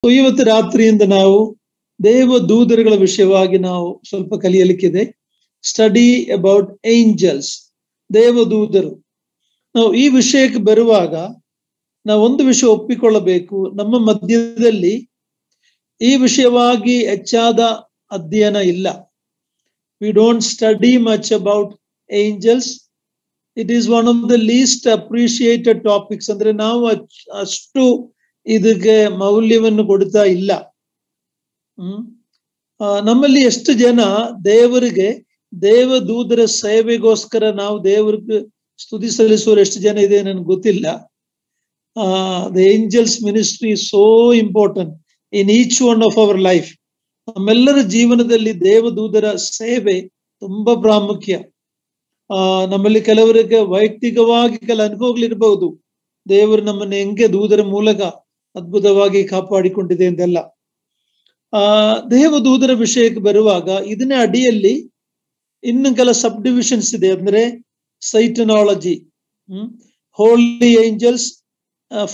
ಇವತ್ತು ರಾತ್ರಿಯಿಂದ ನಾವು ದೇವ ದೂತರುಗಳ ವಿಷಯವಾಗಿ ನಾವು ಸ್ವಲ್ಪ ಕಲಿಯಲಿಕ್ಕಿದೆ. ಸ್ಟಡಿ ಅಬೌಟ್ ಏಂಜಲ್ಸ್, ದೇವದೂತರು. ನಾವು ಈ ವಿಷಯಕ್ಕೆ ಬರುವಾಗ ನಾವು ಒಂದು ವಿಷಯ ಒಪ್ಪಿಕೊಳ್ಳಬೇಕು, ನಮ್ಮ ಮಧ್ಯದಲ್ಲಿ ಈ ವಿಷಯವಾಗಿ ಹೆಚ್ಚಾದ ಅಧ್ಯಯನ ಇಲ್ಲ. We don't study much about angels. It is one of the least appreciated topics. ಅಂದ್ರೆ ನಾವು ಅಷ್ಟು ಇದಕ್ಕೆ ಮೌಲ್ಯವನ್ನು ಕೊಡ್ತಾ ಇಲ್ಲ. ನಮ್ಮಲ್ಲಿ ಎಷ್ಟು ಜನ ದೇವರಿಗೆ ದೇವದೂತರ ಸೇವೆಗೋಸ್ಕರ ನಾವು ದೇವರಿಗೆ ಸ್ತುತಿ ಸಲ್ಲಿಸುವವರು ಎಷ್ಟು ಜನ ಇದೆ ನನಗೆ ಗೊತ್ತಿಲ್ಲ. The angels ministry is so important in each one of our life. ನಮ್ಮೆಲ್ಲರ ಜೀವನದಲ್ಲಿ ದೇವದೂತರ ಸೇವೆ ತುಂಬಾ ಪ್ರಾಮುಖ್ಯ. ನಮ್ಮಲ್ಲಿ ಕೆಲವರಿಗೆ ವೈಯಕ್ತಿಕವಾಗಿ ಕೆಲ ಅನುಭವಗಳಿರ್ಬಹುದು, ದೇವರು ನಮ್ಮನ್ನು ಹೆಂಗೆ ದೂತರ ಮೂಲಕ ಅದ್ಭುತವಾಗಿ ಕಾಪಾಡಿಕೊಂಡಿದೆ ಎಂದೆಲ್ಲ. ದೇವದೂತರ ವಿಷಯಕ್ಕೆ ಬರುವಾಗ ಇದನ್ನ ಅಡಿಯಲ್ಲಿ ಇನ್ನು ಕೆಲ ಸಬ್ ಡಿವಿಷನ್ಸ್ ಇದೆ. ಅಂದ್ರೆ satanology, holy angels,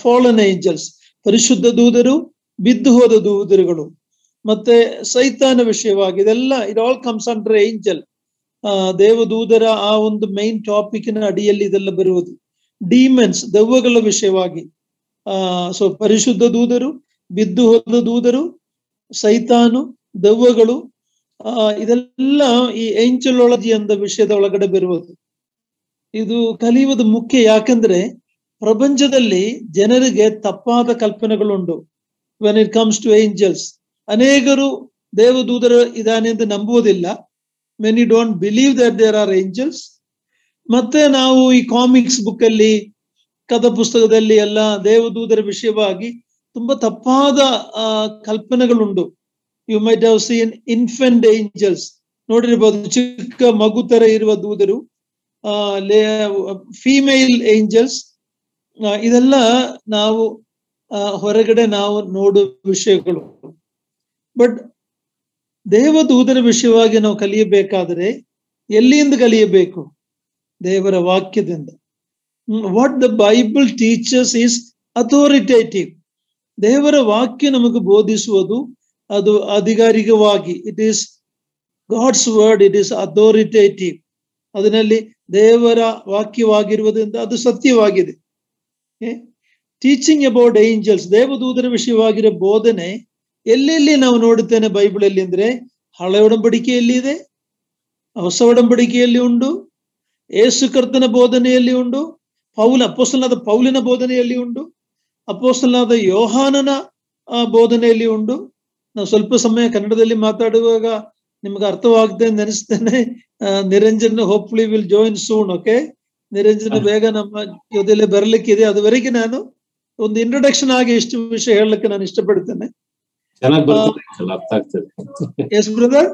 fallen angels, ಪರಿಶುದ್ಧ ದೂತರು, ಬಿದ್ದು ಹೋದ ದೂತರುಗಳು, ಮತ್ತೆ ಸೈತಾನ ವಿಷಯವಾಗಿ ಇದೆಲ್ಲ it all comes under angel. ದೇವದೂತರ ಆ ಒಂದು ಮೈನ್ ಟಾಪಿಕ್ನ ಅಡಿಯಲ್ಲಿ ಇದೆಲ್ಲ ಬರುವುದು. ಡಿಮನ್ಸ್, ದೆವ್ವಗಳ ವಿಷಯವಾಗಿ. ಸೊ ಪರಿಶುದ್ಧ ದೂತರು, ಬಿದ್ದು ಹೋದ ದೂತರು, ಸೈತಾನು, ದೆವ್ವಗಳು, ಇದೆಲ್ಲ ಈ ಏಂಜಲಾಲಜಿ ಎಂದ ವಿಷಯದ ಒಳಗಡೆ ಬರುವುದು. ಇದು ಕಲಿಯುವುದು ಮುಖ್ಯ. ಯಾಕಂದ್ರೆ ಪ್ರಪಂಚದಲ್ಲಿ ಜನರಿಗೆ ತಪ್ಪಾದ ಕಲ್ಪನೆಗಳುಂಟು when it comes to angels. ಅನೇಕರು ದೇವದೂತರು ಇದಾನೆ ಅಂತ ನಂಬುವುದಿಲ್ಲ. Many don't believe that there are angels. ಮತ್ತೆ ನಾವು ಈ ಕಾಮಿಕ್ಸ್ ಬುಕ್ ಅಲ್ಲಿ, ಕಥಾ ಪುಸ್ತಕದಲ್ಲಿ ಎಲ್ಲ ದೇವದೂತರ ವಿಷಯವಾಗಿ ತುಂಬಾ ತಪ್ಪಾದ ಕಲ್ಪನೆಗಳುಂಟು. You might have seen infant angels, ನೋಡಿರ್ಬೋದು, ಚಿಕ್ಕ ಮಗು ತರ ಇರುವ ದೂತರು, ಫೀಮೇಲ್ ಏಂಜಲ್ಸ್. ಇದೆಲ್ಲ ನಾವು ಹೊರಗಡೆ ನಾವು ನೋಡುವ ವಿಷಯಗಳು. ಬಟ್ ದೇವದೂತರ ವಿಷಯವಾಗಿ ನಾವು ಕಲಿಯಬೇಕಾದರೆ ಎಲ್ಲಿಂದ ಕಲಿಯಬೇಕು? ದೇವರ ವಾಕ್ಯದಿಂದ. What the Bible teachers is authoritative. ದೇವರ ವಾಕ್ಯ ನಮಗೆ ಬೋಧಿಸುವುದು ಅದು ಅಧಿಕಾರಿಕವಾಗಿ. It is God's word, it is authoritative. ಅದರಲ್ಲಿ ದೇವರ ವಾಕ್ಯವಾಗಿರುವುದರಿಂದ ಅದು ಸತ್ಯವಾಗಿದೆ. ಟೀಚಿಂಗ್ ಅಬೌಟ್ ಏಂಜಲ್ಸ್, ದೇವದೂತರ ವಿಷಯವಾಗಿರೋ ಬೋಧನೆ ಎಲ್ಲೆಲ್ಲಿ ನಾವು ನೋಡುತ್ತೇನೆ ಬೈಬಲಲ್ಲಿ ಅಂದ್ರೆ ಹಳೆ ಒಡಂಬಡಿಕೆಯಲ್ಲಿ ಇದೆ, ಹೊಸ ಒಡಂಬಡಿಕೆಯಲ್ಲಿ ಉಂಟು, ಯೇಸು ಕರ್ತನ ಬೋಧನೆಯಲ್ಲಿ ಉಂಟು, ಅಪೊಸ್ತಲನಾದ ಪೌಲನ ಬೋಧನೆಯಲ್ಲಿ ಉಂಟು, ಅಪೊಸ್ತಲನಾದ ಯೋಹಾನನ ಬೋಧನೆಯಲ್ಲಿ ಉಂಟು. ನಾವು ಸ್ವಲ್ಪ ಸಮಯ ಕನ್ನಡದಲ್ಲಿ ಮಾತಾಡುವಾಗ ನಿಮ್ಗೆ ಅರ್ಥವಾಗುತ್ತೆ ಅಂತ ನೆನೆಸ್ತೇನೆ. Niranjan hopefully will join soon. Okay, Niranjan ಬೇಗ ನಮ್ಮ ಜೊತೆಲೆ ಬರ್ಲಿಕ್ಕಿದೆ. ಅದುವರೆಗೆ ನಾನು ಒಂದು ಇಂಟ್ರೊಡಕ್ಷನ್ ಆಗಿ ಇಷ್ಟು ವಿಷಯ ಹೇಳಲಿಕ್ಕೆ ನಾನು ಇಷ್ಟಪಡ್ತೇನೆ. ಅರ್ಥ ಆಗ್ತದೆ. ಎಸ್ ಬ್ರದರ್,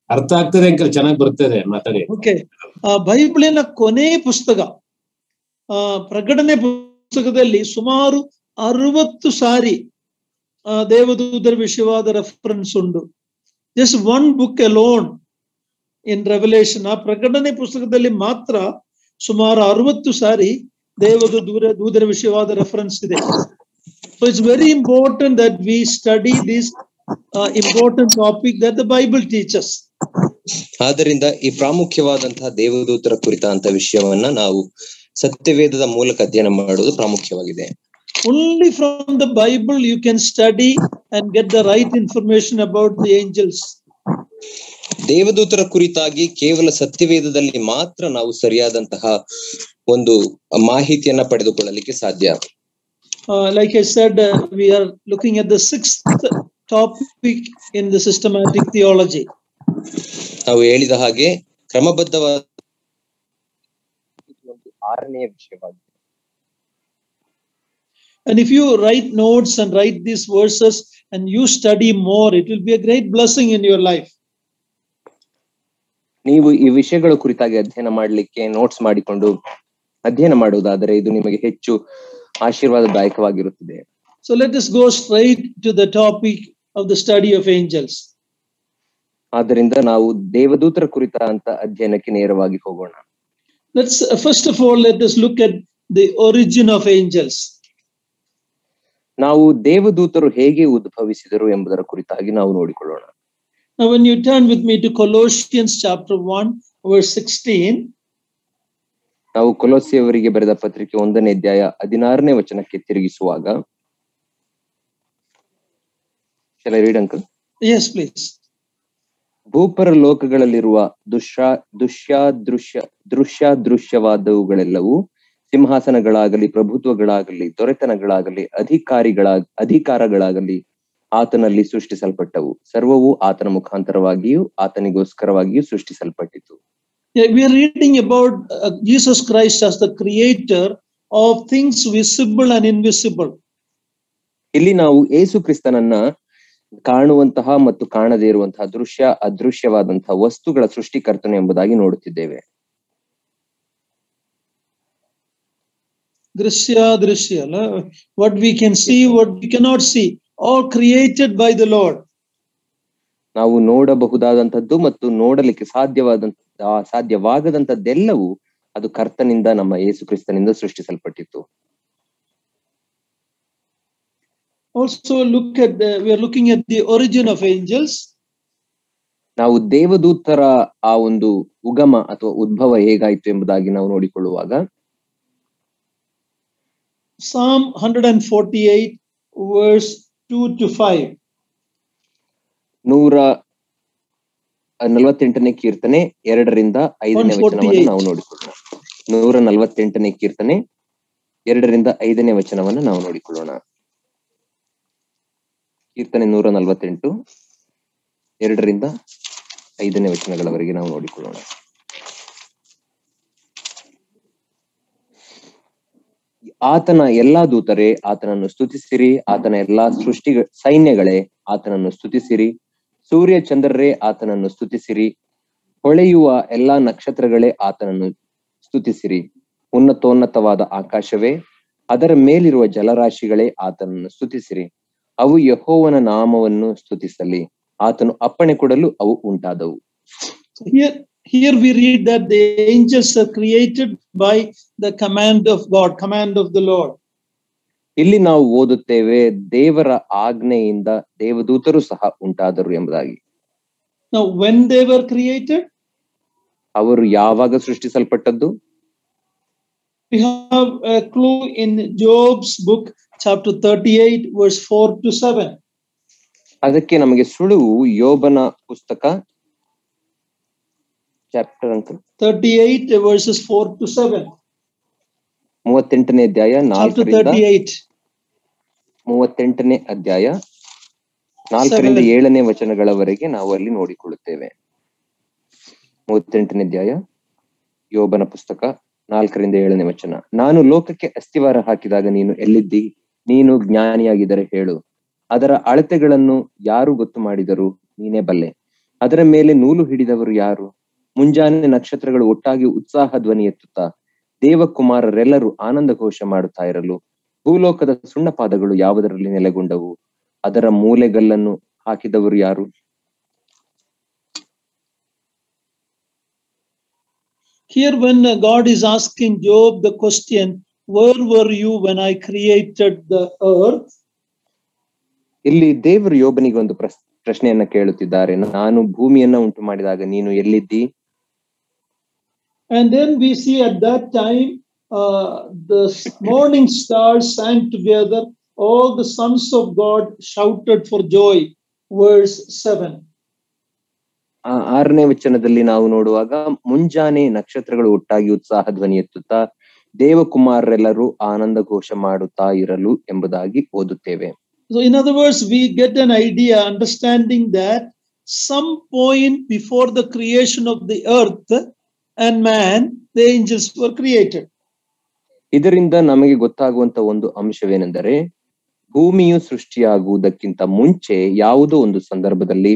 ಅರ್ಥ ಆಗ್ತದೆ ಅಂಕಲ್, ಚೆನ್ನಾಗಿ ಬರ್ತದೆ ಮಾತಾಡಿ. ಓಕೆ, ಬೈಬಲಿನ ಕೊನೆ ಪುಸ್ತಕ ಪ್ರಕಟಣೆ ಪುಸ್ತಕದಲ್ಲಿ ಸುಮಾರು 60 ಸಾರಿ ದೇವದೂತರ ವಿಷಯವಾದ ರೆಫರೆನ್ಸ್ ಉಂಟು. Just one book alone in revelation, ಆ ಪ್ರಕಟಣೆ ಪುಸ್ತಕದಲ್ಲಿ ಮಾತ್ರ ಸುಮಾರು 60 ಸಾರಿ ದೂತರ ವಿಷಯವಾದ ರೆಫರೆನ್ಸ್ ಇದೆ. So it's very important that we study this important topic that the Bible teaches. ಆದ್ದರಿಂದ ಈ ಪ್ರಾಮುಖ್ಯವಾದಂತಹ ದೇವದೂತರ ಕುರಿತಂತ ವಿಷಯವನ್ನ ನಾವು ಸತ್ಯವೇದದ ಮೂಲಕ ಅಧ್ಯಯನ ಮಾಡುವುದು ಪ್ರಾಮುಖ್ಯವಾಗಿದೆ. Only from the Bible you can study and get the right information about the angels. ದೇವದೂತರ ಕುರಿತಾಗಿ ಕೇವಲ ಸತ್ಯವೇದದಲ್ಲಿ ಮಾತ್ರ ನಾವು ಸರಿಯಾದಂತಹ ಒಂದು ಮಾಹಿತಿಯನ್ನ ಪಡೆದುಕೊಳ್ಳಲಿಕ್ಕೆ ಸಾಧ್ಯ. Like I said, we are looking at the 6th topic in the systematic theology. ನಾವು ಹೇಳಿದ ಹಾಗೆ ಕ್ರಮಬದ್ಧವಾದ 6ನೇ ವಿಷಯವಾಗಿದೆ. And if you write notes and write these verses and you study more, it will be a great blessing in your life. ನೀವು ಈ ವಿಷಯಗಳ ಕುರಿತಾಗಿ ಅಧ್ಯಯನ ಮಾಡಲಿಕ್ಕೆ ನೋಟ್ಸ್ ಮಾಡಿಕೊಂಡು ಅಧ್ಯಯನ ಮಾಡುವುದಾದರೆ ಇದು ನಿಮಗೆ ಹೆಚ್ಚು ಆಶೀರ್ವಾದದಾಯಕವಾಗಿರುತ್ತದೆ. So let us go straight to the topic of the study of angels. ಆದ್ದರಿಂದ ನಾವು ದೇವದೂತರ ಕುರಿತಂತ ಅಧ್ಯಯನಕ್ಕೆ ನೇರವಾಗಿ ಹೋಗೋಣ. First of all, let us look at the origin of angels. ನಾವು ದೇವದೂತರು ಹೇಗೆ ಉದ್ಭವಿಸಿದರು ಎಂಬುದರ ಕುರಿತಾಗಿ ನಾವು ನೋಡಿಕೊಳ್ಳೋಣ. Now, when you turn with me to Colossians chapter 1, verse 16, ನಾವು ಕೊಲೊಸ್ಸೆಯವರಿಗೆ ಬರೆದ ಪತ್ರಿಕೆ 1ನೇ ಅಧ್ಯಾಯ 16ನೇ ವಚನಕ್ಕೆ ತಿರುಗಿಸುವಾಗ, shall I read, uncle? Yes, please. ಭೂಪರ ಲೋಕಗಳಲ್ಲಿರುವ ದೃಶ್ಯವಾದವುಗಳೆಲ್ಲವೂ, ಸಿಂಹಾಸನಗಳಾಗಲಿ, ಪ್ರಭುತ್ವಗಳಾಗಲಿ, ದೊರೆತನಗಳಾಗಲಿ, ಅಧಿಕಾರಗಳಾಗಲಿ ಆತನಲ್ಲಿ ಸೃಷ್ಟಿಸಲ್ಪಟ್ಟವು. ಸರ್ವವು ಆತನ ಮುಖಾಂತರವಾಗಿಯೂ ಆತನಿಗೋಸ್ಕರವಾಗಿಯೂ ಸೃಷ್ಟಿಸಲ್ಪಟ್ಟಿತು. Yeah, we are reading about Jesus Christ as the creator of things visible and invisible. ಇಲ್ಲಿ ನಾವು ಯೇಸು ಕ್ರಿಸ್ತನನ್ನ ಕಾಣುವಂತಹ ಮತ್ತು ಕಾಣದೇ ಇರುವಂತಹ ಅದೃಶ್ಯವಾದಂತಹ ವಸ್ತುಗಳ ಸೃಷ್ಟಿಕರ್ತನು ಎಂಬುದಾಗಿ ನೋಡುತ್ತಿದ್ದೇವೆ. ದೃಶ್ಯ, what we can see, what we cannot see, all created by the Lord. ನಾವು ನೋಡಬಹುದಾದಂಥದ್ದು ಮತ್ತು ನೋಡಲಿಕ್ಕೆ ಸಾಧ್ಯವಾಗದಂಥದ್ದೆಲ್ಲವೂ ಅದು ಕರ್ತನಿಂದ, ನಮ್ಮ ಯೇಸು ಕ್ರಿಸ್ತನಿಂದ ಸೃಷ್ಟಿಸಲ್ಪಟ್ಟಿತ್ತು. Also we are looking at the origin of angels. ನಾವು ದೇವದೂತರ ಆ ಒಂದು ಉಗಮ ಅಥವಾ ಉದ್ಭವ ಹೇಗಾಯ್ತು ಎಂಬುದಾಗಿ ನಾವು ನೋಡಿಕೊಳ್ಳುವಾಗ, Psalm 148 verse 2 to 5. 148ನೇ ಕೀರ್ತನೆ 2ರಿಂದ 5ನೇ ವಚನವನ್ನು ನಾವು ನೋಡಿಕೊಳ್ಳೋಣ. 148ನೇ ಕೀರ್ತನೆ 2ರಿಂದ 5ನೇ ವಚನವನ್ನು ನಾವು ನೋಡಿಕೊಳ್ಳೋಣ. ಕೀರ್ತನೆ 148 2ರಿಂದ 5ನೇ ವಚನಗಳವರೆಗೆ ನಾವು ನೋಡಿಕೊಳ್ಳೋಣ. ಆತನ ಎಲ್ಲಾ ದೂತರೇ ಆತನನ್ನು ಸ್ತುತಿಸಿರಿ, ಆತನ ಎಲ್ಲಾ ಸೈನ್ಯಗಳೇ ಆತನನ್ನು ಸ್ತುತಿಸಿರಿ, ಸೂರ್ಯ ಚಂದ್ರರೇ ಆತನನ್ನು ಸ್ತುತಿಸಿರಿ, ಹೊಳೆಯುವ ಎಲ್ಲಾ ನಕ್ಷತ್ರಗಳೇ ಆತನನ್ನು ಸ್ತುತಿಸಿರಿ, ಉನ್ನತೋನ್ನತವಾದ ಆಕಾಶವೇ ಅದರ ಮೇಲಿರುವ ಜಲರಾಶಿಗಳೇ ಆತನನ್ನು ಸ್ತುತಿಸಿರಿ. ಅವು ಯೆಹೋವನ ನಾಮವನ್ನು ಸ್ತುತಿಸಲಿ, ಆತನು ಅಪ್ಪಣೆ ಕೊಡಲು ಅವು ಉಂಟಾದವು. Here we read that the angels are created by the command of God, command of the Lord. ಇಲ್ಲಿ ನಾವು ಓದುತ್ತೇವೆ, ದೇವರ ಆಜ್ಞೆಯಿಂದ ದೇವದೂತರು ಸಹ ಉಂಟಾದರು ಎಂಬುದಾಗಿ. Now, when they were created, ಅವರು ಯಾವಾಗ ಸೃಷ್ಟಿಸಲ್ಪಟ್ಟದ್ದು? We have a clue in Job's book, chapter 38, verse 4 to 7. ಅದಕ್ಕೆ ನಮಗೆ ಸುಳುವು ಯೋಬನ ಪುಸ್ತಕ ಚಾಪ್ಟರ್ 38 verses 4 to 7. 38ನೇ ಅಧ್ಯಾಯ 4ರಿಂದ 7ನೇ ವಚನಗಳವರೆಗೆ ನಾವು ಅಲ್ಲಿ ನೋಡಿಕೊಳ್ಳುತ್ತೇವೆ. 38ನೇ ಅಧ್ಯಾಯ ಯೋಬನ ಪುಸ್ತಕ 4ರಿಂದ 7ನೇ ವಚನ. ನಾನು ಲೋಕಕ್ಕೆ ಅಸ್ತಿವಾರ ಹಾಕಿದಾಗ ನೀನು ಎಲ್ಲಿದ್ದಿ? ನೀನು ಜ್ಞಾನಿಯಾಗಿದ್ದರೆ ಹೇಳು. ಅದರ ಅಳತೆಗಳನ್ನು ಯಾರು ಗೊತ್ತು ಮಾಡಿದರು? ನೀನೇ ಬಲ್ಲೆ. ಅದರ ಮೇಲೆ ನೂಲು ಹಿಡಿದವರು ಯಾರು? ಮುಂಜಾನೆ ನಕ್ಷತ್ರಗಳು ಒಟ್ಟಾಗಿ ಉತ್ಸಾಹ ಧ್ವನಿ ಎತ್ತುತ್ತಾ ದೇವಕುಮಾರರೆಲ್ಲರೂ ಆನಂದ ಘೋಷ ಮಾಡುತ್ತಾ ಇರಲು ಭೂಲೋಕದ ಸುಣ್ಣಪಾದಗಳು ಯಾವುದರಲ್ಲಿ ನೆಲೆಗೊಂಡವು? ಅದರ ಮೂಲೆಗಲ್ಲನ್ನು ಹಾಕಿದವರು ಯಾರು? Here when God is asking Job the question, where were you when I created the earth? ಇಲ್ಲಿ ದೇವರು ಯೋಬನಿಗೆ ಒಂದು ಪ್ರಶ್ನೆಯನ್ನ ಕೇಳುತ್ತಿದ್ದಾರೆ. ನಾನು ಭೂಮಿಯನ್ನ ಉಂಟು ಮಾಡಿದಾಗ ನೀನು ಎಲ್ಲಿದ್ದಿ? And then we see at that time the morning stars sang together, all the sons of God shouted for joy. Verse 7. 6ನೇ ವಚನದಲ್ಲಿ ನಾವು ನೋಡುವಾಗ ಮುಂಜಾನೆ ನಕ್ಷತ್ರಗಳು ಒಟ್ಟಾಗಿ ಉತ್ಸಾಹ ಧ್ವನಿ ಎತ್ತುತ್ತಾ ದೇವಕುಮಾರರೆಲ್ಲರೂ ಆನಂದ ಘೋಷ ಮಾಡುತ್ತಾ ಇರಲು ಎಂಬುದಾಗಿ ಓದುತ್ತೇವೆ. So in other words, we get an idea, understanding that some point before the creation of the earth and man, the angels were created. ಇದರಿಂದ ನಮಗೆ ಗೊತ್ತಾಗುವಂತ ಒಂದು ಅಂಶವೇನೆಂದರೆ, ಭೂಮಿಯು ಸೃಷ್ಟಿಯಾಗುವುದಕ್ಕಿಂತ ಮುಂಚೆ ಯಾವುದೋ ಒಂದು ಸಂದರ್ಭದಲ್ಲಿ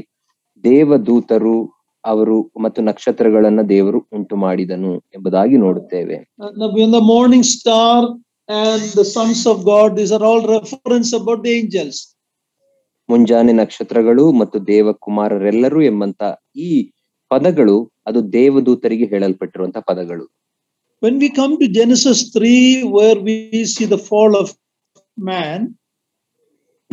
ದೇವದೂತರು ಅವರು ಮತ್ತು ನಕ್ಷತ್ರಗಳನ್ನ ದೇವರು ಉಂಟು ಮಾಡಿದನು ಎಂಬುದಾಗಿ ನೋಡುತ್ತೇವೆ. The morning star and the sons of God, these are all reference about the angels. ಮುಂಜಾನೆ ನಕ್ಷತ್ರಗಳು ಮತ್ತು ದೇವಕುಮಾರರೆಲ್ಲರೂ ಎಂಬಂತ ಈ ಪದಗಳು ಅದು ದೇವದೂತರಿಗೆ ಹೇಳಲ್ಪಟ್ಟಿರುವಂತಹ ಪದಗಳು. When we come to Genesis 3, where we see the fall of man,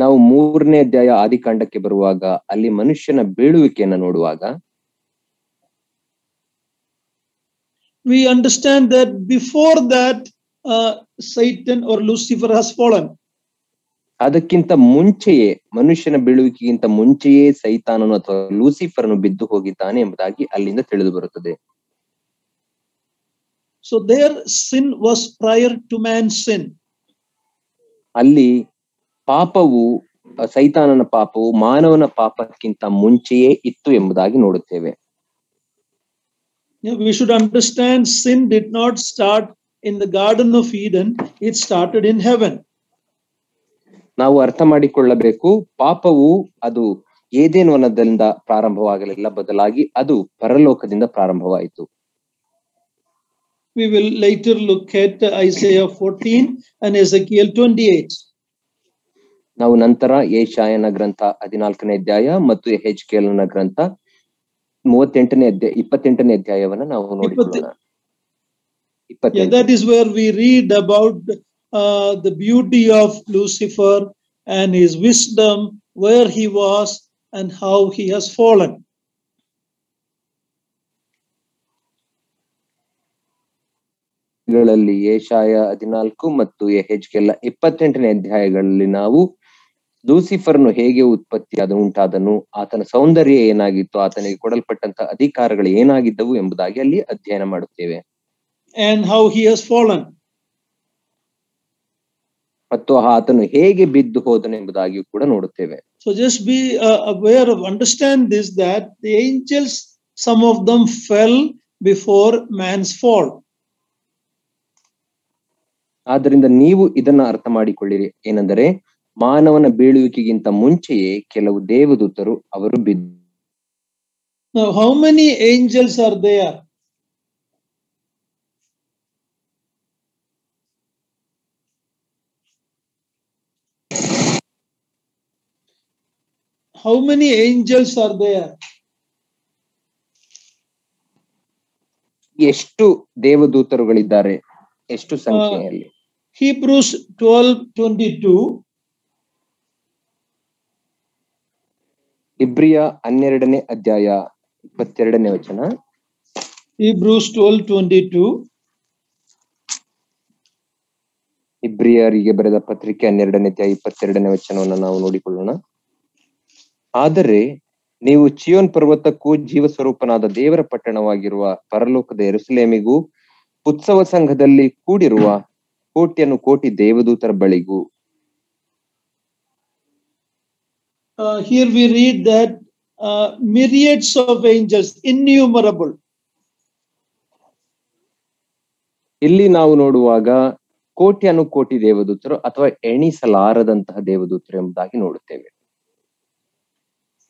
ನಾವು 3ನೇ ಅಧ್ಯಾಯ ಆದಿಕಾಂಡಕ್ಕೆ ಬರುವಾಗ ಅಲ್ಲಿ ಮನುಷ್ಯನ ಬೀಳುವಿಕೆಯನ್ನು ನೋಡುವಾಗ we understand that before that Satan or Lucifer has fallen. ಅದಕ್ಕಿಂತ ಮುಂಚೆಯೇ ಮನುಷ್ಯನ ಬೀಳುವಿಕೆಗಿಂತ ಮುಂಚೆಯೇ ಸೈತಾನನು ಅಥವಾ ಲೂಸಿಫರ್ನು ಬಿದ್ದು ಹೋಗಿದ್ದಾನೆ ಎಂಬುದಾಗಿ ಅಲ್ಲಿಂದ ತಿಳಿದು ಬರುತ್ತದೆ. So their sin was prior to man's sin. ಅಲ್ಲಿ ಪಾಪವು ಸೈತಾನನ ಪಾಪವು ಮಾನವನ ಪಾಪಕ್ಕಿಂತ ಮುಂಚೆಯೇ ಇತ್ತು ಎಂಬುದಾಗಿ ನೋಡುತ್ತೇವೆ. We should understand sin did not start in the Garden of Eden, it started in heaven. ನಾವು ಅರ್ಥ ಮಾಡಿಕೊಳ್ಳಬೇಕು, ಪಾಪವು ಅದು ಏದೇನ್ ವನದಿಂದ ಪ್ರಾರಂಭವಾಗಲಿಲ್ಲ, ಬದಲಾಗಿ ಅದು ಪರಲೋಕದಿಂದ ಪ್ರಾರಂಭವಾಯಿತು. We will later look at Isaiah 14 and Ezekiel 28. ನಾವು ನಂತರ ಯೆಶಾಯನ ಗ್ರಂಥ 14ನೇ ಅಧ್ಯಾಯ ಮತ್ತು ಯೆಹೆಜ್ಕೇಲನ ಗ್ರಂಥ 28ನೇ ಅಧ್ಯಾಯವನ್ನ ನಾವು ನೋಡಿಕೊಳ್ಳೋಣ. Yeah, that is where we read about the beauty of Lucifer and his wisdom, where he was and how he has fallen. ಗಳಲ್ಲಿ ಯೆಶಾಯ 14 ಮತ್ತು ಯೆಹೆಜ್ಕೇಲ 28ನೇ ಅಧ್ಯಾಯಗಳಲ್ಲಿ ನಾವು ಲೂಸಿಫರ್ನು ಹೇಗೆ ಉಂಟಾದನು, ಆತನ ಸೌಂದರ್ಯ ಏನಾಗಿತ್ತು, ಆತನಿಗೆ ಕೊಡಲ್ಪಟ್ಟಂತ ಅಧಿಕಾರಗಳು ಏನಾಗಿದ್ದವು ಎಂಬುದಾಗಿ ಅಲ್ಲಿ ಅಧ್ಯಯನ ಮಾಡುತ್ತೇವೆ. And how he has fallen. ಮತ್ತು ಆತನು ಹೇಗೆ ಬಿದ್ದು ಹೋದನು ಎಂಬುದಾಗಿಯೂ ಕೂಡ ನೋಡುತ್ತೇವೆ. So just be aware of, understand this, that the angels, some of them fell before man's fall. ಆದ್ದರಿಂದ ನೀವು ಇದನ್ನ ಅರ್ಥ ಮಾಡಿಕೊಳ್ಳಿರಿ, ಏನೆಂದರೆ ಮಾನವನ ಬೀಳುವಿಕೆಗಿಂತ ಮುಂಚೆಯೇ ಕೆಲವು ದೇವದೂತರು ಅವರು ಬಿದ್ದು. Now, how many angels are there? How many angels are there? ಎಷ್ಟು ದೇವದೂತರುಗಳಿದ್ದಾರೆ, ಎಷ್ಟು ಸಂಖ್ಯೆಯಲ್ಲಿ? Hebrews 12:22. ಇಬ್ರಿಯ 12ನೇ ಅಧ್ಯಾಯ 22ನೇ ವಚನ. Hebrews 12:22. ಇಬ್ರಿಯರಿಗೆ ಬರೆದ ಪತ್ರಿಕೆ 12ನೇ ಅಧ್ಯಾಯ 22ನೇ ವಚನವನ್ನು ನಾವು ನೋಡಿಕೊಳ್ಳೋಣ. ಆದರೆ ನೀವು ಚಿಯೋನ್ ಪರ್ವತಕ್ಕೂ ಜೀವ ಸ್ವರೂಪನಾದ ದೇವರ ಪಟ್ಟಣವಾಗಿರುವ ಪರಲೋಕದ ಯೆರೂಸಲೇಮಿಗೂ ಉತ್ಸವ ಸಂಘದಲ್ಲಿ ಕೂಡಿರುವ ಕೋಟಿ ದೇವದೂತರ ಬಳಿಗೂ. Here we read that myriads of angels, innumerable. ಇಲ್ಲಿ ನಾವು ನೋಡುವಾಗ ಕೋಟಿ ದೇವದೂತರು ಅಥವಾ ಎಣಿಸಲಾರದಂತಹ ದೇವದೂತರು ಎಂಬುದಾಗಿ ನೋಡುತ್ತೇವೆ.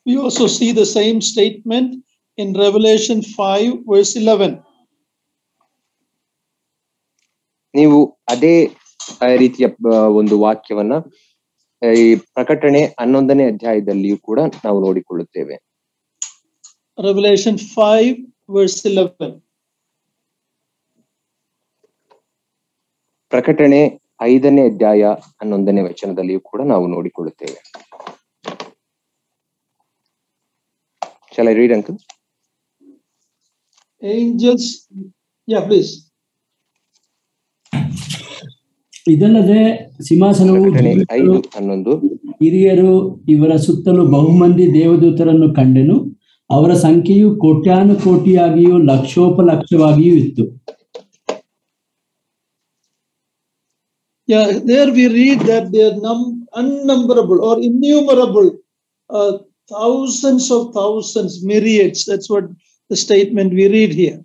We also see the same statement in Revelation 5 verse 11. ನೀವು ಅದೇ ರೀತಿಯ ಒಂದು ವಾಕ್ಯವನ್ನ ಈ ಪ್ರಕಟಣೆ 11ನೇ ಅಧ್ಯಾಯದಲ್ಲಿಯೂ ಕೂಡ ನಾವು ನೋಡಿಕೊಳ್ಳುತ್ತೇವೆ. Revelation 5 verse 11. ಪ್ರಕಟಣೆ 5ನೇ ಅಧ್ಯಾಯ 11ನೇ ವಚನದಲ್ಲಿಯೂ ಕೂಡ ನಾವು ನೋಡಿಕೊಳ್ಳುತ್ತೇವೆ. Shall I read, uncle? Angels, yeah, please. ಇದಲ್ಲದೆ ಸಿಂಹಾಸನವು ಹಿರಿಯರು ಇವರ ಸುತ್ತಲೂ ಬಹುಮಂದಿ ದೇವದೂತರನ್ನು ಕಂಡೆನು. ಅವರ ಸಂಖ್ಯೆಯು ಕೋಟ್ಯಾನುಕೋಟಿಯಾಗಿಯೂ ಲಕ್ಷೋಪಲಕ್ಷವಾಗಿಯೂ ಇತ್ತು. Yeah, there we read that they are unnumberable or innumerable, thousands of thousands, myriads. That's what the statement we read here.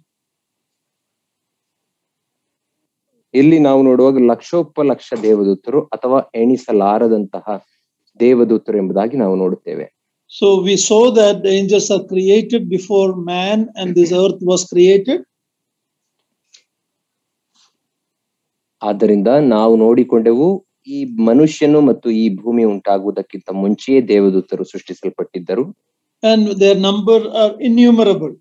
ಇಲ್ಲಿ ನಾವು ನೋಡುವಾಗ ಲಕ್ಷೋಪಲಕ್ಷ ದೇವದೂತರು ಅಥವಾ ಎಣಿಸಲಾರದಂತಹ ದೇವದೂತರು ಎಂಬುದಾಗಿ ನಾವು ನೋಡುತ್ತೇವೆ. So we saw that the angels are created before man and this earth was created. ಆದ್ದರಿಂದ ನಾವು ನೋಡಿಕೊಂಡೆವು, ಈ ಮನುಷ್ಯನು ಮತ್ತು ಈ ಭೂಮಿ ಉಂಟಾಗುವುದಕ್ಕಿಂತ ಮುಂಚೆಯೇ ದೇವದೂತರು ಸೃಷ್ಟಿಸಲ್ಪಟ್ಟಿದ್ದರು. And their number are innumerable.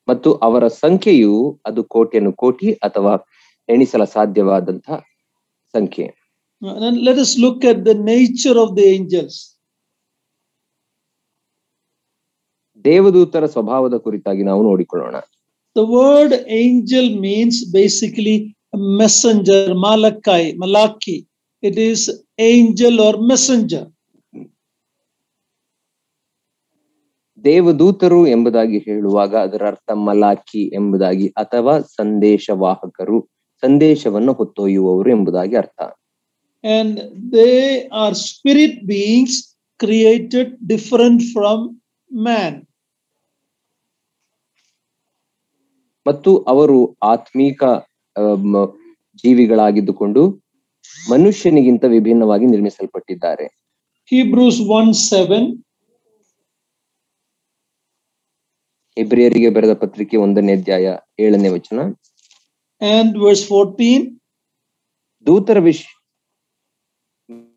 ಮತ್ತು ಅವರ ಸಂಖ್ಯೆಯು ಅದು ಕೋಟಿ ಅಥವಾ ಎಣಿಸಲ ಸಾಧ್ಯವಾದಂತಹ ಸಂಖ್ಯೆ. And let us look at the nature of the angels. ದೇವದೂತರ ಸ್ವಭಾವದ ಕುರಿತಾಗಿ ನಾವು ನೋಡಿಕೊಳ್ಳೋಣ. The word angel means basically a messenger, Malaki. It is angel or messenger. ದೇವದೂತರು ಎಂಬುದಾಗಿ ಹೇಳುವಾಗ ಅದರ ಅರ್ಥ ಮಲಾಖಿ ಎಂಬುದಾಗಿ ಅಥವಾ ಸಂದೇಶವಾಹಕರು, ಸಂದೇಶವನ್ನು ಹೊತ್ತೊಯ್ಯುವವರು ಎಂಬುದಾಗಿ ಅರ್ಥ. And they are spirit beings created different from man. ಮತ್ತು ಅವರು ಆತ್ಮೀಕ ಜೀವಿಗಳಾಗಿದ್ದುಕೊಂಡು ಮನುಷ್ಯನಿಗಿಂತ ವಿಭಿನ್ನವಾಗಿ ನಿರ್ಮಿಸಲ್ಪಟ್ಟಿದ್ದಾರೆ. Hebrews 1:7. ಇಬ್ರಿಯರಿಗೆ ಬರೆದ ಪತ್ರಿಕೆ 1ನೇ ಅಧ್ಯಾಯ 7ನೇ ವಚನ. And verse 14. ದೂತರ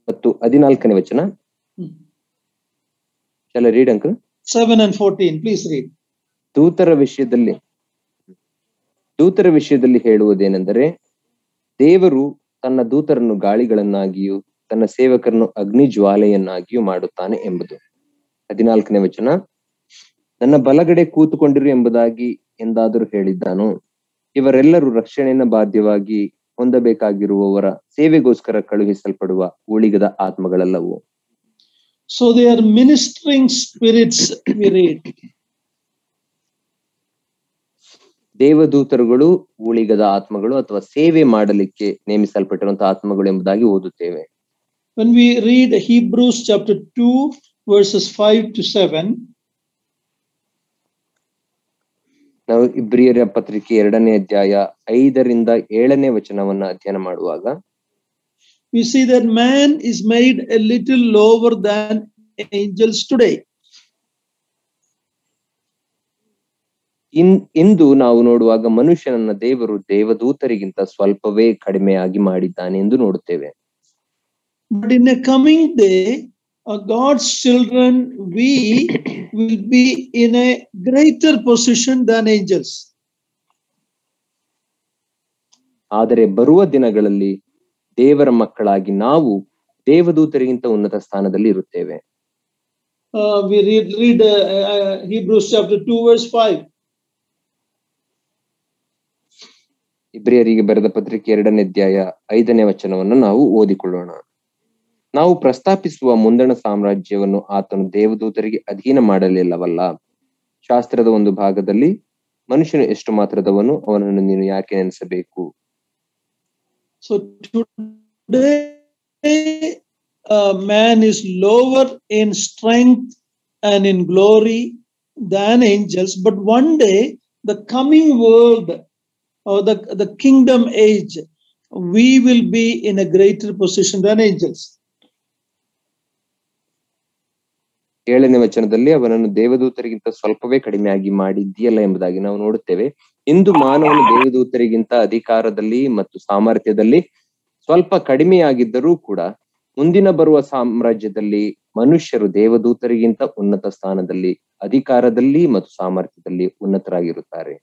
ಮತ್ತು 14ನೇ ವಚನ. Shall I read, uncle? 7 and 14. Please read. ದೂತರ ವಿಷಯದಲ್ಲಿ ಹೇಳುವುದೇನೆಂದರೆ, ದೇವರು ತನ್ನ ದೂತರನ್ನು ಗಾಳಿಗಳನ್ನಾಗಿಯೂ ತನ್ನ ಸೇವಕರನ್ನು ಅಗ್ನಿ ಜ್ವಾಲೆಯನ್ನಾಗಿಯೂ ಮಾಡುತ್ತಾನೆ ಎಂಬುದು. 14ನೇ ವಚನ. ನನ್ನ ಬಲಗಡೆ ಕೂತುಕೊಂಡಿರು ಎಂಬುದಾಗಿ ಎಂದಾದರೂ ಹೇಳಿದ್ದಾನು. ಇವರೆಲ್ಲರೂ ರಕ್ಷಣೆಯನ್ನು ಬಾಧ್ಯವಾಗಿ ಹೊಂದಬೇಕಾಗಿರುವವರ ಸೇವೆಗೋಸ್ಕರ ಕಳುಹಿಸಲ್ಪಡುವ ಉಳಿಗದ ಆತ್ಮಗಳಲ್ಲವು. So they are ministering spirits, we read. ದೇವದೂತರುಗಳು ಉಳಿಗದ ಆತ್ಮಗಳು ಅಥವಾ ಸೇವೆ ಮಾಡಲಿಕ್ಕೆ ನೇಮಿಸಲ್ಪಟ್ಟಿರುವಂತಹ ಆತ್ಮಗಳು ಎಂಬುದಾಗಿ ಓದುತ್ತೇವೆ. When we read Hebrews chapter 2 verses 5 to 7, ನಾವು ಇಬ್ರಿಯರ ಪತ್ರಿಕೆ 2ನೇ ಅಧ್ಯಾಯ 5ರಿಂದ 7ನೇ ವಚನವನ್ನ ಅಧ್ಯಯನ ಮಾಡುವಾಗ, we see that man is made a little lower than angels today. ಇಂದು ನಾವು ನೋಡುವಾಗ ಮನುಷ್ಯನನ್ನ ದೇವರು ದೇವದೂತರಿಗಿಂತ ಸ್ವಲ್ಪವೇ ಕಡಿಮೆಯಾಗಿ ಮಾಡಿದ್ದಾನೆ ಎಂದು ನೋಡುತ್ತೇವೆ. But in a coming day, God's children, we will be in a greater position than angels. ಆದರೆ ಬರುವ ದಿನಗಳಲ್ಲಿ ದೇವರ ಮಕ್ಕಳಾಗಿ ನಾವು ದೇವದೂತರಿಗಿಂತ ಉನ್ನತ ಸ್ಥಾನದಲ್ಲಿ ಇರುತ್ತೇವೆ. We read Hebrews chapter 2 verse 5. ಇಬ್ರಿಯರಿಗೆ ಬರೆದ ಪತ್ರಿಕೆ 2ನೇ ಅಧ್ಯಾಯ 5ನೇ ವಚನವನ್ನು ನಾವು ಓದಿಕೊಳ್ಳೋಣ. ನಾವು ಪ್ರಸ್ತಾಪಿಸುವ ಮುಂದಣ ಸಾಮ್ರಾಜ್ಯವನ್ನು ಆತನು ದೇವದೂತರಿಗೆ ಅಧೀನ ಮಾಡಲಿಲ್ಲವಲ್ಲ. ಶಾಸ್ತ್ರದ ಒಂದು ಭಾಗದಲ್ಲಿ ಮನುಷ್ಯನು ಎಷ್ಟು ಮಾತ್ರದವನು, ಅವನನ್ನು ನೀನು ಯಾಕೆ ನೆನೆಸಬೇಕು. So today man is lower in strength and in glory than angels, but one day the coming world or the kingdom age, we will be in a greater position than angels. 7ನೇ ವಚನದಲ್ಲಿ ಅವನನ್ನು ದೇವದೂತರಿಗಿಂತ ಸ್ವಲ್ಪವೇ ಕಡಿಮೆಯಾಗಿ ಮಾಡಿದ್ದೀಯಲ್ಲ ಎಂಬುದಾಗಿ ನಾವು ನೋಡುತ್ತೇವೆ. ಇಂದು ಮಾನವನು ದೇವದೂತರಿಗಿಂತ ಅಧಿಕಾರದಲ್ಲಿ ಮತ್ತು ಸಾಮರ್ಥ್ಯದಲ್ಲಿ ಸ್ವಲ್ಪ ಕಡಿಮೆಯಾಗಿದ್ದರೂ ಕೂಡ ಮುಂದಿನ ಬರುವ ಸಾಮ್ರಾಜ್ಯದಲ್ಲಿ ಮನುಷ್ಯರು ದೇವದೂತರಿಗಿಂತ ಉನ್ನತ ಸ್ಥಾನದಲ್ಲಿ, ಅಧಿಕಾರದಲ್ಲಿ ಮತ್ತು ಸಾಮರ್ಥ್ಯದಲ್ಲಿ ಉನ್ನತರಾಗಿರುತ್ತಾರೆ.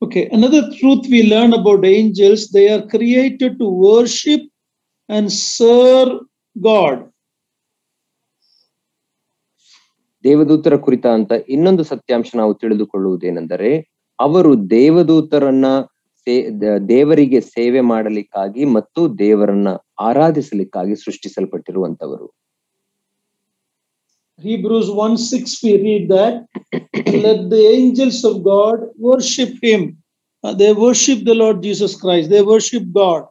Okay, another truth we learn about angels, they are created to worship and serve God. ದೇವದೂತರ ಕುರಿತ ಅಂತ ಇನ್ನೊಂದು ಸತ್ಯಾಂಶ ನಾವು ತಿಳಿದುಕೊಳ್ಳುವುದೇನೆಂದರೆ, ಅವರು ದೇವದೂತರನ್ನ ದೇವರಿಗೆ ಸೇವೆ ಮಾಡಲಿಕ್ಕಾಗಿ ಮತ್ತು ದೇವರನ್ನ ಆರಾಧಿಸಲಿಕ್ಕಾಗಿ ಸೃಷ್ಟಿಸಲ್ಪಟ್ಟಿರುವಂತವರು. Hebrews 1:6 we read that let the angels of God worship him. They worship the Lord Jesus Christ. They worship God.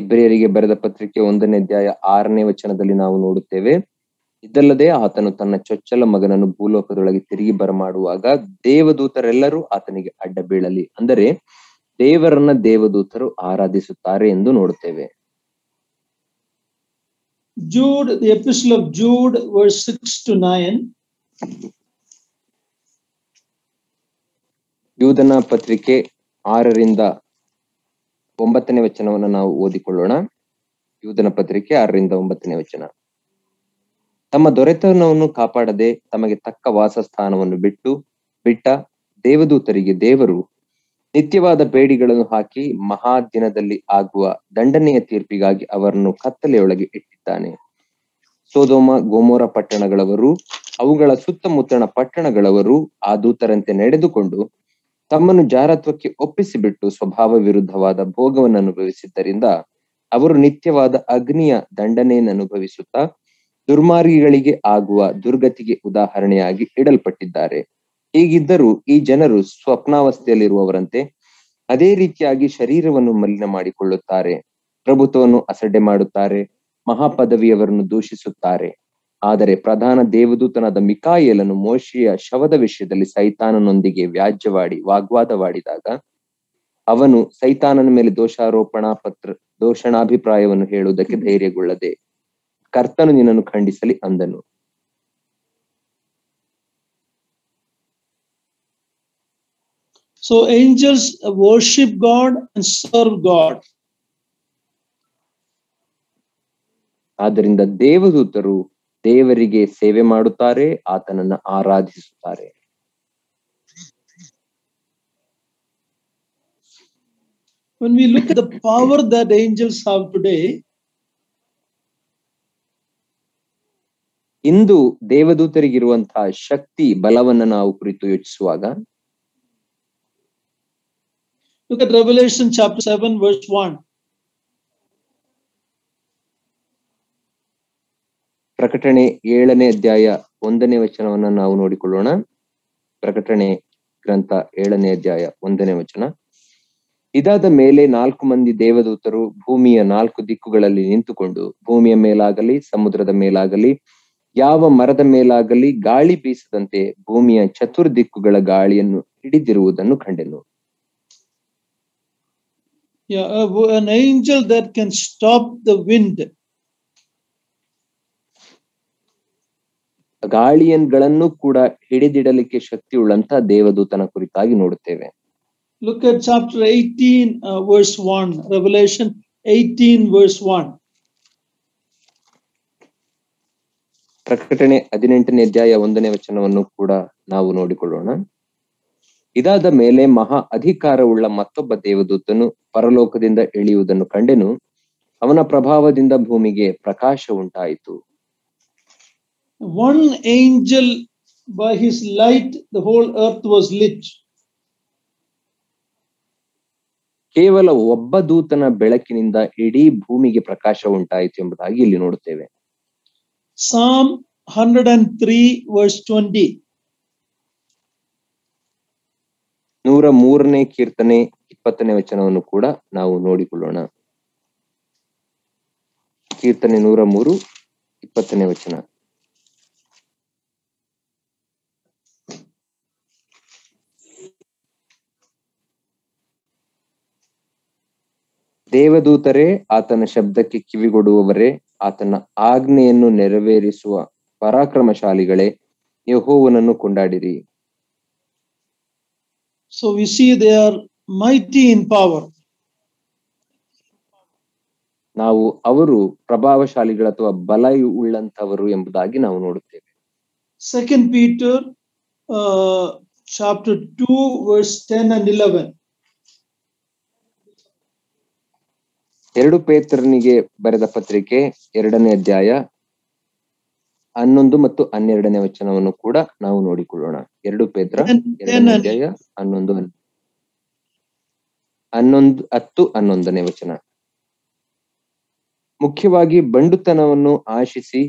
ಇಬ್ರಿಯರಿಗೆ ಬರೆದ ಪತ್ರಿಕೆ 1ನೇ ಅಧ್ಯಾಯ 6ನೇ ವಚನದಲ್ಲಿ ನಾವು ನೋಡುತ್ತೇವೆ, ಇದಲ್ಲದೆ ಆತನು ತನ್ನ ಚೊಚ್ಚಲ ಮಗನನ್ನು ಭೂಲೋಕದೊಳಗೆ ತಿರುಗಿ ಬರಮಾಡುವಾಗ ದೇವದೂತರೆಲ್ಲರೂ ಆತನಿಗೆ ಅಡ್ಡ ಬೀಳಲಿ. ಅಂದರೆ ದೇವರನ್ನ ದೇವದೂತರು ಆರಾಧಿಸುತ್ತಾರೆ ಎಂದು ನೋಡುತ್ತೇವೆ. Jude, the epistle of Jude, verse 6 to 9. ಯೂದನ ಪತ್ರಿಕೆ 6ರಿಂದ 9ನೇ ವಚನವನ್ನು ನಾವು ಓದಿಕೊಳ್ಳೋಣ. ಯೂದನ ಪತ್ರಿಕೆ 6ರಿಂದ 9ನೇ ವಚನ. ತಮ್ಮ ದೊರೆತನವನ್ನು ಕಾಪಾಡದೆ ತಮಗೆ ತಕ್ಕ ವಾಸಸ್ಥಾನವನ್ನು ಬಿಟ್ಟ ದೇವದೂತರಿಗೆ ದೇವರು ನಿತ್ಯವಾದ ಬೇಡಿಗಳನ್ನು ಹಾಕಿ ಮಹಾ ದಿನದಲ್ಲಿ ಆಗುವ ದಂಡನೆಯ ತೀರ್ಪಿಗಾಗಿ ಅವರನ್ನು ಕತ್ತಲೆಯೊಳಗೆ ಇಟ್ಟಿದ್ದಾನೆ. ಸೊದೋಮ ಗೊಮೋರ ಪಟ್ಟಣಗಳವರು ಅವುಗಳ ಸುತ್ತಮುತ್ತಣ ಪಟ್ಟಣಗಳವರು ಆ ದೂತರಂತೆ ನಡೆದುಕೊಂಡು ತಮ್ಮನ್ನು ಜಾರತ್ವಕ್ಕೆ ಒಪ್ಪಿಸಿಬಿಟ್ಟು ಸ್ವಭಾವ ವಿರುದ್ಧವಾದ ಭೋಗವನ್ನು ಅನುಭವಿಸಿದ್ದರಿಂದ ಅವರು ನಿತ್ಯವಾದ ಅಗ್ನಿಯ ದಂಡನೆಯನ್ನು ಅನುಭವಿಸುತ್ತಾ ದುರ್ಮಾರ್ಗಿಗಳಿಗೆ ಆಗುವ ದುರ್ಗತಿಗೆ ಉದಾಹರಣೆಯಾಗಿ ಇಡಲ್ಪಟ್ಟಿದ್ದಾರೆ. ಹೀಗಿದ್ದರೂ ಈ ಜನರು ಸ್ವಪ್ನಾವಸ್ಥೆಯಲ್ಲಿರುವವರಂತೆ ಅದೇ ರೀತಿಯಾಗಿ ಶರೀರವನ್ನು ಮಲಿನ ಮಾಡಿಕೊಳ್ಳುತ್ತಾರೆ, ಪ್ರಭುತ್ವವನ್ನು ಅಸಡ್ಡೆ ಮಾಡುತ್ತಾರೆ, ಮಹಾಪದವಿಯವರನ್ನು ದೂಷಿಸುತ್ತಾರೆ. ಆದರೆ ಪ್ರಧಾನ ದೇವದೂತನಾದ ಮಿಕಾಯೇಲನು ಮೋಶೆಯ ಶವದ ವಿಷಯದಲ್ಲಿ ಸೈತಾನನೊಂದಿಗೆ ವ್ಯಾಜ್ಯವಾಡಿ ವಾಗ್ವಾದವಾಡಿದಾಗ ಅವನು ಸೈತಾನನ ಮೇಲೆ ದೋಷಣಾಭಿಪ್ರಾಯವನ್ನು ಹೇಳುವುದಕ್ಕೆ ಧೈರ್ಯಗೊಳ್ಳದೆ ಕರ್ತನು ನಿನ್ನನ್ನು ಖಂಡಿಸಲಿ ಅಂದನು. So angels worship God and serve God. ಆದ್ದರಿಂದ ದೇವದೂತರು ದೇವರಿಗೆ ಸೇವೆ ಮಾಡುತ್ತಾರೆ, ಆತನನ್ನು ಆರಾಧಿಸುತ್ತಾರೆ. When we look at the power that angels have today, ಇಂದು ದೇವದೂತರಿಗಿರುವಂತಹ ಶಕ್ತಿ ಬಲವನ್ನು ನಾವು ಕುರಿತು ಯೋಚಿಸುವಾಗ look at Revelation chapter 7 verse 1. ಪ್ರಕಟಣೆ 7ನೇ ಅಧ್ಯಾಯ 1ನೇ ವಚನವನ್ನ ನಾವು ನೋಡಿಕೊಳ್ಳೋಣ. ಪ್ರಕಟಣೆ ಗ್ರಂಥ 7ನೇ ಅಧ್ಯಾಯ 1ನೇ ವಚನ. ಇದಾದ ಮೇಲೆ 4 ಮಂದಿ ದೇವದೂತರು ಭೂಮಿಯ 4 ದಿಕ್ಕುಗಳಲ್ಲಿ ನಿಂತುಕೊಂಡು ಭೂಮಿಯ ಮೇಲಾಗಲಿ ಸಮುದ್ರದ ಮೇಲಾಗಲಿ ಯಾವ ಮರದ ಮೇಲಾಗಲಿ ಗಾಳಿ ಬೀಸದಂತೆ ಭೂಮಿಯ ಚತುರ್ದಿಕ್ಕುಗಳ ಗಾಳಿಯನ್ನು ಹಿಡಿದಿರುವುದನ್ನು ಕಂಡೆನು. Yeah, an angel that can stop the wind. ಗಾಳಿಯನ್ಗಳನ್ನು ಕೂಡ ಹಿಡಿದಿಡಲಿಕ್ಕೆ ಶಕ್ತಿ ಉಳ್ಳಂತ ದೇವದೂತನ ಕುರಿತಾಗಿ ನೋಡುತ್ತೇವೆ. Look at chapter 18 verse 1. Revelation 18 verse 1. ಪ್ರಕಟಣೆ 18ನೇ ಅಧ್ಯಾಯ 1ನೇ ವಚನವನ್ನು ಕೂಡ ನಾವು ನೋಡಿಕೊಳ್ಳೋಣ. ಇದಾದ ಮೇಲೆ ಮಹಾ ಅಧಿಕಾರವುಳ್ಳ ಮತ್ತೊಬ್ಬ ದೇವದೂತನು ಪರಲೋಕದಿಂದ ಇಳಿಯುವುದನ್ನು ಕಂಡೆನು. ಅವನ ಪ್ರಭಾವದಿಂದ ಭೂಮಿಗೆ ಪ್ರಕಾಶ ಉಂಟಾಯಿತು. One angel, by his light the whole earth was lit. ಕೇವಲ ಒಬ್ಬ ದೂತನ ಬೆಳಕಿನಿಂದ ಇಡೀ ಭೂಮಿಗೆ ಪ್ರಕಾಶ ಉಂಟಾಯಿತು ಎಂಬುದಾಗಿ ಇಲ್ಲಿ ನೋಡುತ್ತೇವೆ. Psalm 103 verse 20. 103ನೇ ಕೀರ್ತನೆ 20ನೇ ವಚನವನ್ನು ಕೂಡ ನಾವು ನೋಡಿಕೊಳ್ಳೋಣ. ಕೀರ್ತನೆ 103 20ನೇ ವಚನ. ದೇವದೂತರೇ ಆತನ ಶಬ್ದಕ್ಕೆ ಕಿವಿಗೊಡುವವರೇ, ಆತನ ಆಜ್ಞೆಯನ್ನು ನೆರವೇರಿಸುವ ಪರಾಕ್ರಮಶಾಲಿಗಳೇ, ಯೆಹೋವನನ್ನು ಕೊಂಡಾಡಿರಿ. So we see they are mighty in power. ನಾವು ಅವರು ಪ್ರಭಾವಶಾಲಿಗಳು ಅಥವಾ ಬಲ ಉಳ್ಳಂತವರು ಎಂಬುದಾಗಿ ನಾವು ನೋಡುತ್ತೇವೆ. 2 Peter chapter 2 verse 10 and 11. 2 ಪೇತ್ರನಿಗೆ ಬರೆದ ಪತ್ರಿಕೆ 2ನೇ ಅಧ್ಯಾಯ 11 ಮತ್ತು 12ನೇ ವಚನವನ್ನು ಕೂಡ ನಾವು ನೋಡಿಕೊಳ್ಳೋಣ. 2 ಪೇತ್ರ 2ನೇ ಅಧ್ಯಾಯ 10-11ನೇ ವಚನ. ಮುಖ್ಯವಾಗಿ ಬಂಡುತನವನ್ನು ಆಶಿಸಿ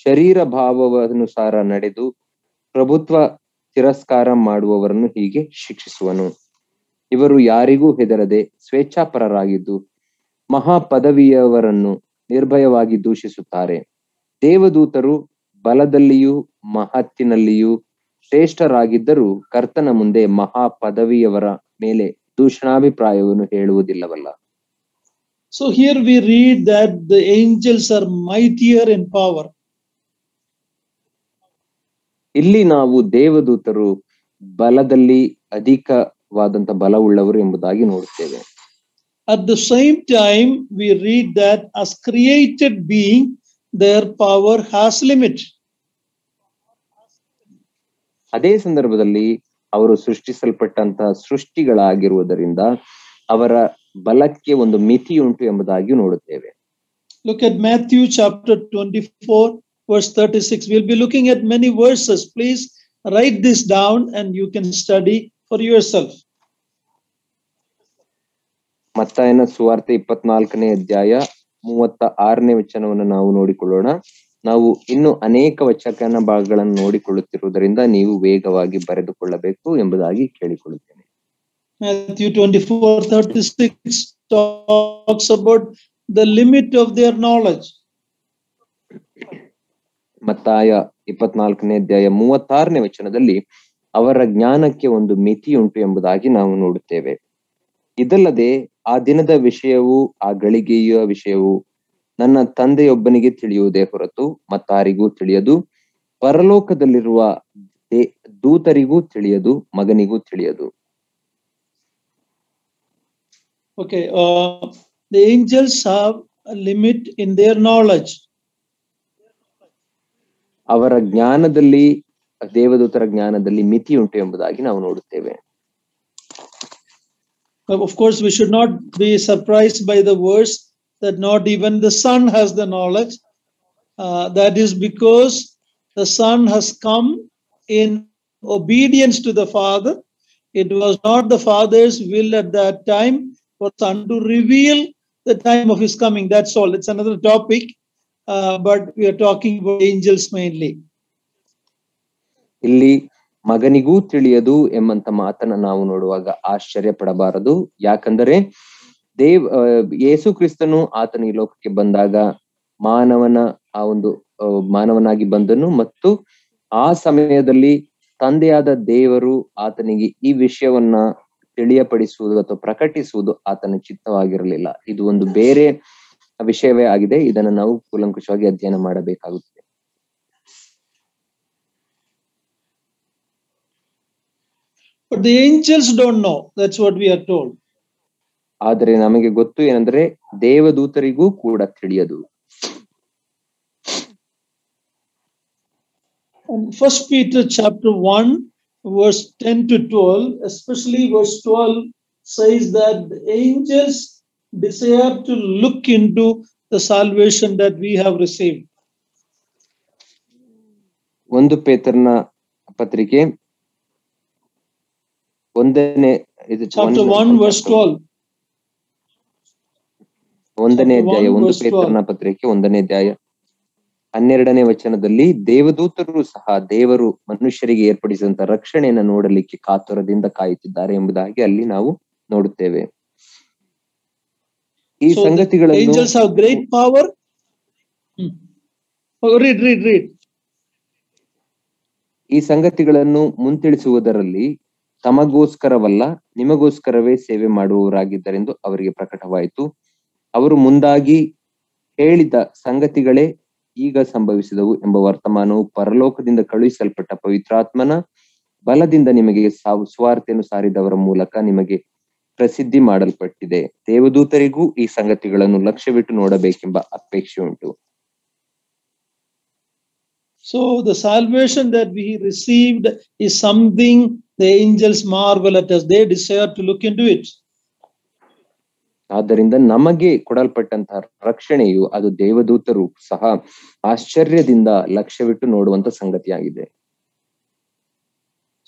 ಶರೀರ ಭಾವವನುಸಾರ ನಡೆದು ಪ್ರಭುತ್ವ ತಿರಸ್ಕಾರ ಮಾಡುವವರನ್ನು ಹೀಗೆ ಶಿಕ್ಷಿಸುವನು. ಇವರು ಯಾರಿಗೂ ಹೆದರದೆ ಸ್ವೇಚ್ಛಾಪರರಾಗಿದ್ದು ಮಹಾ ಪದವಿಯವರನ್ನು ನಿರ್ಭಯವಾಗಿ ದೂಷಿಸುತ್ತಾರೆ. ದೇವದೂತರು ಬಲದಲ್ಲಿಯೂ ಮಹತ್ತಿನಲ್ಲಿಯೂ ಶ್ರೇಷ್ಠರಾಗಿದ್ದರೂ ಕರ್ತನ ಮುಂದೆ ಮಹಾ ಪದವಿಯವರ ಮೇಲೆ ದೂಷಣಾಭಿಪ್ರಾಯವನ್ನು ಹೇಳುವುದಿಲ್ಲವಲ್ಲ. So here we read that the angels are mightier in power. ಇಲ್ಲಿ ನಾವು ದೇವದೂತರು ಬಲದಲ್ಲಿ ಅಧಿಕವಾದಂತ ಬಲವುಳ್ಳವರು ಎಂಬುದಾಗಿ ನೋಡುತ್ತೇವೆ. At the same time, we read that as created being, their power has limit. ಅದೇ ಸಂದರ್ಭದಲ್ಲಿ ಅವರು ಸೃಷ್ಟಿಸಲ್ಪಟ್ಟಂತಹ ಸೃಷ್ಟಿಗಳಾಗಿರುವುದರಿಂದ ಅವರ ಬಲಕ್ಕೆ ಒಂದು ಮಿತಿಯುಂಟು ಎಂಬುದಾಗಿ ನೋಡುತ್ತೇವೆ. Look at Matthew chapter 24 verse 36. We'll be looking at many verses. Please write this down and you can study for yourself. ಮತ್ತಾಯನ ಸುವಾರ್ತೆ 24ನೇ ಅಧ್ಯಾಯ 36ನೇ ವಚನವನ್ನು ನಾವು ನೋಡಿಕೊಳ್ಳೋಣ. ನಾವು ಇನ್ನು ಅನೇಕ ವಚನ ಭಾಗಗಳನ್ನು ನೋಡಿಕೊಳ್ಳುತ್ತಿರುವುದರಿಂದ ನೀವು ವೇಗವಾಗಿ ಬರೆದುಕೊಳ್ಳಬೇಕು ಎಂಬುದಾಗಿ ಕೇಳಿಕೊಳ್ಳುತ್ತೇನೆ. Matthew 24:36 talks about the limit of their knowledge. ಮತ್ತಾಯ 24ನೇ ಅಧ್ಯಾಯ 36ನೇ ವಚನದಲ್ಲಿ ಅವರ ಜ್ಞಾನಕ್ಕೆ ಒಂದು ಮಿತಿಯುಂಟು ಎಂಬುದಾಗಿ ನಾವು ನೋಡುತ್ತೇವೆ. ಇದಲ್ಲದೆ ಆ ದಿನದ ವಿಷಯವು, ಆ ಗಳಿಗೆಯ ವಿಷಯವು ನನ್ನ ತಂದೆಯೊಬ್ಬನಿಗೆ ತಿಳಿಯುವುದೇ ಹೊರತು ಮತ್ತಾರಿಗೂ ತಿಳಿಯದು, ಪರಲೋಕದಲ್ಲಿರುವ ದೂತರಿಗೂ ತಿಳಿಯದು, ಮಗನಿಗೂ ತಿಳಿಯದು. Okay, the angels have a limit in their knowledge. ಅವರ ಜ್ಞಾನದಲ್ಲಿ, ದೇವದೂತರ ಜ್ಞಾನದಲ್ಲಿ ಮಿತಿಯುಂಟು ಎಂಬುದಾಗಿ ನಾವು ನೋಡುತ್ತೇವೆ. Of course, we should not be surprised by the verse that not even the Son has the knowledge. That is because the Son has come in obedience to the Father. It was not the Father's will at that time for the Son to reveal the time of his coming. That's all. It's another topic, but we are talking about angels mainly. ಇಲ್ಲಿ ಮಗನಿಗೂ ತಿಳಿಯದು ಎಂಬಂತ ಮಾತನ್ನ ನಾವು ನೋಡುವಾಗ ಆಶ್ಚರ್ಯ ಪಡಬಾರದು. ಯಾಕಂದರೆ ಯೇಸು ಕ್ರಿಸ್ತನು ಆತನ ಈ ಲೋಕಕ್ಕೆ ಬಂದಾಗ ಮಾನವನಾಗಿ ಬಂದನು ಮತ್ತು ಆ ಸಮಯದಲ್ಲಿ ತಂದೆಯಾದ ದೇವರು ಆತನಿಗೆ ಈ ವಿಷಯವನ್ನ ತಿಳಿಯಪಡಿಸುವುದು ಅಥವಾ ಪ್ರಕಟಿಸುವುದು ಆತನ ಚಿತ್ತವಾಗಿರಲಿಲ್ಲ. ಇದು ಒಂದು ಬೇರೆ ವಿಷಯವೇ ಆಗಿದೆ. ಇದನ್ನು ನಾವು ಕೂಲಂಕುಷವಾಗಿ ಅಧ್ಯಯನ ಮಾಡಬೇಕಾಗುತ್ತದೆ. But the angels don't know. That's what we are told. ಆದರೆ ನಮಗೆ ಗೊತ್ತು ಏನಂದ್ರೆ ದೇವದೂತರಿಗೂ ಕೂಡ ತಿಳಿಯದು. And 1 Peter chapter 1 verse 10 to 12, especially verse 12 says that the angels desire to look into the salvation that we have received. 1 ಪೇತ್ರನ ಪತ್ರಿಕೆ chapter 1 verse 12. 1ನೇ ಅಧ್ಯಾಯ 1 ಪೇತ್ರನ ಪತ್ರಿಕೆ 1ನೇ ಅಧ್ಯಾಯ 12ನೇ ವಚನದಲ್ಲಿ ದೇವದೂತರು ಸಹ ದೇವರು ಮನುಷ್ಯರಿಗೆ ಏರ್ಪಡಿಸಿದಂತ ರಕ್ಷಣೆಯನ್ನು ನೋಡಲಿಕ್ಕೆ ಕಾತುರದಿಂದ ಕಾಯುತ್ತಿದ್ದಾರೆ ಎಂಬುದಾಗಿ ಅಲ್ಲಿ ನಾವು ನೋಡುತ್ತೇವೆ. ಈ ಸಂಗತಿಗಳನ್ನು angels have great power. Read. ಈ ಸಂಗತಿಗಳನ್ನು ಮುಂತಿಳಿಸುವುದರಲ್ಲಿ ತಮಗೋಸ್ಕರವಲ್ಲ ನಿಮಗೋಸ್ಕರವೇ ಸೇವೆ ಮಾಡುವವರಾಗಿದ್ದರೆಂದು ಅವರಿಗೆ ಪ್ರಕಟವಾಯಿತು. ಅವರು ಮುಂದಾಗಿ ಹೇಳಿದ ಸಂಗತಿಗಳೇ ಈಗ ಸಂಭವಿಸಿದವು ಎಂಬ ವರ್ತಮಾನವು ಪರಲೋಕದಿಂದ ಕಳುಹಿಸಲ್ಪಟ್ಟ ಪವಿತ್ರಾತ್ಮನ ಬಲದಿಂದ ನಿಮಗೆ ಸುವಾರ್ತೆಯನ್ನು ಸಾರಿದವರ ಮೂಲಕ ನಿಮಗೆ ಪ್ರಸಿದ್ಧಿ ಮಾಡಲ್ಪಟ್ಟಿದೆ. ದೇವದೂತರಿಗೂ ಈ ಸಂಗತಿಗಳನ್ನು ಲಕ್ಷ್ಯವಿಟ್ಟು ನೋಡಬೇಕೆಂಬ ಅಪೇಕ್ಷೆ ಉಂಟು. So the salvation that we received is something the angels marvel at us. They desire to look into it. ಆದ್ದರಿಂದ ನಮಗೆ ಕೊಡಲ್ಪಟ್ಟಂತಹ ರಕ್ಷಣೆಯು ಅದು ದೇವದೂತರು ಸಹ ಆಶ್ಚರ್ಯದಿಂದ ಲಕ್ಷ್ಯವಿಟ್ಟು ನೋಡುವಂತ ಸಂಗತಿಯಾಗಿದೆ.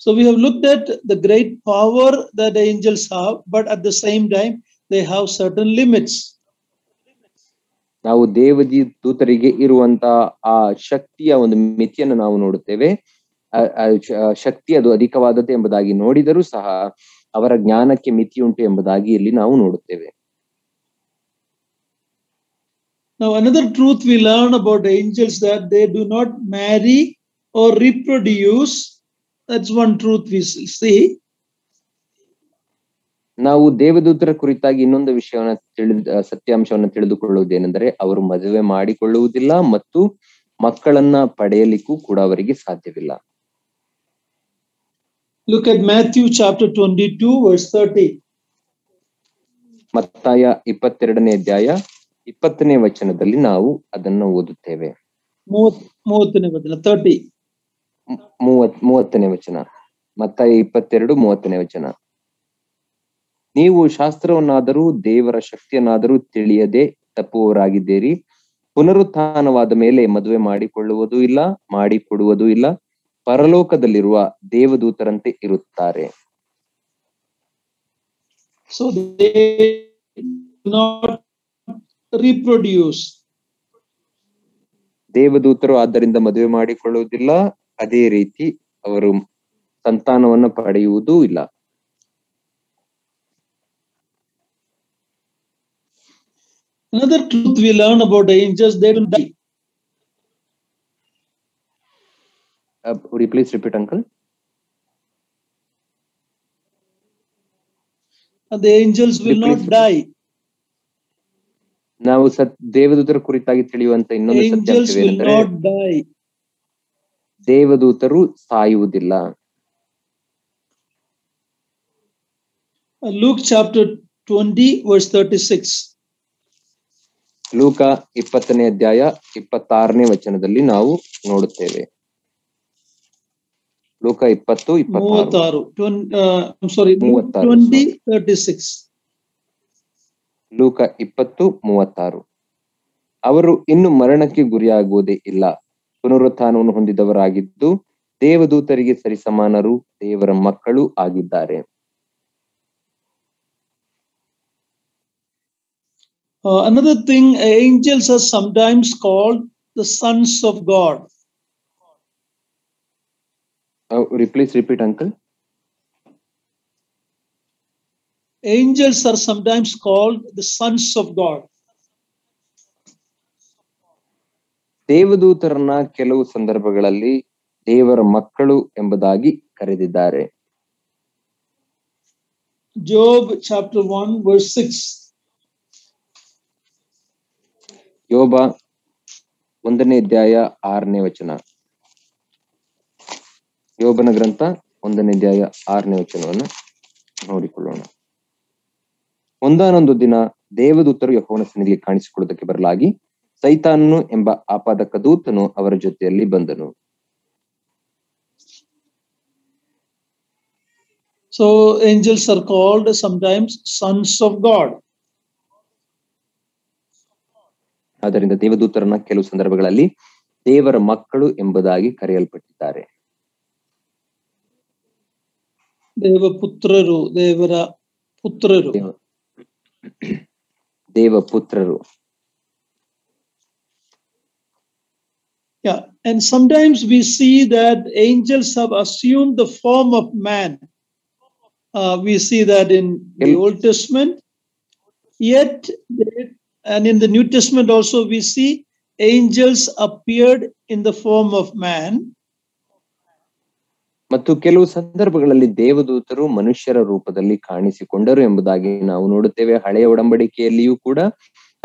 So we have looked at the great power that the angels have, but at the same time they have certain limits. ನಾವು ದೇವದೂತರಿಗೆ ಇರುವಂತಹ ಆ ಶಕ್ತಿಯ ಒಂದು ಮಿತಿಯನ್ನು ನಾವು ನೋಡುತ್ತೇವೆ. ಶಕ್ತಿ ಅದು ಅಧಿಕವಾದದ್ದು ಎಂಬುದಾಗಿ ನೋಡಿದರೂ ಸಹ ಅವರ ಜ್ಞಾನಕ್ಕೆ ಮಿತಿಯುಂಟು ಎಂಬುದಾಗಿ ಇಲ್ಲಿ ನಾವು ನೋಡುತ್ತೇವೆ. Now another truth we learn about angels that they do not marry or reproduce. That's one truth we see. ನಾವು ದೇವದೂತರ ಕುರಿತಾಗಿ ಇನ್ನೊಂದು ಸತ್ಯಾಂಶವನ್ನು ತಿಳಿದುಕೊಳ್ಳುವುದೇನೆಂದರೆ ಅವರು ಮದುವೆ ಮಾಡಿಕೊಳ್ಳುವುದಿಲ್ಲ ಮತ್ತು ಮಕ್ಕಳನ್ನ ಪಡೆಯಲಿಕ್ಕೂ ಕೂಡ ಅವರಿಗೆ ಸಾಧ್ಯವಿಲ್ಲ. Look at Matthew chapter 22 verse 30. ಮತ್ತಾಯ 22ನೇ ಅಧ್ಯಾಯ 20ನೇ ವಚನದಲ್ಲಿ ನಾವು ಅದನ್ನು ಓದುತ್ತೇವೆ. 30ನೇ ವಚನ 30. 30ನೇ ವಚನ. ಮತ್ತಾಯ 22:30 ನೀವು ಶಾಸ್ತ್ರವನ್ನಾದರೂ ದೇವರ ಶಕ್ತಿಯನ್ನಾದರೂ ತಿಳಿಯದೆ ತಪ್ಪುವವರಾಗಿದ್ದೀರಿ. ಪುನರುತ್ಥಾನವಾದ ಮೇಲೆ ಮದುವೆ ಮಾಡಿಕೊಳ್ಳುವುದೂ ಇಲ್ಲ, ಮಾಡಿಕೊಡುವುದೂ ಇಲ್ಲ, ಪರಲೋಕದಲ್ಲಿರುವ ದೇವದೂತರಂತೆ ಇರುತ್ತಾರೆ. So they do not reproduce. ದೇವದೂತರು ಆದ್ದರಿಂದ ಮದುವೆ ಮಾಡಿಕೊಳ್ಳುವುದಿಲ್ಲ, ಅದೇ ರೀತಿ ಅವರು ಸಂತಾನವನ್ನು ಪಡೆಯುವುದೂ ಇಲ್ಲ. Another truth we learn about angels, they will die. Would you please repeat, uncle? The angels will not die. ನಾವು ದೇವದೂತರ ಕುರಿತಾಗಿ ತಿಳಿಯುವಂತ ಇನ್ನೊಂದು Angels will ಸತ್ಯಾಂಶವೇನೆಂದರೆ not die. ದೇವದೂತರು ಸಾಯುವುದಿಲ್ಲ. Luke chapter 20 verse 36. ಲೂಕ 20:26 ನಾವು ನೋಡುತ್ತೇವೆ. ಲೂಕ 20:36. 20:36. ಲೂಕ 20:36. ಅವರು ಇನ್ನು ಮರಣಕ್ಕೆ ಗುರಿಯಾಗುವುದೇ ಇಲ್ಲ, ಪುನರುತ್ಥಾನವನ್ನು ಹೊಂದಿದವರಾಗಿದ್ದು ದೇವದೂತರಿಗೆ ಸರಿಸಮಾನರು, ದೇವರ ಮಕ್ಕಳು ಆಗಿದ್ದಾರೆ. Another thing, angels are sometimes called the sons of God. Would you please repeat, uncle? Angels are sometimes called the sons of God. ದೇವದೂತರನ್ನ ಕೆಲವು ಸಂದರ್ಭಗಳಲ್ಲಿ ದೇವರ ಮಕ್ಕಳು ಎಂಬುದಾಗಿ ಕರೆದಿದ್ದಾರೆ. Job chapter 1 verse 6. ಯೋಬ 1:6 ಯೋಬನ ಗ್ರಂಥ 1:6 ನೋಡಿಕೊಳ್ಳೋಣ. ಒಂದಾನೊಂದು ದಿನ ದೇವದೂತರು ಯೆಹೋವನ ಸನ್ನಿಧಿಯಲ್ಲಿ ಕಾಣಿಸಿಕೊಳ್ಳುವುದಕ್ಕೆ ಬರಲಾಗಿ ಸೈತಾನನು ಎಂಬ ಆಪಾದಕ ದೂತನು ಅವರ ಜೊತೆಯಲ್ಲಿ ಬಂದನು. So angels are called sometimes sons of God. ಆದ್ದರಿಂದ ದೇವದೂತರನ್ನ ಕೆಲವು ಸಂದರ್ಭಗಳಲ್ಲಿ ದೇವರ ಮಕ್ಕಳು ಎಂಬುದಾಗಿ ಕರೆಯಲ್ಪಟ್ಟಿದ್ದಾರೆ. ದೇವಪುತ್ರರು, ದೇವರ ಪುತ್ರರು. ದೇವಪುತ್ರರು. Yeah, and sometimes we see that angels have assumed the form of man. We see that in the Old Testament. Yet, and in the New Testament also, we see angels appeared in the form of man. ಮತ್ತು ಕೆಲವು ಸಂದರ್ಭಗಳಲ್ಲಿ ದೇವದೂತರು ಮನುಷ್ಯರ ರೂಪದಲ್ಲಿ ಕಾಣಿಸಿಕೊಂಡರು ಎಂಬುದಾಗಿ ನಾವು ನೋಡುತ್ತೇವೆ. ಹಳೆಯ ಒಡಂಬಡಿಕೆಯಲ್ಲಿಯೂ ಕೂಡ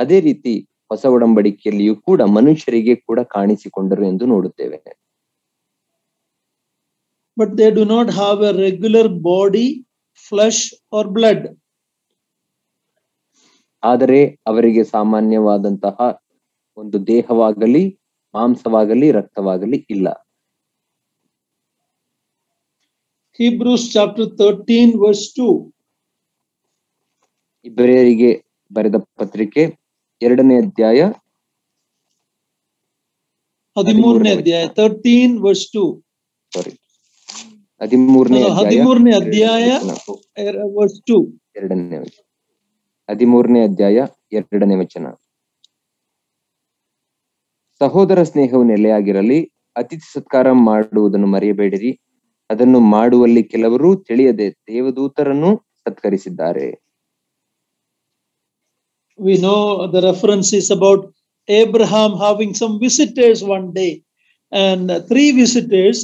ಅದೇ ರೀತಿ ಹೊಸ ಒಡಂಬಡಿಕೆಯಲ್ಲಿಯೂ ಕೂಡ ಮನುಷ್ಯರಿಗೆ ಕೂಡ ಕಾಣಿಸಿಕೊಂಡರು ಎಂದು ನೋಡುತ್ತೇವೆ. But they do not have a regular body, flesh or blood. ಆದರೆ ಅವರಿಗೆ ಸಾಮಾನ್ಯವಾದಂತಹ ಒಂದು ದೇಹವಾಗಲಿ, ಮಾಂಸವಾಗಲಿ, ರಕ್ತವಾಗಲಿ ಇಲ್ಲ. Hebrews chapter 13 verse 2. ಇಬ್ರಿಯರಿಗೆ ಬರೆದ ಪತ್ರಿಕೆ 2ನೇ ಅಧ್ಯಾಯ 13ನೇ ಅಧ್ಯಾಯ 13 verse 2. ಸಾರಿ 13ನೇ ಅಧ್ಯಾಯ verse 2. 2ನೇ ವಚನ. 13ನೇ ಅಧ್ಯಾಯ 2ನೇ ವಚನ. ಸಹೋದರ ಸ್ನೇಹವು ನೆಲೆಯಾಗಿರಲಿ, ಅತಿಥಿ ಸತ್ಕಾರ ಮಾಡುವುದನ್ನು ಮರೆಯಬೇಡಿರಿ. ಅದನ್ನು ಮಾಡುವಲ್ಲಿ ಕೆಲವರು ತಿಳಿಯದೆ ದೇವದೂತರನ್ನು ಸತ್ಕರಿಸಿದ್ದಾರೆ. We know the reference is about Abraham having some visitors one day, and 3 visitors.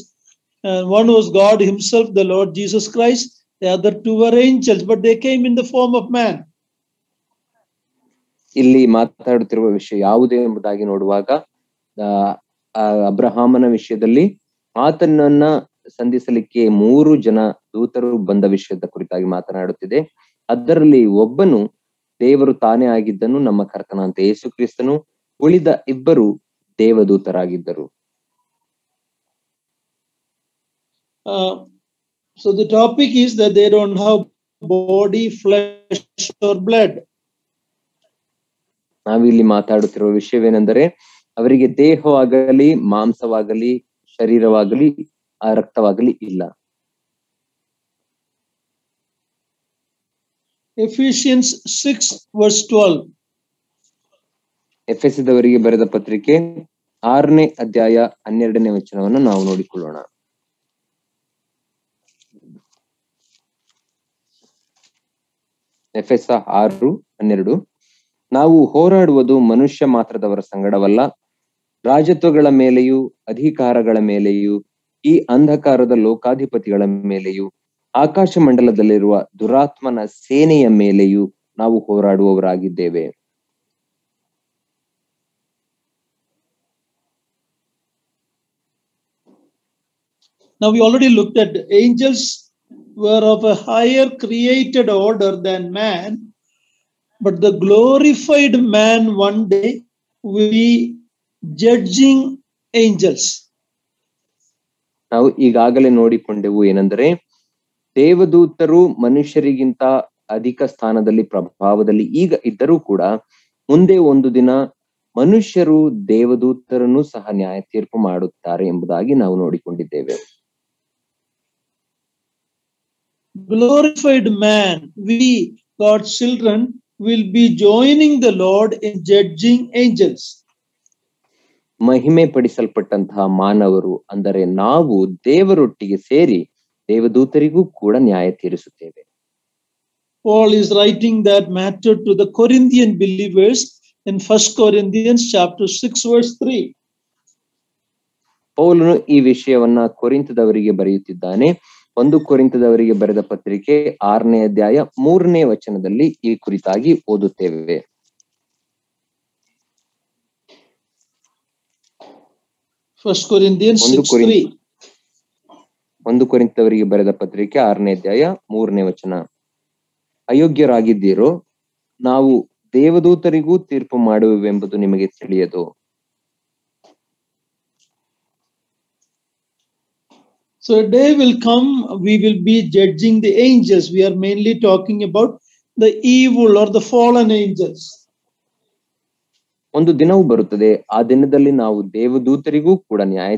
One was God himself, the Lord Jesus Christ. The other 2 were angels, but they came in the form of man. ಇಲ್ಲಿ ಮಾತಾಡುತ್ತಿರುವ ವಿಷಯ ಯಾವುದು ಎಂಬುದಾಗಿ ನೋಡುವಾಗ ಅಬ್ರಹಾಮನ ವಿಷಯದಲ್ಲಿ ಆತನನ್ನ ಸಂಧಿಸಲಿಕ್ಕೆ 3 ಜನ ದೂತರು ಬಂದ ವಿಷಯದ ಕುರಿತಾಗಿ ಮಾತನಾಡುತ್ತಿದೆ. ಅದರಲ್ಲಿ ಒಬ್ಬನು ದೇವರು ತಾನೇ ಆಗಿದ್ದನು, ನಮ್ಮ ಕರ್ತನಾಂತ ಯೇಸು ಕ್ರಿಸ್ತನು. ಉಳಿದ 2 ದೇವದೂತರಾಗಿದ್ದರು. So the topic is that they don't have body, flesh or blood. ನಾವಿಲ್ಲಿ ಮಾತಾಡುತ್ತಿರುವ ವಿಷಯವೇನೆಂದರೆ ಅವರಿಗೆ ದೇಹವಾಗಲಿ ಮಾಂಸವಾಗಲಿ ಶರೀರವಾಗಲಿ ಆ ರಕ್ತವಾಗಲಿ ಇಲ್ಲ. Ephesians 6:12. ಎಫೆಸದವರಿಗೆ ಬರೆದ ಪತ್ರಿಕೆ 6ನೇ ಅಧ್ಯಾಯ 12ನೇ ವಚನವನ್ನು ನಾವು ನೋಡಿಕೊಳ್ಳೋಣ. ಎಫೆಸ 6:12. ನಾವು ಹೋರಾಡುವುದು ಮನುಷ್ಯ ಮಾತ್ರದವರ ಸಂಗಡವಲ್ಲ, ರಾಜತ್ವಗಳ ಮೇಲೆಯೂ ಅಧಿಕಾರಗಳ ಮೇಲೆಯೂ ಈ ಅಂಧಕಾರದ ಲೋಕಾಧಿಪತಿಗಳ ಮೇಲೆಯೂ ಆಕಾಶ ಮಂಡಲದಲ್ಲಿರುವ ದುರಾತ್ಮನ ಸೇನೆಯ ಮೇಲೆಯೂ ನಾವು ಹೋರಾಡುವವರಾಗಿದ್ದೇವೆ. Now we already looked at angels were of a higher created order than man, but the glorified man one day will be judging angels. ನಾವು ಈಗಾಗಲೇ ನೋಡಿಕೊಂಡೆವು ಏನೆಂದರೆ ದೇವದೂತರು ಮನುಷ್ಯರಿಗಿಂತ ಅಧಿಕ ಸ್ಥಾನದಲ್ಲಿ ಪ್ರಭಾವದಲ್ಲಿ ಈಗ ಇದ್ದರೂ ಕೂಡ ಮುಂದೆ ಒಂದು ದಿನ ಮನುಷ್ಯರು ದೇವದೂತರನ್ನು ಸಹ ನ್ಯಾಯ ತೀರ್ಪು ಮಾಡುತ್ತಾರೆ ಎಂಬುದಾಗಿ ನಾವು ನೋಡಿಕೊಂಡಿದ್ದೇವೆ. Glorified man, we God's children will be joining the Lord in judging angels. ಮಹಿಮೆ ಪಡಿಸಲ್ಪಟ್ಟಂತಹ ಮಾನವರು ಅಂದರೆ ನಾವು ದೇವರೊಟ್ಟಿಗೆ ಸೇರಿ ದೇವದೂತರಿಗೂ ಕೂಡ ನ್ಯಾಯ ತೀರಿಸುತ್ತೇವೆ. Paul is writing that matter to the Corinthian believers in 1 Corinthians chapter 6 verse 3. ಪೌಲನು ಈ ವಿಷಯವನ್ನ ಕೊರಿಂಥದವರಿಗೆ ಬರೆಯುತ್ತಿದ್ದಾನೆ. 1 ಕೊರಿಂಥದವರಿಗೆ ಬರೆದ ಪತ್ರಿಕೆ 6ನೇ ಅಧ್ಯಾಯ 3ನೇ ವಚನದಲ್ಲಿ ಈ ಕುರಿತಾಗಿ ಓದುತ್ತೇವೆ. 1 Corinthians 6:3. 1 ಕೊರಿಂಥದವರಿಗೆ ಬರೆದ ಪತ್ರಿಕೆ 6ನೇ ಅಧ್ಯಾಯ 3ನೇ ವಚನ. ಅಯೋಗ್ಯರಾಗಿದ್ದೀರೋ, ನಾವು ದೇವದೂತರಿಗೂ ತೀರ್ಪು ಮಾಡುವೆವೆಂಬುದು ನಿಮಗೆ ತಿಳಿಯದು. So a day will come, we will be judging the angels. We are mainly talking about the evil or the fallen angels. ಒಂದು ದಿನವೂ ಬರುತ್ತದೆ, ಆ ದಿನದಲ್ಲಿ ನಾವು ದೇವದೂತರಿಗೂ ಕೂಡ ನ್ಯಾಯ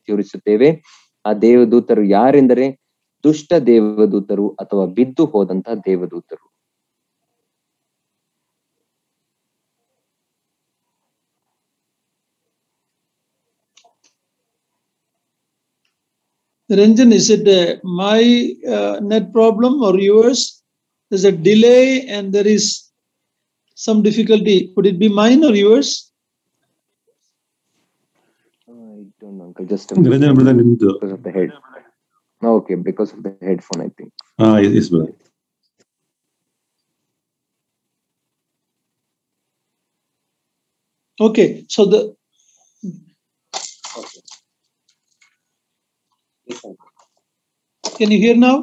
ತೀರಿಸುತ್ತೇವೆ. ಆ ದೇವದೂತರು ಯಾರೆಂದರೆ ದುಷ್ಟ ದೇವದೂತರು ಅಥವಾ ಬಿದ್ದು ಹೋದಂತಹ ದೇವದೂತರು. Ranjan, is it my net problem or yours? There's a delay and there is some difficulty. Could it be mine or yours? I don't know, uncle. Just Ranjan brother, nimdu. because of the head. Okay, because of the headphone, I think. Yes brother. Okay, so can you hear now?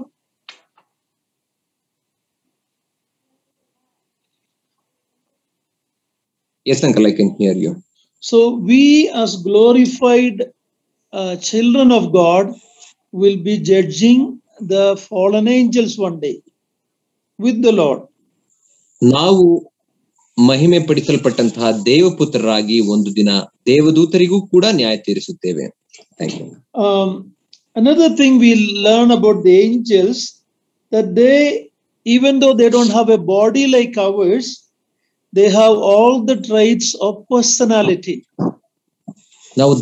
Yes, uncle, I can hear you. So we as glorified children of God will be judging the fallen angels one day with the Lord. ನಾವು ಮಹಿಮೆ ಪಡಿಸಲ್ಪಟ್ಟಂತಹ ದೇವಪುತ್ರರಾಗಿ ಒಂದು ದಿನ ದೇವದೂತರಿಗೂ ಕೂಡ ನ್ಯಾಯ ತೀರಿಸುತ್ತೇವೆ. Thank you. Another thing we learn about the angels, that they, even though they don't have a body like ours, they have all the traits of personality. ನಾವು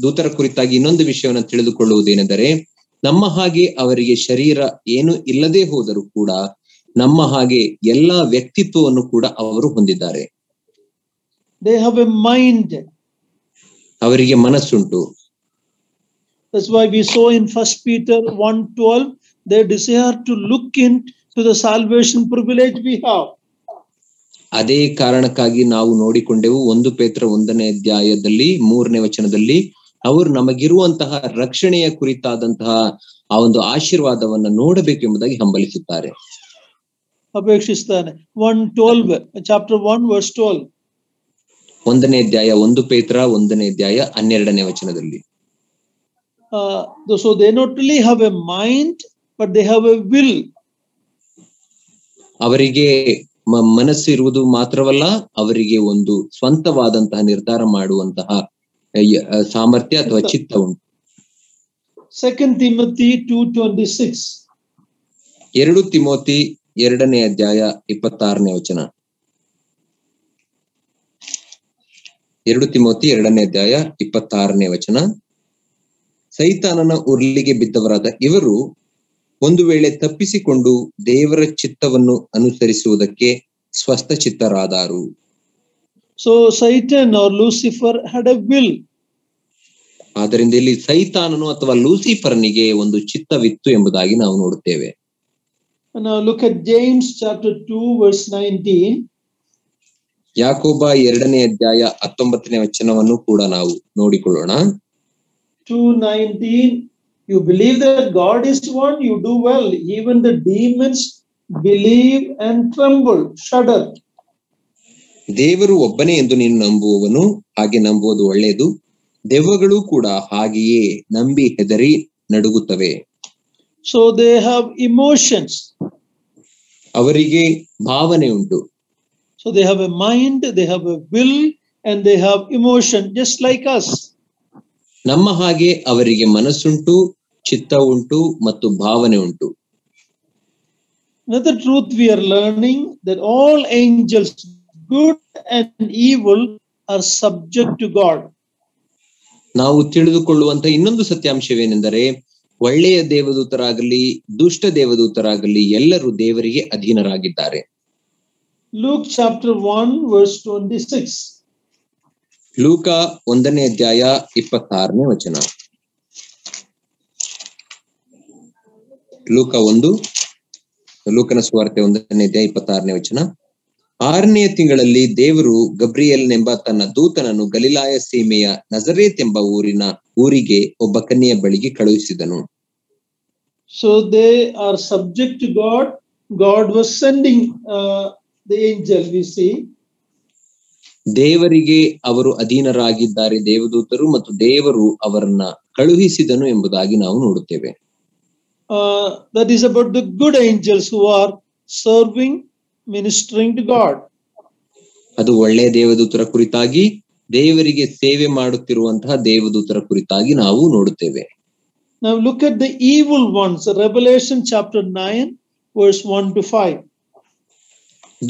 ದೂತರ ಕುರಿತಾಗಿ ಇನ್ನೊಂದು ವಿಷಯವನ್ನು ತಿಳಿದುಕೊಳ್ಳುವುದೇನೆಂದರೆ ನಮ್ಮ ಹಾಗೆ ಅವರಿಗೆ ಶರೀರ ಏನು ಇಲ್ಲದೆ ಹೋದರೂ ಕೂಡ ನಮ್ಮ ಹಾಗೆ ಎಲ್ಲಾ ವ್ಯಕ್ತಿತ್ವವನ್ನು ಕೂಡ ಅವರು ಹೊಂದಿದ್ದಾರೆ. They have a mind. ಅವರಿಗೆ ಮನಸ್ಸುಂಟು. That's why we saw in 1 Peter 1:12, they desire to look into the salvation privilege we have. ಅದೇ ಕಾರಣಕ್ಕಾಗಿ ನಾವು ನೋಡಿಕೊಂಡೆವು 1 ಪೇತ್ರ 1ನೇ ಅಧ್ಯಾಯದಲ್ಲಿ 3ನೇ ವಚನದಲ್ಲಿ ಅವರು ನಮಗಿರುವಂತಹ ರಕ್ಷಣೆಯ ಕುರಿತಾದಂತಹ ಆ ಒಂದು ಆಶೀರ್ವಾದವನ್ನ ನೋಡಬೇಕೆಂಬುದಾಗಿ ಹಂಬಲಿಸುತ್ತಾರೆ. ಅಪೇಕ್ಷಿಸುತ್ತಾನೆ. 1:12, chapter 1 verse 12. 1ನೇ ಅಧ್ಯಾಯ 1 ಪೇತ್ರ 1ನೇ ಅಧ್ಯಾಯ 12ನೇ ವಚನದಲ್ಲಿ So they not only have a mind, but they have a will. ಅವರಿಗೆ ಮನಸ್ಸಿರುವುದು ಮಾತ್ರವಲ್ಲ, ಅವರಿಗೆ ಒಂದು ಸ್ವಂತವಾದಂತಹ ನಿರ್ಧಾರ ಮಾಡುವಂತಹ ಸಾಮರ್ಥ್ಯ ಅಥವಾ ಚಿತ್ತ ಉಂಟು. 2 Timothy 2:26. 2 ತಿಮೋತಿ 2ನೇ ಅಧ್ಯಾಯ 26ನೇ ವಚನ. 2 ತಿಮೋತಿ 2ನೇ ಅಧ್ಯಾಯ 26ನೇ ವಚನ. ಸೈತಾನನ ಉರ್ಲಿಗೆ ಬಿದ್ದವರಾದ ಇವರು ಒಂದು ವೇಳೆ ತಪ್ಪಿಸಿಕೊಂಡು ದೇವರ ಚಿತ್ತವನ್ನು ಅನುಸರಿಸುವುದಕ್ಕೆ ಸ್ವಸ್ಥಚಿತ್ತರಾದರು. So Satan or Lucifer had a will. ಆದ್ದರಿಂದ ಇಲ್ಲಿ ಸೈತಾನನು ಅಥವಾ ಲೂಸಿಫರ್ನಿಗೆ ಒಂದು ಚಿತ್ತವಿತ್ತು ಎಂಬುದಾಗಿ ನಾವು ನೋಡುತ್ತೇವೆ. Now look at James chapter 2 verse 19. ಯಾಕೋಬ 2ನೇ ಅಧ್ಯಾಯ 19ನೇ ವಚನವನ್ನು ಕೂಡ ನಾವು ನೋಡಿಕೊಳ್ಳೋಣ. 2:19. You believe that God is one, you do well. Even the demons believe and tremble, shudder. ದೇವರು ಒಬ್ಬನೇ ಎಂದು ನೀನು ನಂಬುವವನು, ಹಾಗೆ ನಂಬುವುದು ಒಳ್ಳೆಯದು. ದೆವ್ವಗಳು ಕೂಡ ಹಾಗೆಯೇ ನಂಬಿ ಹೆದರಿ ನಡುಗುತ್ತವೆ. So they have emotions. ಅವರಿಗೆ ಭಾವನೆ ಉಂಟು. So they have a mind, they have a will, and they have emotion, just like us. ನಮ್ಮ ಹಾಗೆ ಅವರಿಗೆ ಮನಸ್ಸುಂಟು, ಚಿತ್ತ ಉಂಟು ಮತ್ತು ಭಾವನೆ ಉಂಟು. Another truth we are learning, that all angels, good and evil, are subject to God. ನಾವು ತಿಳಿದುಕೊಳ್ಳುವಂತ ಇನ್ನೊಂದು ಸತ್ಯಾಂಶವೇನೆಂದರೆ, ಒಳ್ಳೆಯ ದೇವದೂತರಾಗಲಿ ದುಷ್ಟ ದೇವದೂತರಾಗಲಿ ಎಲ್ಲರೂ ದೇವರಿಗೆ ಅಧೀನರಾಗಿದ್ದಾರೆ. Luke chapter 1 verse 26. ಲೂಕ 1ನೇ ಅಧ್ಯಾಯ 26ನೇ ವಚನ. ಲೂಕನ ಸುವಾರ್ತೆ 1ನೇ ಅಧ್ಯಾಯ 26ನೇ ವಚನ. 6ನೇ ತಿಂಗಳಲ್ಲಿ ದೇವರು ಗಬ್ರಿಯೇಲನೆಂಬ ತನ್ನ ದೂತನನ್ನು ಗಲಿಲಾಯ ಸೀಮೆಯ ನಜರೇತ್ ಎಂಬ ಊರಿಗೆ ಒಬ್ಬ ಕನ್ಯೆಯ ಬಳಿಗೆ ಕಳುಹಿಸಿದನು. So they are subject to God. God was sending the angel, we see. ದೇವರಿಗೆ ಅವರು ಅಧೀನರಾಗಿದ್ದಾರೆ ದೇವದೂತರು, ಮತ್ತು ದೇವರು ಅವರನ್ನ ಕಳುಹಿಸಿದನು ಎಂಬುದಾಗಿ ನಾವು ನೋಡುತ್ತೇವೆ. That is about the good angels who are serving, ministering to God. ಅದು ಒಳ್ಳೆಯ ದೇವದೂತರ ಕುರಿತಾಗಿ, ದೇವರಿಗೆ ಸೇವೆ ಮಾಡುತ್ತಿರುವಂತಹ ದೇವದೂತರ ಕುರಿತಾಗಿ ನಾವು ನೋಡುತ್ತೇವೆ. Now look at the evil ones. Revelation chapter 9 verse 1 to 5.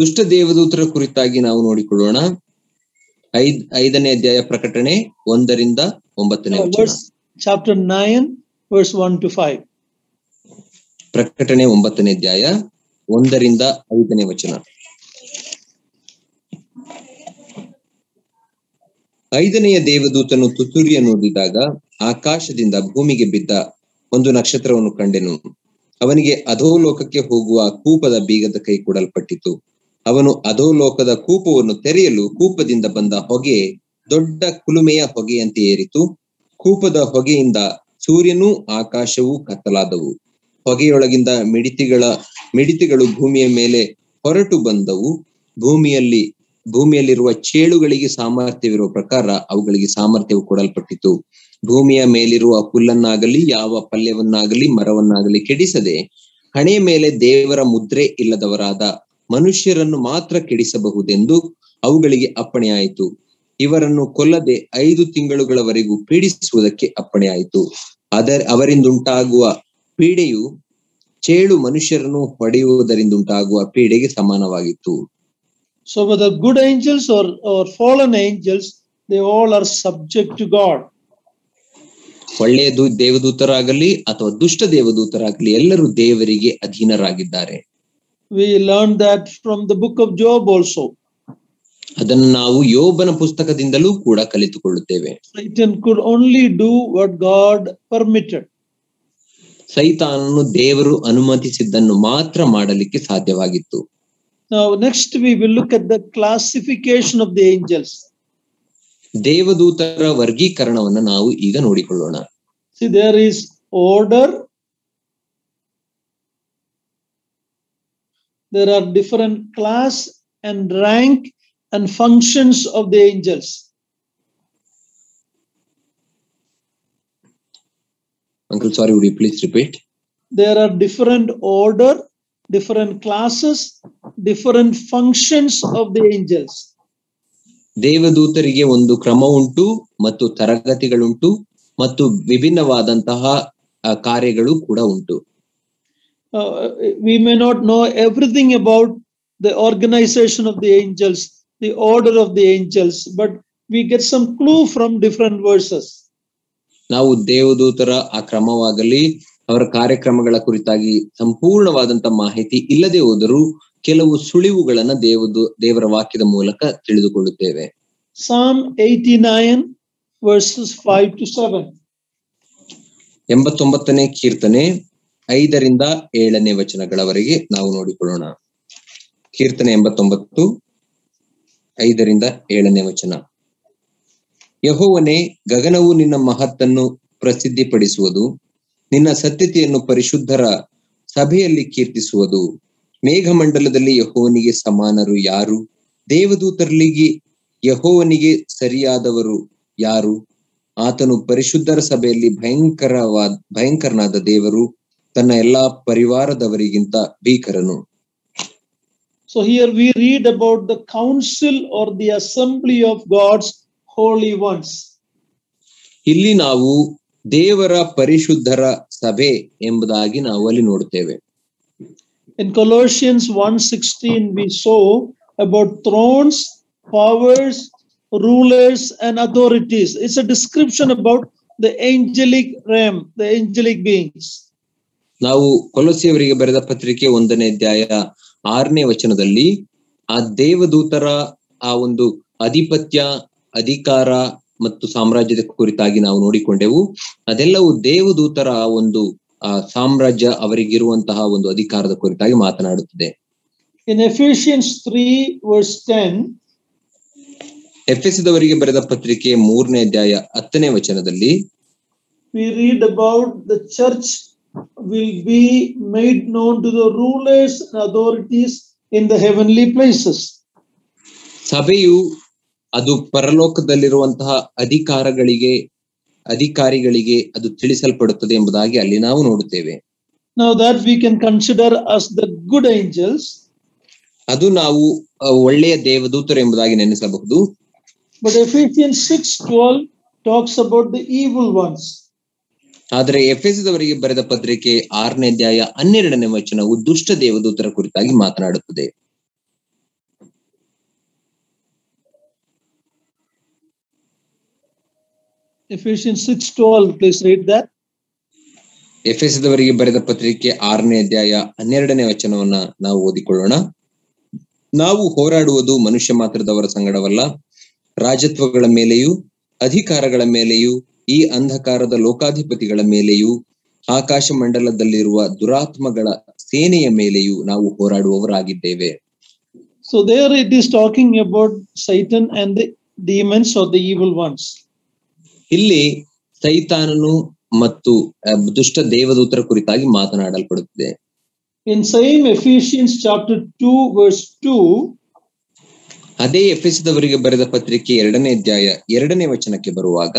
ದುಷ್ಟ ದೇವದೂತರ ಕುರಿತಾಗಿ ನಾವು ನೋಡಿಕೊಳ್ಳೋಣ. 5ನೇ ಅಧ್ಯಾಯ ಪ್ರಕಟಣೆ 1ರಿಂದ 9ನೇ ವಚನ. Chapter 9 verse 1 to 5. ಪ್ರಕಟಣೆ 9ನೇ ಅಧ್ಯಾಯ 1ರಿಂದ 5ನೇ ವಚನ. 5ನೆಯ ದೇವದೂತನು ತುತ್ತೂರಿಯನ್ನು ಊದಿದಾಗ ಆಕಾಶದಿಂದ ಭೂಮಿಗೆ ಬಿದ್ದ ಒಂದು ನಕ್ಷತ್ರವನ್ನು ಕಂಡೆನು. ಅವನಿಗೆ ಅಧೋಲೋಕಕ್ಕೆ ಹೋಗುವ ಕೂಪದ ಬೀಗದ ಕೈ ಕೊಡಲ್ಪಟ್ಟಿತು. ಅವನು ಅಧೋಲೋಕದ ಕೂಪವನ್ನು ತೆರೆಯಲು ಕೂಪದಿಂದ ಬಂದ ಹೊಗೆ ದೊಡ್ಡ ಕುಲುಮೆಯ ಹೊಗೆಯಂತೆ ಏರಿತು. ಕೂಪದ ಹೊಗೆಯಿಂದ ಸೂರ್ಯನೂ ಆಕಾಶವೂ ಕತ್ತಲಾದವು. ಹೊಗೆಯೊಳಗಿಂದ ಮಿಡಿತಿಗಳು ಭೂಮಿಯ ಮೇಲೆ ಹೊರಟು ಬಂದವು. ಭೂಮಿಯಲ್ಲಿರುವ ಚೇಳುಗಳಿಗೆ ಸಾಮರ್ಥ್ಯವಿರುವ ಪ್ರಕಾರ ಅವುಗಳಿಗೆ ಸಾಮರ್ಥ್ಯವು ಕೊಡಲ್ಪಟ್ಟಿತು. ಭೂಮಿಯ ಮೇಲಿರುವ ಹುಲ್ಲನ್ನಾಗಲಿ ಯಾವ ಪಲ್ಯವನ್ನಾಗಲಿ ಮರವನ್ನಾಗಲಿ ಕೆಡಿಸದೆ ಹಣೆಯ ಮೇಲೆ ದೇವರ ಮುದ್ರೆ ಇಲ್ಲದವರಾದ ಮನುಷ್ಯರನ್ನು ಮಾತ್ರ ಕೆಡಿಸಬಹುದೆಂದು ಅವುಗಳಿಗೆ ಅಪ್ಪಣೆಯಾಯಿತು. ಇವರನ್ನು ಕೊಲ್ಲದೆ 5 ತಿಂಗಳುಗಳವರೆಗೂ ಪೀಡಿಸುವುದಕ್ಕೆ ಅಪ್ಪಣೆಯಾಯಿತು. ಅವರಿಂದುಂಟಾಗುವ ಪೀಡೆಯು ಚೇಳು ಮನುಷ್ಯರನ್ನು ಹೊಡೆಯುವುದರಿಂದುಂಟಾಗುವ ಪೀಡೆಗೆ ಸಮಾನವಾಗಿತ್ತು. So whether good angels or fallen angels, they all are subject to God. ಒಳ್ಳೆಯ ದೇವದೂತರಾಗಲಿ ಅಥವಾ ದುಷ್ಟ ದೇವದೂತರಾಗಲಿ ಎಲ್ಲರೂ ದೇವರಿಗೆ ಅಧೀನರಾಗಿದ್ದಾರೆ. We learned that from the book of Job also. ಅದನ್ನು ನಾವು ಯೋಬನ ಪುಸ್ತಕದಿಂದಲೂ ಕೂಡ ಕಲಿತುಕೊಳ್ಳುತ್ತೇವೆ. Satan could only do what God permitted. ಸೈತಾನನು ದೇವರು ಅನುಮತಿಸಿದ್ದನ್ನು ಮಾತ್ರ ಮಾಡಲಿಕ್ಕೆ ಸಾಧ್ಯವಾಗಿತ್ತು. Now next we will look at the classification of the angels. ದೇವದೂತರ ವರ್ಗೀಕರಣವನ್ನು ನಾವು ಈಗ ನೋಡಿಕೊಳ್ಳೋಣ. See, there is order. There are different class and rank and functions of the angels. Uncle, sorry, would you please repeat? There are different order, different classes, different functions of the angels. ದೇವದೂತರಿಗೆ ಒಂದು ಕ್ರಮ ಉಂಟು ಮತ್ತು ತರಗತಿಗಳುಂಟು ಮತ್ತು ವಿಭಿನ್ನವಾದಂತಹ ಕಾರ್ಯಗಳು ಕೂಡ ಉಂಟು. We may not know everything about the organization of the angels, the order of the angels, but we get some clue from different verses. ನಾವು ದೇವದೂತರ ಆ ಕ್ರಮವಾಗಲಿ ಅವರ ಕಾರ್ಯಕ್ರಮಗಳ ಕುರಿತಾಗಿ ಸಂಪೂರ್ಣವಾದಂತಹ ಮಾಹಿತಿ ಇಲ್ಲದೆ ಹೋದರೂ ಕೆಲವು ಸುಳಿವುಗಳನ್ನ ದೇವರ ವಾಕ್ಯದ ಮೂಲಕ ತಿಳಿದುಕೊಳ್ಳುತ್ತೇವೆ. Psalm 89 verses 5 to 7. 89ನೇ ಕೀರ್ತನೆ 5ರಿಂದ 7ನೇ ವಚನಗಳವರೆಗೆ ನಾವು ನೋಡಿಕೊಳ್ಳೋಣ. ಕೀರ್ತನೆ 89 5ರಿಂದ 7ನೇ ವಚನ. ಯೆಹೋವನೇ, ಗಗನವು ನಿನ್ನ ಮಹತ್ತನ್ನು ಪ್ರಸಿದ್ಧಿಪಡಿಸುವುದು, ನಿನ್ನ ಸತ್ಯತೆಯನ್ನು ಪರಿಶುದ್ಧರ ಸಭೆಯಲ್ಲಿ ಕೀರ್ತಿಸುವುದು. ಮೇಘಮಂಡಲದಲ್ಲಿ ಯೆಹೋವನಿಗೆ ಸಮಾನರು ಯಾರು? ದೇವದೂತರಲ್ಲಿ ಯೆಹೋವನಿಗೆ ಸರಿಯಾದವರು ಯಾರು? ಆತನು ಪರಿಶುದ್ಧರ ಸಭೆಯಲ್ಲಿ ಭಯಂಕರನಾದ ದೇವರು, ತನ್ನ ಎಲ್ಲಾ ಪರಿವಾರದವರಿಗಿಂತ ಭೀಕರನು. So here we read about the council or the assembly of God's holy ones. ಇಲ್ಲಿ ನಾವು ದೇವರ ಪರಿಶುದ್ಧರ ಸಭೆ ಎಂಬುದಾಗಿ ನಾವು ಅಲ್ಲಿ ನೋಡುತ್ತೇವೆ. In Colossians 1:16 we saw about thrones, powers, rulers and authorities. It's a description about the angelic realm, the angelic beings. ನಾವು ಕೊಲೊಸ್ಸೆಯವರಿಗೆ ಬರೆದ ಪತ್ರಿಕೆ 1ನೇ ಅಧ್ಯಾಯ 6ನೇ ವಚನದಲ್ಲಿ ಆ ದೇವದೂತರ ಆ ಒಂದು ಅಧಿಪತ್ಯ, ಅಧಿಕಾರ ಮತ್ತು ಸಾಮ್ರಾಜ್ಯದ ಕುರಿತಾಗಿ ನಾವು ನೋಡಿಕೊಂಡೆವು. ಅದೆಲ್ಲವೂ ದೇವದೂತರ ಒಂದು ಸಾಮ್ರಾಜ್ಯ, ಅವರಿಗಿರುವಂತಹ ಒಂದು ಅಧಿಕಾರದ ಕುರಿತಾಗಿ ಮಾತನಾಡುತ್ತದೆ. In Ephesians 3:10, ಎಫೆಸದವರಿಗೆ ಬರೆದ ಪತ್ರಿಕೆ 3ನೇ ಅಧ್ಯಾಯ 10ನೇ ವಚನದಲ್ಲಿ we read about the church will be made known to the rulers and authorities in the heavenly places. ಸಭೆಯು ಅದು ಪರಲೋಕದಲ್ಲಿರುವಂತಹ ಅಧಿಕಾರಿಗಳಿಗೆ ಅದು ತಿಳಿಸಲ್ಪಡುತ್ತದೆ ಎಂಬುದಾಗಿ ಅಲ್ಲಿ ನಾವು ನೋಡುತ್ತೇವೆ. Now that we can consider as the good angels. ಅದು ನಾವು ಒಳ್ಳೆಯ ದೇವದೂತರು ಎಂಬುದಾಗಿ ನೆನೆಸಬಹುದು. But Ephesians 6:12 talks about the evil ones. ಆದರೆ ಎಫೆಸದವರಿಗೆ ಬರೆದ ಪತ್ರಿಕೆ 6ನೇ ಅಧ್ಯಾಯ 12ನೇ ವಚನವು ದುಷ್ಟ ದೇವದೂತರ ಕುರಿತಾಗಿ ಮಾತನಾಡುತ್ತದೆ. Ephesians 6:12, please read that. ಎಫೆಸದವರಿಗೆ ಬರೆದ ಪತ್ರಿಕೆ 6ನೇ ಅಧ್ಯಾಯ 12ನೇ ವಚನವನ್ನ ನಾವು ಓದಿಕೊಳ್ಳೋಣ. ನಾವು ಹೋರಾಡುವುದು ಮನುಷ್ಯ ಮಾತ್ರದವರ ಸಂಗಡವಲ್ಲ, ರಾಜತ್ವಗಳ ಮೇಲೆಯೂ ಅಧಿಕಾರಗಳ ಮೇಲೆಯೂ ಈ ಅಂಧಕಾರದ ಲೋಕಾಧಿಪತಿಗಳ ಮೇಲೆಯೂ ಆಕಾಶ ಮಂಡಲದಲ್ಲಿರುವ ದುರಾತ್ಮಗಳ ಸೇನೆಯ ಮೇಲೆಯೂ ನಾವು ಹೋರಾಡುವವರಾಗಿದ್ದೇವೆ. So there it is talking about Satan and the demons or the evil ones. ಇಲ್ಲಿ ಸೈತಾನನು ಮತ್ತು ದುಷ್ಟ ದೇವದೂತರ ಕುರಿತಾಗಿ ಮಾತನಾಡಲ್ಪಡುತ್ತದೆ. In same Ephesians chapter 2 verse 2, ಅದೇ ಎಫೆಸದವರಿಗೆ ಬರೆದ ಪತ್ರಿಕೆ 2ನೇ ಅಧ್ಯಾಯ 2ನೇ ವಚನಕ್ಕೆ ಬರುವಾಗ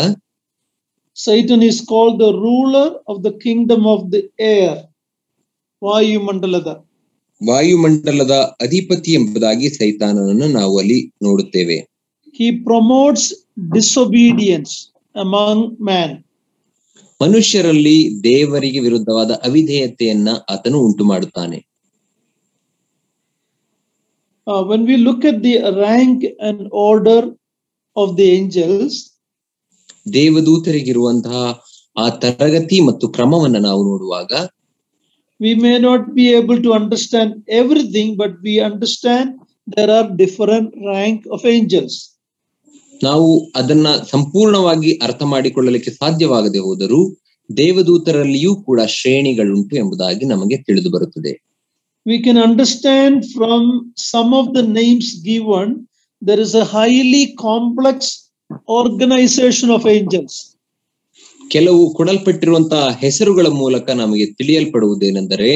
Satan is called the ruler of the kingdom of the air. ವಾಯುಮಂಡಲದ ಅಧಿಪತಿ ಎಂಬುದಾಗಿ ಸೈತಾನನನ್ನು ನಾವು ಅಲ್ಲಿ ನೋಡುತ್ತೇವೆ. He promotes disobedience among man. ಮನುಷ್ಯರಲ್ಲಿ ದೇವರಿಗೆ ವಿರುದ್ಧವಾದ ಅವಿಧೇಯತೆಯನ್ನ ಆತನು ಉಂಟು ಮಾಡುತ್ತಾನೆ. When we look at the rank and order of the angels, ದೇವದೂತರಿಗಿರುವಂತಹ ಆ ತರಗತಿ ಮತ್ತು ಕ್ರಮವನ್ನ ನಾವು ನೋಡುವಾಗ we may not be able to understand everything, but we understand there are different rank of angels. ನಾವು ಅದನ್ನ ಸಂಪೂರ್ಣವಾಗಿ ಅರ್ಥ ಮಾಡಿಕೊಳ್ಳಲಿಕ್ಕೆ ಸಾಧ್ಯವಾಗದೆ ಹೋದರೂ ದೇವದೂತರಲ್ಲಿಯೂ ಕೂಡ ಶ್ರೇಣಿಗಳುಂಟು ಎಂಬುದಾಗಿ ನಮಗೆ ತಿಳಿದು ಬರುತ್ತದೆ. We can understand from some of the names given, there is a highly complex organization of angels. ಕೆಲವು ಕೊಡಲ್ಪಟ್ಟಿರುವಂತಹ ಹೆಸರುಗಳ ಮೂಲಕ ನಮಗೆ ತಿಳಿಯಲ್ಪಡುವುದೇನೆಂದರೆ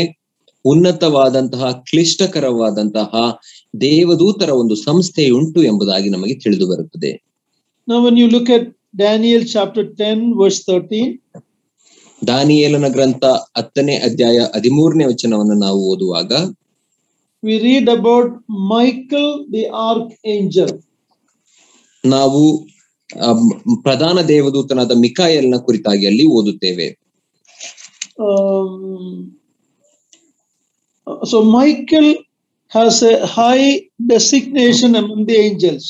ಉನ್ನತವಾದಂತಹ ಕ್ಲಿಷ್ಟಕರವಾದಂತಹ ದೇವದೂತರ ಒಂದು ಸಂಸ್ಥೆಯುಂಟು ಎಂಬುದಾಗಿ ನಮಗೆ ತಿಳಿದು ಬರುತ್ತದೆ. Now when you look at Daniel chapter 10 verse 13, ದಾನಿಯೇಲನ ಗ್ರಂಥ 10ನೇ ಅಧ್ಯಾಯ 13ನೇ ವಚನವನ್ನು ನಾವು ಓದುವಾಗ we read about Michael the archangel. ನಾವು ಪ್ರಧಾನ ದೇವದೂತನಾದ ಮಿಕಾಯೇಲನ ಕುರಿತಾಗಿ ಅಲ್ಲಿ ಓದುತ್ತೇವೆ. So Michael has a high designation among the angels.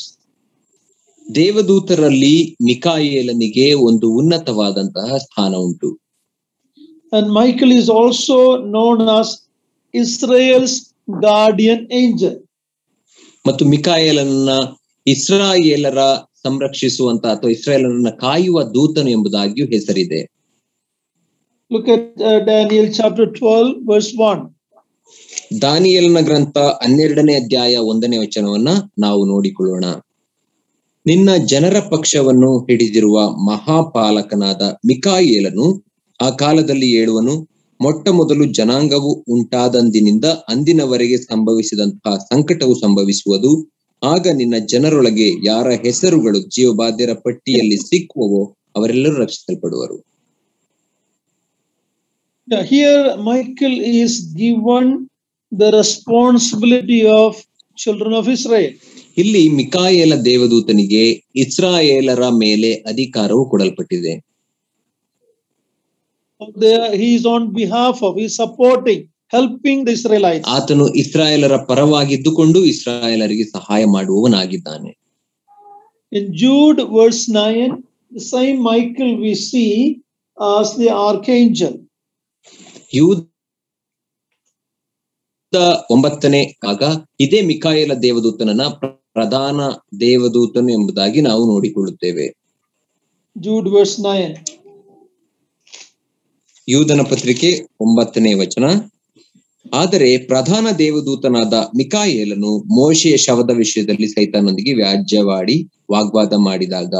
ದೇವದೂತರಲ್ಲಿ ಮಿಕಾಯೇಲನಿಗೆ ಒಂದು ಉನ್ನತವಾದಂತಹ ಸ್ಥಾನ ಉಂಟು. And Michael is also known as Israel's guardian angel. ಮತ್ತು ಮಿಕಾಯೇಲನನ್ನ ಇಸ್ರಾಯೇಲರ ಸಂರಕ್ಷಿಸುವಂತ ಅಥವಾ ಇಸ್ರಾಯೇಲರನ್ನ ಕಾಯುವ ದೂತನು ಎಂಬುದಾಗಿಯೂ ಹೆಸರಿದೆ. Look at Daniel chapter 12 verse 1. ದಾನಿಯೇಲನ ಗ್ರಂಥ 12ನೇ ಅಧ್ಯಾಯ 1ನೇ ವಚನವನ್ನ ನಾವು ನೋಡಿಕೊಳ್ಳೋಣ. ನಿನ್ನ ಜನರ ಪಕ್ಷವನ್ನು ಹಿಡಿದಿರುವ ಮಹಾಪಾಲಕನಾದ ಮಿಕಾಯೇಲನು ಆ ಕಾಲದಲ್ಲಿ ಹೇಳುವನು, ಮೊಟ್ಟ ಮೊದಲು ಜನಾಂಗವು ಉಂಟಾದಂದಿನಿಂದ ಅಂದಿನವರೆಗೆ ಸಂಭವಿಸಿದಂತಹ ಸಂಕಟವು ಸಂಭವಿಸುವುದು. ಆಗ ನಿನ್ನ ಜನರೊಳಗೆ ಯಾರ ಹೆಸರುಗಳು ಜೀವಬಾಧ್ಯರ ಪಟ್ಟಿಯಲ್ಲಿ ಸಿಕ್ಕುವವೋ ಅವರೆಲ್ಲರೂ ರಕ್ಷಿಸಲ್ಪಡುವರು. Here Michael is given the responsibility of children of Israel. ಇಲ್ಲಿ ಮಿಕಾಯೇಲ ದೇವದೂತನಿಗೆ ಇಸ್ರಾಯೇಲರ ಮೇಲೆ ಅಧಿಕಾರವು ಕೊಡಲ್ಪಟ್ಟಿದೆ. He is on behalf of, he is supporting, helping the Israelites. ಆತನು ಇಸ್ರಾಯೇಲರ ಪರವಾಗಿದ್ದುಕೊಂಡು ಇಸ್ರಾಯೇಲರಿಗೆ ಸಹಾಯ ಮಾಡುವವನಾಗಿದ್ದಾನೆ. In Jude verse 9, the same Michael we see as the archangel. ಯೂದ 9ನೇ ಆಗ ಇದೇ ಮಿಕಾಯೇಲ ದೇವದೂತನನ್ನ ಪ್ರಧಾನ ದೇವದೂತನು ಎಂಬುದಾಗಿ ನಾವು ನೋಡಿಕೊಳ್ಳುತ್ತೇವೆ. Jude verse 9. ಯೂದನ ಪತ್ರಿಕೆ 9ನೇ ವಚನ. ಆದರೆ ಪ್ರಧಾನ ದೇವದೂತನಾದ ಮಿಕಾಯೇಲನು ಮೋಶೆಯ ಶವದ ವಿಷಯದಲ್ಲಿ ಸೈತಾನೊಂದಿಗೆ ವ್ಯಾಜ್ಯವಾಡಿ ವಾಗ್ವಾದ ಮಾಡಿದಾಗ.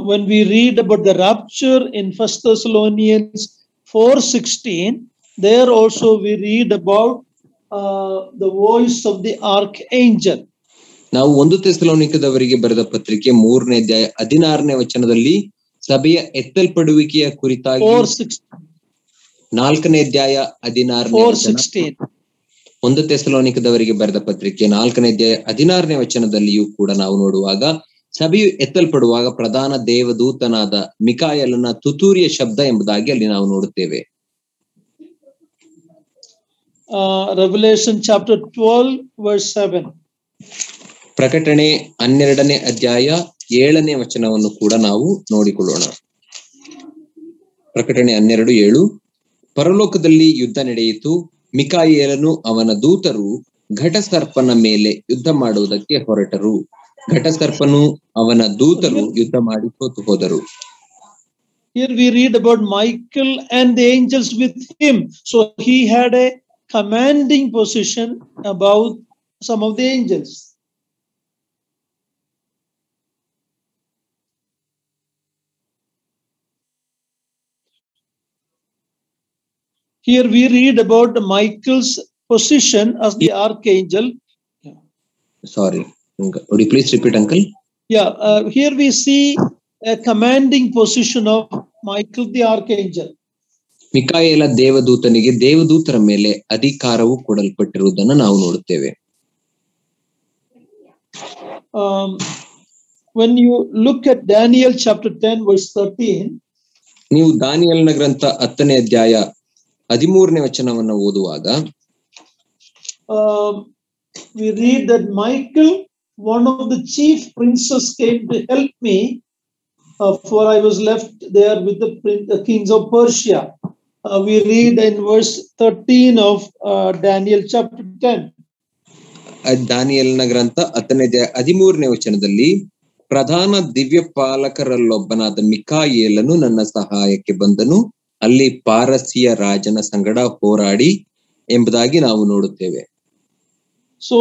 When we read about the rapture in 1 Thessalonians 4:16, there also we read about the voice of the archangel. ನಾವು 1 ಥೆಸಲೋನಿಕದವರಿಗೆ ಬರೆದ ಪತ್ರಿಕೆ 3ನೇ ಅಧ್ಯಾಯ 16ನೇ ವಚನದಲ್ಲಿ ಸಭೆಯ ಎತ್ತಲ್ಪಡುವಿಕೆಯ ಕುರಿತಾಗಿ 4ನೇ ಅಧ್ಯಾಯ 16ನೇ ವಚನ. 1 ಥೆಸಲೋನಿಕದವರಿಗೆ ಬರೆದ ಪತ್ರಿಕೆ 4ನೇ ಅಧ್ಯಾಯ 16ನೇ ವಚನದಲ್ಲಿಯೂ ಕೂಡ ನಾವು ನೋಡುವಾಗ ಸಭೆಯು ಎತ್ತಲ್ಪಡುವಾಗ ಪ್ರಧಾನ ದೇವದೂತನಾದ ಮಿಕಾಯೇಲನ ತುತ್ತೂರಿಯ ಶಬ್ದ ಎಂಬುದಾಗಿ ಅಲ್ಲಿ ನಾವು ನೋಡುತ್ತೇವೆ. Revelation chapter 12 verse 7. ಪ್ರಕಟಣೆ 12ನೇ ಅಧ್ಯಾಯ 7ನೇ ವಚನವನ್ನು ಕೂಡ ನಾವು ನೋಡಿಕೊಳ್ಳೋಣ. ಪ್ರಕಟಣೆ 12:7. ಪರಲೋಕದಲ್ಲಿ ಯುದ್ಧ ನಡೆಯಿತು, ಮಿಕಾಯೇಲನು ಅವನ ದೂತರು ಘಟಸರ್ಪನ ಮೇಲೆ ಯುದ್ಧ ಮಾಡುವುದಕ್ಕೆ ಹೊರಟರು. ಘಟಸರ್ಪನು ಅವನ ದೂತರು ಯುದ್ಧ ಮಾಡಿ ಸೋತು ಹೋದರು. Here we read about Michael and the angels with him. So he had a commanding position about some of the angels. Here we read about Michael's position as the archangel. Sorry, would you please repeat, uncle? Yeah, here we see a commanding position of Michael the archangel. ಮಿಕಾಯೇಲ ದೇವದೂತನಿಗೆ ದೇವದೂತರ ಮೇಲೆ ಅಧಿಕಾರವು ಕೊಡಲ್ಪಟ್ಟಿರುವುದನ್ನು ನಾವು ನೋಡುತ್ತೇವೆ. When you look at Daniel chapter 10 verse 13, ನೀವು ದಾನಿಯೇಲನ ಗ್ರಂಥ 10ನೇ ಅಧ್ಯಾಯ 13ನೇ ವಚನವನ್ನು ಓದುವಾಗ we read that Michael, one of the chief princes, came to help me, for I was left there with the kings of Persia. We read in verse 13 of Daniel chapter 10. ದಾನಿಯೇಲನ ಗ್ರಂಥ 10ನೇ ಅಧ್ಯಾಯ 13ನೇ ವಚನದಲ್ಲಿ ಪ್ರಧಾನ ದಿವ್ಯ ಪಾಲಕರಲ್ಲೊಬ್ಬನಾದ ಮಿಕಾಯೇಲನು ನನ್ನ ಸಹಾಯಕ್ಕೆ ಬಂದನು, ಅಲ್ಲಿ ಪಾರಸಿಯ ರಾಜನ ಸಂಗಡ ಹೋರಾಡಿ ಎಂಬುದಾಗಿ ನಾವು ನೋಡುತ್ತೇವೆ. So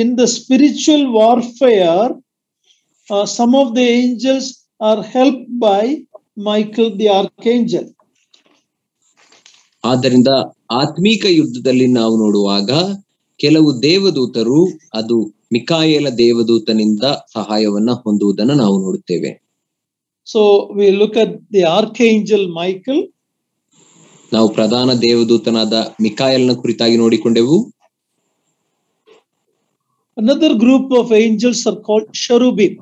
in the spiritual warfare, some of the angels are helped by Michael the archangel. ಆದ್ದರಿಂದ ಆತ್ಮೀಕ ಯುದ್ಧದಲ್ಲಿ ನಾವು ನೋಡುವಾಗ ಕೆಲವು ದೇವದೂತರು ಅದು ಮಿಕಾಯೇಲ ದೇವದೂತನಿಂದ ಸಹಾಯವನ್ನ ಹೊಂದುವುದನ್ನು ನಾವು ನೋಡುತ್ತೇವೆ. So we look at the archangel Michael. ನಾವು ಪ್ರಧಾನ ದೇವದೂತನಾದ ಮಿಕಾಯಲ್ನ ಕುರಿತಾಗಿ ನೋಡಿಕೊಂಡೆವು. Another group of angels are called cherubim.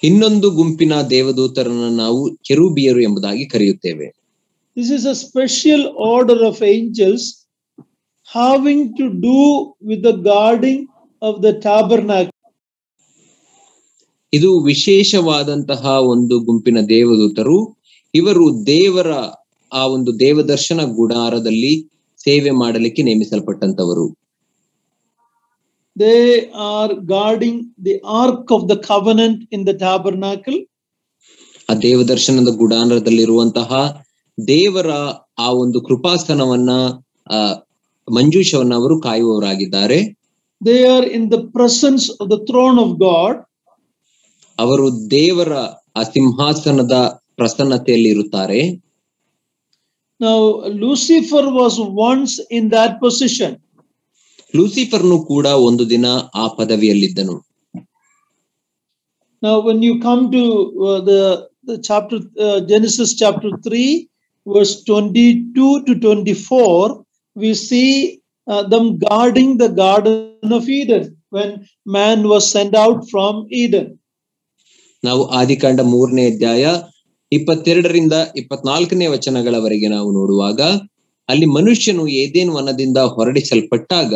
ಇನ್ನೊಂದು ಗುಂಪಿನ ದೇವದೂತರನ್ನು ನಾವು ಕೆರೂಬಿಯರು ಎಂಬುದಾಗಿ ಕರೆಯುತ್ತೇವೆ. This is a special order of angels having to do with the guarding of the tabernacle. ಇದು ವಿಶೇಷವಾದಂತಹ ಒಂದು ಗುಂಪಿನ ದೇವದೂತರು. ಇವರು ದೇವರ ಆ ಒಂದು ದೇವದರ್ಶನ ಗುಡಾರದಲ್ಲಿ ಸೇವೆ ಮಾಡಲಿಕ್ಕೆ ನೇಮಿಸಲ್ಪಟ್ಟಂತವರು. They are guarding the ark of the covenant in the tabernacle. ಆ ದೇವದರ್ಶನದ ಗುಡಾರದಲ್ಲಿರುವಂತಹ ದೇವರ ಆ ಒಂದು ಕೃಪಾಸನವನ್ನ ಮಂಜೂಷವನ್ನ ಅವರು ಕಾಯುವವರಾಗಿದ್ದಾರೆ. They are in the presence of the throne of God. ಅವರು ದೇವರ ಆ ಸಿಂಹಾಸನದ ಪ್ರಸನ್ನತೆಯಲ್ಲಿ ಇರುತ್ತಾರೆ. Now Lucifer was once in that position. ಲೂಸಿಫರ್ನು ಕೂಡ ಒಂದು ದಿನ ಆ ಪದವಿಯಲ್ಲಿದ್ದನು. Now when you come to the chapter Genesis chapter 3 verse 22 to 24, we see them guarding the Garden of Eden when man was sent out from Eden. ನಾವು ಆದಿಕಾಂಡ 3ನೇ ಅಧ್ಯಾಯ 22ರಿಂದ 24ನೇ ವಚನಗಳವರೆಗೆ ನಾವು ನೋಡುವಾಗ ಅಲ್ಲಿ ಮನುಷ್ಯನು ಏದೇನ್ ವನದಿಂದ ಹೊರಡಿಸಲ್ಪಟ್ಟಾಗ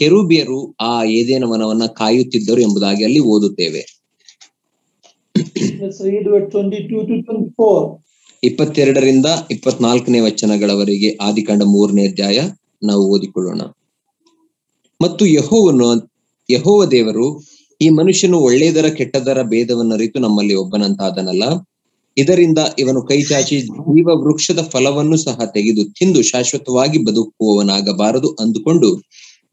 ಕೆರೂಬಿಯರು ಆ ಏದೇನ ವನವನ್ನ ಕಾಯುತ್ತಿದ್ದರು ಎಂಬುದಾಗಿ ಅಲ್ಲಿ ಓದುತ್ತೇವೆ. 22ರಿಂದ 24ನೇ ವಚನಗಳವರೆಗೆ ಆದಿಕಾಂಡ 3ನೇ ಅಧ್ಯಾಯ ನಾವು ಓದಿಕೊಳ್ಳೋಣ. ಮತ್ತು ಯೆಹೋವ ದೇವರು, ಈ ಮನುಷ್ಯನು ಒಳ್ಳೆಯದರ ಕೆಟ್ಟದರ ಭೇದವನ್ನು ಅರಿತು ನಮ್ಮಲ್ಲಿ ಒಬ್ಬನಂತಾದನಲ್ಲ, ಇದರಿಂದ ಇವನು ಕೈಚಾಚಿ ಜೀವ ವೃಕ್ಷದ ಫಲವನ್ನು ಸಹ ತೆಗೆದು ತಿಂದು ಶಾಶ್ವತವಾಗಿ ಬದುಕುವವನಾಗಬಾರದು ಅಂದುಕೊಂಡು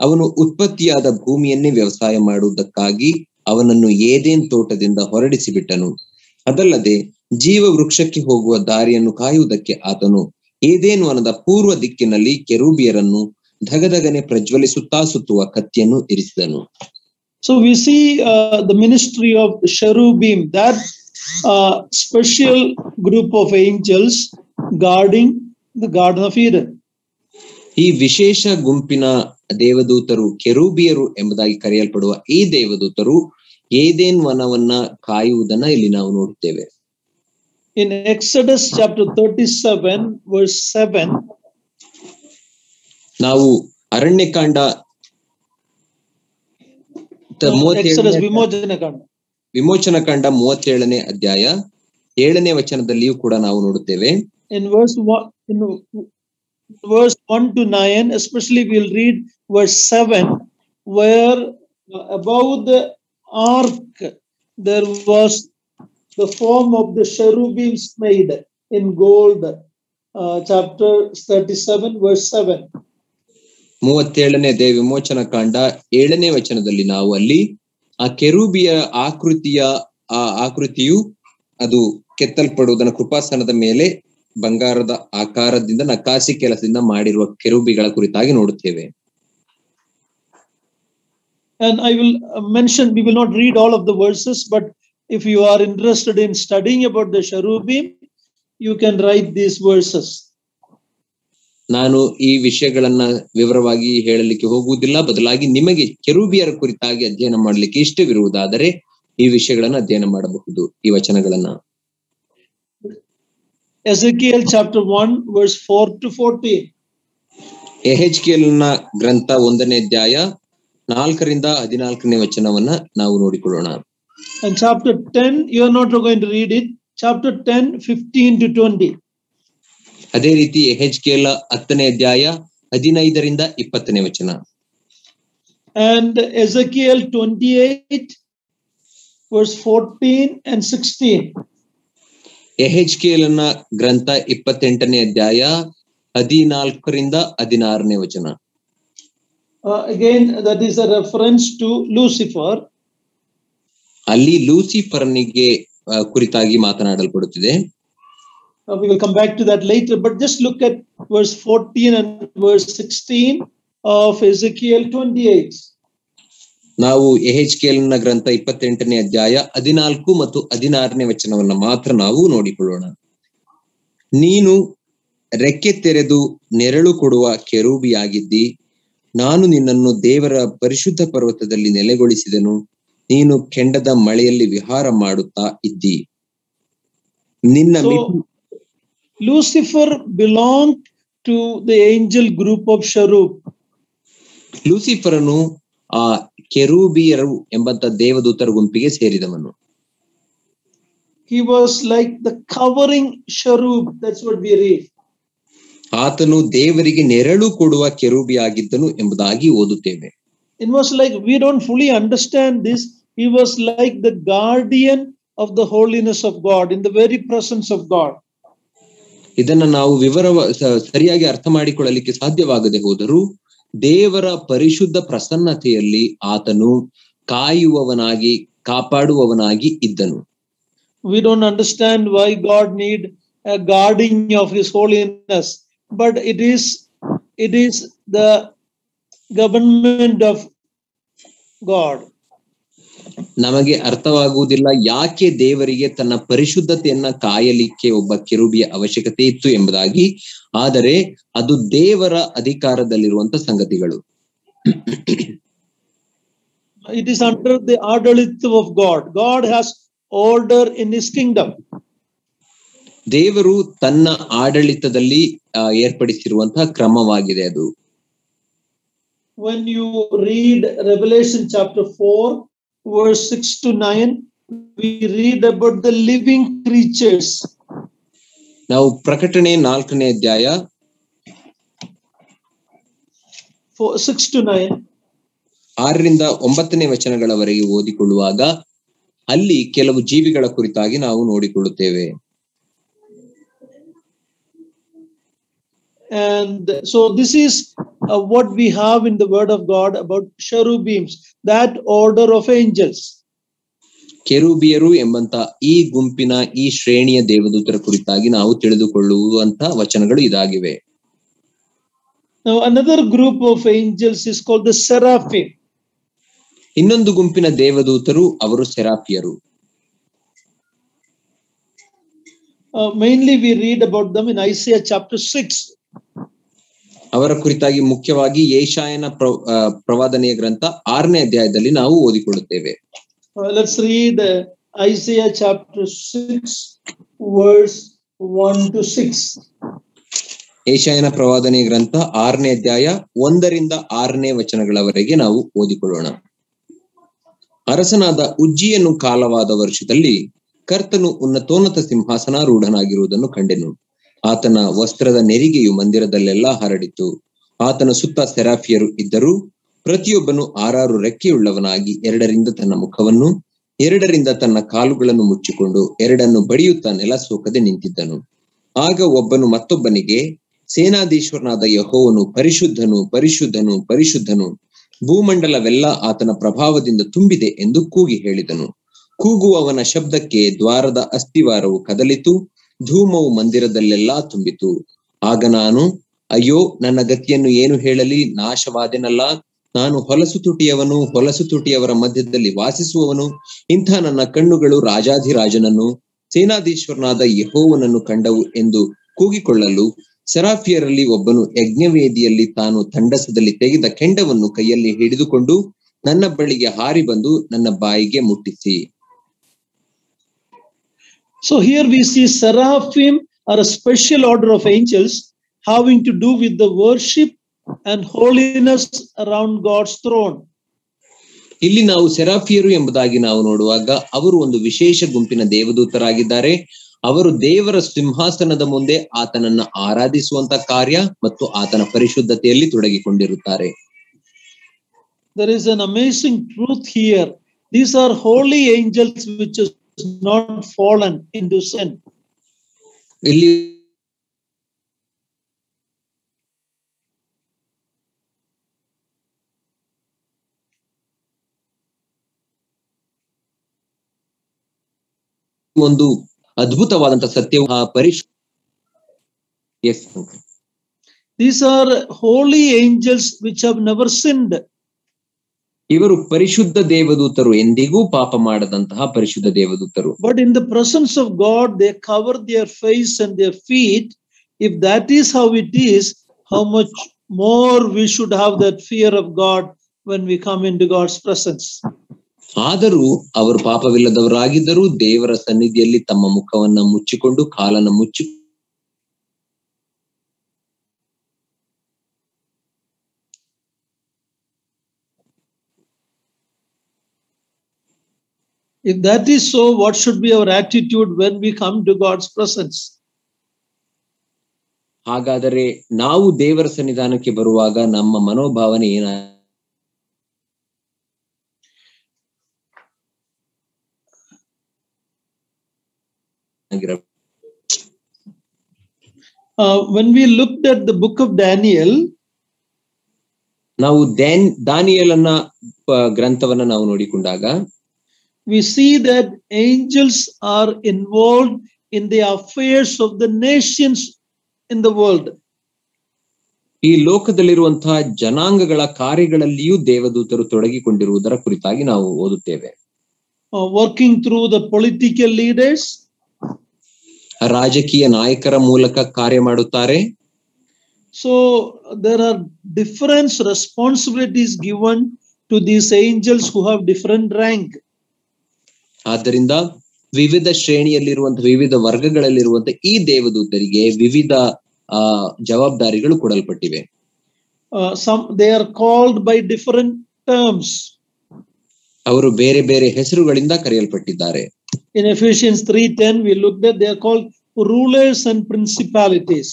ಅವನು ಉತ್ಪತ್ತಿಯಾದ ಭೂಮಿಯನ್ನೇ ವ್ಯವಸಾಯ ಮಾಡುವುದಕ್ಕಾಗಿ ಅವನನ್ನು ಏದೇನ್ ತೋಟದಿಂದ ಹೊರಡಿಸಿ ಬಿಟ್ಟನು. ಅದಲ್ಲದೆ ಜೀವ ವೃಕ್ಷಕ್ಕೆ ಹೋಗುವ ದಾರಿಯನ್ನು ಕಾಯುವುದಕ್ಕೆ ಆತನು ಏದೇನ್ ವನದ ಪೂರ್ವ ದಿಕ್ಕಿನಲ್ಲಿ ಕೆರೂಬಿಯರನ್ನು ಧಗಧಗನೆ ಪ್ರಜ್ವಲಿಸುತ್ತಾ ಸುತ್ತುವ ಕತ್ತಿಯನ್ನು ಇರಿಸಿದನು. So we see the ministry of the cherubim, that special group of angels guarding the Garden of Eden. ಈ ವಿಶೇಷ ಗುಂಪಿನ ದೇವದೂತರು ಕೆರೂಬಿಯರು ಎಂಬುದಾಗಿ ಕರೆಯಲ್ಪಡುವ ಈ ದೇವದೂತರು ಏದೇನ್ ವನವನ್ನ ಕಾಯುವುದನ್ನ ಇಲ್ಲಿ ನಾವು ನೋಡುತ್ತೇವೆ. In Exodus chapter 37 verse 7, ನಾವು ಅರಣ್ಯಕಾಂಡ ವಿಮೋಚನ ಕಾಂಡ 37ನೇ ಅಧ್ಯಾಯ 7ನೇ ವಚನದಲ್ಲಿಯೂ ಕೂಡ ನಾವು ನೋಡುತ್ತೇವೆ. In verse 1 to 9, especially we'll read verse 7, where above the ark there was the form of the cherubims made in gold. Chapter 37 verse 7. 37ನೇ ವಿಮೋಚನ ಕಾಂಡ 7ನೇ ವಚನದಲ್ಲಿ ನಾವು ಅಲ್ಲಿ ಆ ಕೆರೂಬಿಯ ಆಕೃತಿಯು ಅದು ಕೆತ್ತಲ್ಪಡುವುದನ್ನು ಕೃಪಾಸನದ ಮೇಲೆ ಬಂಗಾರದ ಆಕಾರದಿಂದ ನಕಾಸಿ ಕೆಲಸದಿಂದ ಮಾಡಿರುವ ಕೆರೂಬಿಗಳ ಕುರಿತಾಗಿ ನೋಡುತ್ತೇವೆ. And I will mention, we will not read all of the verses, but if you are interested in studying about the cherubim, you can write these verses. ನಾನು ಈ ವಿಷಯಗಳನ್ನ ವಿವರವಾಗಿ ಹೇಳಲಿಕ್ಕೆ ಹೋಗುವುದಿಲ್ಲ, ಬದಲಾಗಿ ನಿಮಗೆ ಕೆರೂಬಿಯರ ಕುರಿತಾಗಿ ಅಧ್ಯಯನ ಮಾಡಲಿಕ್ಕೆ ಇಷ್ಟವಿರುವುದಾದರೆ ಈ ವಿಷಯಗಳನ್ನ ಅಧ್ಯಯನ ಮಾಡಬಹುದು, ಈ ವಚನಗಳನ್ನ. Ezekiel chapter 1 verse 4 to 14. ಯೆಹೆಜ್ಕೇಲನ ಗ್ರಂಥ 1ನೇ ಅಧ್ಯಾಯ 4ರಿಂದ 14ನೇ ವಚನವನ್ನ ನಾವು ನೋಡಿಕೊಳ್ಳೋಣ. And chapter 10, you are not going to read it. Chapter 10 15 to 20. ಅದೇ ರೀತಿ ಯೆಹೆಜ್ಕೇಲ 10ನೇ ಅಧ್ಯಾಯ 15ರಿಂದ 20ನೇ ವಚನ. And Ezekiel 28 verse 14 and 16. ಯೆಹೆಜ್ಕೇಲನ ಗ್ರಂಥ 28ನೇ ಅಧ್ಯಾಯ 14ರಿಂದ 16ನೇ ವಚನ. Again, that is a reference to Lucifer. ಅಲ್ಲಿ ಲೂಸಿಫರ್ನಿಗೆ ಕುರಿತಾಗಿ ಮಾತನಾಡಲ್ಪಡುತ್ತಿದೆ. We will come back to that later, but just look at verse 14 and verse 16 of Ezekiel 28. ನಾವು ಎಹೆಜ್ಕೇಲನ ಗ್ರಂಥ 28ನೇ ಅಧ್ಯಾಯ 14 ಮತ್ತು 16ನೇ ವಚನವನ್ನ ಮಾತ್ರ ನಾವು ನೋಡಿಕೊಳ್ಳೋಣ. ನೀನು ರೆಕ್ಕೆ ತೆರೆದು ನೆರಳು ಕೊಡುವ ಕೆರೂಬಿಯಾಗಿದ್ದಿ. ನಾನು ನಿನ್ನನ್ನು ದೇವರ ಪರಿಶುದ್ಧ ಪರ್ವತದಲ್ಲಿ ನೆಲೆಗೊಳಿಸಿದೆನು. ನೀನು ಕೆಂಡದ ಮಳೆಯಲ್ಲಿ ವಿಹಾರ ಮಾಡುತ್ತಾ ಇದ್ದಿ. ನಿನ್ನ Lucifer belonged to the angel group of cherub. ಲೂಸಿಫರನು ಆ ಕೆರೂಬಿಯರು ಎಂಬಂತ ದೇವದೂತರ ಗುಂಪಿಗೆ ಸೇರಿದವನು. He was like the covering cherub. That's what we read. ಆತನು ದೇವರಿಗೆ ನೆರಳು ಕೊಡುವ ಕೆರೂಬಿ ಆಗಿದ್ದನು ಎಂಬುದಾಗಿ ಓದುತ್ತೇವೆ. It was like, we don't fully understand this. He was like the guardian of the holiness of God, in the very presence of God. ಇದನ್ನ ನಾವು ಸರಿಯಾಗಿ ಅರ್ಥ ಮಾಡಿಕೊಳ್ಳಲಿಕ್ಕೆ ಸಾಧ್ಯವಾಗದೆ ಹೋದರೂ ದೇವರ ಪರಿಶುದ್ಧ ಪ್ರಸನ್ನತೆಯಲ್ಲಿ ಆತನು ಕಾಯುವವನಾಗಿ ಕಾಪಾಡುವವನಾಗಿ ಇದ್ದನು. We don't understand why God need a guarding of his holiness, but it is the government of God. ನಮಗೆ ಅರ್ಥವಾಗುವುದಿಲ್ಲ ಯಾಕೆ ದೇವರಿಗೆ ತನ್ನ ಪರಿಶುದ್ಧತೆಯನ್ನ ಕಾಯಲಿಕ್ಕೆ ಒಬ್ಬ ಕೆರೂಬಿಯ ಅವಶ್ಯಕತೆ ಇತ್ತು ಎಂಬುದಾಗಿ. ಆದರೆ ಅದು ದೇವರ ಅಧಿಕಾರದಲ್ಲಿರುವಂತ ಸಂಗತಿಗಳು. It is under the adalitva of God. God has order in his kingdom. ದೇವರು ತನ್ನ ಆಡಳಿತದಲ್ಲಿ ಏರ್ಪಡಿಸಿರುವಂತಹ ಕ್ರಮವಾಗಿದೆ ಅದು. When you read Revelation chapter 4 verse 6 to 9, we read about the living creatures. ನಾವು ಪ್ರಕಟಣೆ 4ನೇ ಅಧ್ಯಾಯ 6 to 9 6ರಿಂದ 9ನೇ ವಚನಗಳವರೆಗೆ ಓದಿಕೊಳ್ಳುವಾಗ ಅಲ್ಲಿ ಕೆಲವು ಜೀವಿಗಳ ಕುರಿತಾಗಿ ನಾವು ನೋಡಿಕೊಳ್ಳುತ್ತೇವೆ. And so this is what we have in the word of God about cherubims, that order of angels. ಕೆರೂಬಿಯರು ಎಂಬಂತ ಈ ಗುಂಪಿನ ಈ ಶ್ರೇಣಿಯ ದೇವದೂತರ ಕುರಿತಾಗಿ ನಾವು ತಿಳಿದುಕೊಳ್ಳುವಂತ ವಚನಗಳು ಇದಾಗಿವೆ. Now another group of angels is called the seraphim. ಇನ್ನೊಂದು ಗುಂಪಿನ ದೇವದೂತರು ಅವರು ಸೆರಾಫಿಯರು. Mainly we read about them in Isaiah chapter 6. ಅವರ ಕುರಿತಾಗಿ ಮುಖ್ಯವಾಗಿ ಯೆಶಾಯನ ಪ್ರವಾದನೆಯ ಗ್ರಂಥ 6ನೇ ಅಧ್ಯಾಯದಲ್ಲಿ ನಾವು ಓದಿಕೊಳ್ಳುತ್ತೇವೆ. Let's read Isaiah chapter 6 verse 1 to 6. ಯೆಶಾಯನ ಪ್ರವಾದನೆಯ ಗ್ರಂಥ 6ನೇ ಅಧ್ಯಾಯ 1ರಿಂದ 6ನೇ ವಚನಗಳವರೆಗೆ ನಾವು ಓದಿಕೊಳ್ಳೋಣ. ಅರಸನಾದ ಉಜ್ಜಿಯನು ಕಾಲವಾದ ವರ್ಷದಲ್ಲಿ ಕರ್ತನು ಉನ್ನತೋನ್ನತ ಸಿಂಹಾಸನಾರೂಢನಾಗಿರುವುದನ್ನು ಕಂಡೆನು. ಆತನ ವಸ್ತ್ರದ ನೆರಿಗೆಯು ಮಂದಿರದಲ್ಲೆಲ್ಲಾ ಹರಡಿತು. ಆತನ ಸುತ್ತ ಸೆರಾಫಿಯರು ಇದ್ದರು. ಪ್ರತಿಯೊಬ್ಬನು 6 ರೆಕ್ಕೆಯುಳ್ಳವನಾಗಿ 2ರಿಂದ ತನ್ನ ಮುಖವನ್ನು 2ರಿಂದ ತನ್ನ ಕಾಲುಗಳನ್ನು ಮುಚ್ಚಿಕೊಂಡು 2 ಬಡಿಯುತ್ತಾ ನೆಲ ಸೋಕದೆ ನಿಂತಿದ್ದನು. ಆಗ ಒಬ್ಬನು ಮತ್ತೊಬ್ಬನಿಗೆ, ಸೇನಾಧೀಶ್ವರನಾದ ಯೆಹೋವನು ಪರಿಶುದ್ಧನು ಪರಿಶುದ್ಧನು ಪರಿಶುದ್ಧನು, ಭೂಮಂಡಲವೆಲ್ಲ ಆತನ ಪ್ರಭಾವದಿಂದ ತುಂಬಿದೆ ಎಂದು ಕೂಗಿ ಹೇಳಿದನು. ಕೂಗುವವನ ಶಬ್ದಕ್ಕೆ ದ್ವಾರದ ಅಸ್ತಿವಾರವು ಕದಲಿತು, ಧೂಮವು ಮಂದಿರದಲ್ಲೆಲ್ಲಾ ತುಂಬಿತು. ಆಗ ನಾನು, ಅಯ್ಯೋ, ನನ್ನ ಗತಿಯನ್ನು ಏನು ಹೇಳಲಿ, ನಾಶವಾದೆನಲ್ಲ. ನಾನು ಹೊಲಸು ತುಟಿಯವನು, ಹೊಲಸು ತುಟಿಯವರ ಮಧ್ಯದಲ್ಲಿ ವಾಸಿಸುವವನು. ಇಂಥ ನನ್ನ ಕಣ್ಣುಗಳು ರಾಜಾಧಿರಾಜನನ್ನು, ಸೇನಾಧೀಶ್ವರನಾದ ಯೆಹೋವನನ್ನು ಕಂಡವು ಎಂದು ಕೂಗಿಕೊಳ್ಳಲು, ಸೆರಾಫಿಯರಲ್ಲಿ ಒಬ್ಬನು ಯಜ್ಞವೇದಿಯಲ್ಲಿ ತಾನು ತಂಡಸದಲ್ಲಿ ತೆಗೆದ ಕೆಂಡವನ್ನು ಕೈಯಲ್ಲಿ ಹಿಡಿದುಕೊಂಡು ನನ್ನ ಬಳಿಗೆ ಹಾರಿ ಬಂದು ನನ್ನ ಬಾಯಿಗೆ ಮುಟ್ಟಿಸಿ. So here we see seraphim are a special order of angels having to do with the worship and holiness around God's throne. ಇಲ್ಲಿ ನಾವು ಸೆರಾಫಿಯರು ಎಂಬುದಾಗಿ ನಾವು ನೋಡುವಾಗ ಅವರು ಒಂದು ವಿಶೇಷ ಗುಂಪಿನ ದೇವದೂತರಾಗಿದ್ದಾರೆ. ಅವರು ದೇವರ ಸಿಂಹಾಸನದ ಮುಂದೆ ಆತನನ್ನ ಆರಾಧಿಸುವಂತ ಕಾರ್ಯ ಮತ್ತು ಆತನ ಪರಿಶುದ್ಧತೆಯಲ್ಲಿ ತೊಡಗಿಕೊಂಡಿರುತ್ತಾರೆ. There is an amazing truth here. These are holy angels which is not fallen into sin. ಇಲ್ಲಿ ಒಂದು ಅದ್ಭುತವಾದಂತ ಸತ್ಯವು These are holy angels which have never sinned. ಇವರು ಪರಿಶುದ್ಧ ದೇವದೂತರು, ಎಂದಿಗೂ ಪಾಪ ಮಾಡದಂತಹ ಪರಿಶುದ್ಧ ದೇವದೂತರು. But in the presence of God, they cover their face and their feet. If that is how it is, how much more we should have that fear of God when we come into God's presence. ಆದರೂ ಅವರು ಪಾಪವಿಲ್ಲದವರಾಗಿದ್ದರೂ ದೇವರ ಸನ್ನಿಧಿಯಲ್ಲಿ ತಮ್ಮ ಮುಖವನ್ನ ಮುಚ್ಚಿಕೊಂಡು ಕಾಲನ್ನ ಮುಚ್ಚಿ If that is so, what should be our attitude when we come to God's presence? ಹಾಗಾದರೆ ನಾವು ದೇವರ ಸನ್ನಿಧಾನಕ್ಕೆ ಬರುವಾಗ ನಮ್ಮ ಮನೋಭಾವನೆ When we looked at the book of Daniel, ನಾವು ದಾನಿಯೇಲನ ಗ್ರಂಥವನ್ನ ನಾವು ನೋಡಿಕೊಂಡಾಗ we see that angels are involved in the affairs of the nations in the world. ಈ ಲೋಕದಲ್ಲಿರುವಂತಹ ಜನಾಂಗಗಳ ಕಾರ್ಯಗಳಲ್ಲಿಯೂ ದೇವದೂತರು ತೊಡಗಿಕೊಂಡಿರುವುದರ ಕುರಿತಾಗಿ ನಾವು ಓದುತ್ತೇವೆ. Working through the political leaders, ರಾಜಕೀಯ ನಾಯಕರ ಮೂಲಕ ಕಾರ್ಯ ಮಾಡುತ್ತಾರೆ. So there are different responsibilities given to these angels who have different rank. ಆದ್ದರಿಂದ ವಿವಿಧ ಶ್ರೇಣಿಯಲ್ಲಿರುವಂತಹ ವಿವಿಧ ವರ್ಗಗಳಲ್ಲಿರುವಂತಹ ಈ ದೇವದೂತರಿಗೆ ವಿವಿಧ ಜವಾಬ್ದಾರಿಗಳು ಕೊಡಲ್ಪಟ್ಟಿವೆ. They are called by different terms. ಅವರು ಬೇರೆ ಬೇರೆ ಹೆಸರುಗಳಿಂದ ಕರೆಯಲ್ಪಟ್ಟಿದ್ದಾರೆ. In Ephesians 3:10 we looked at, they are called rulers and principalities.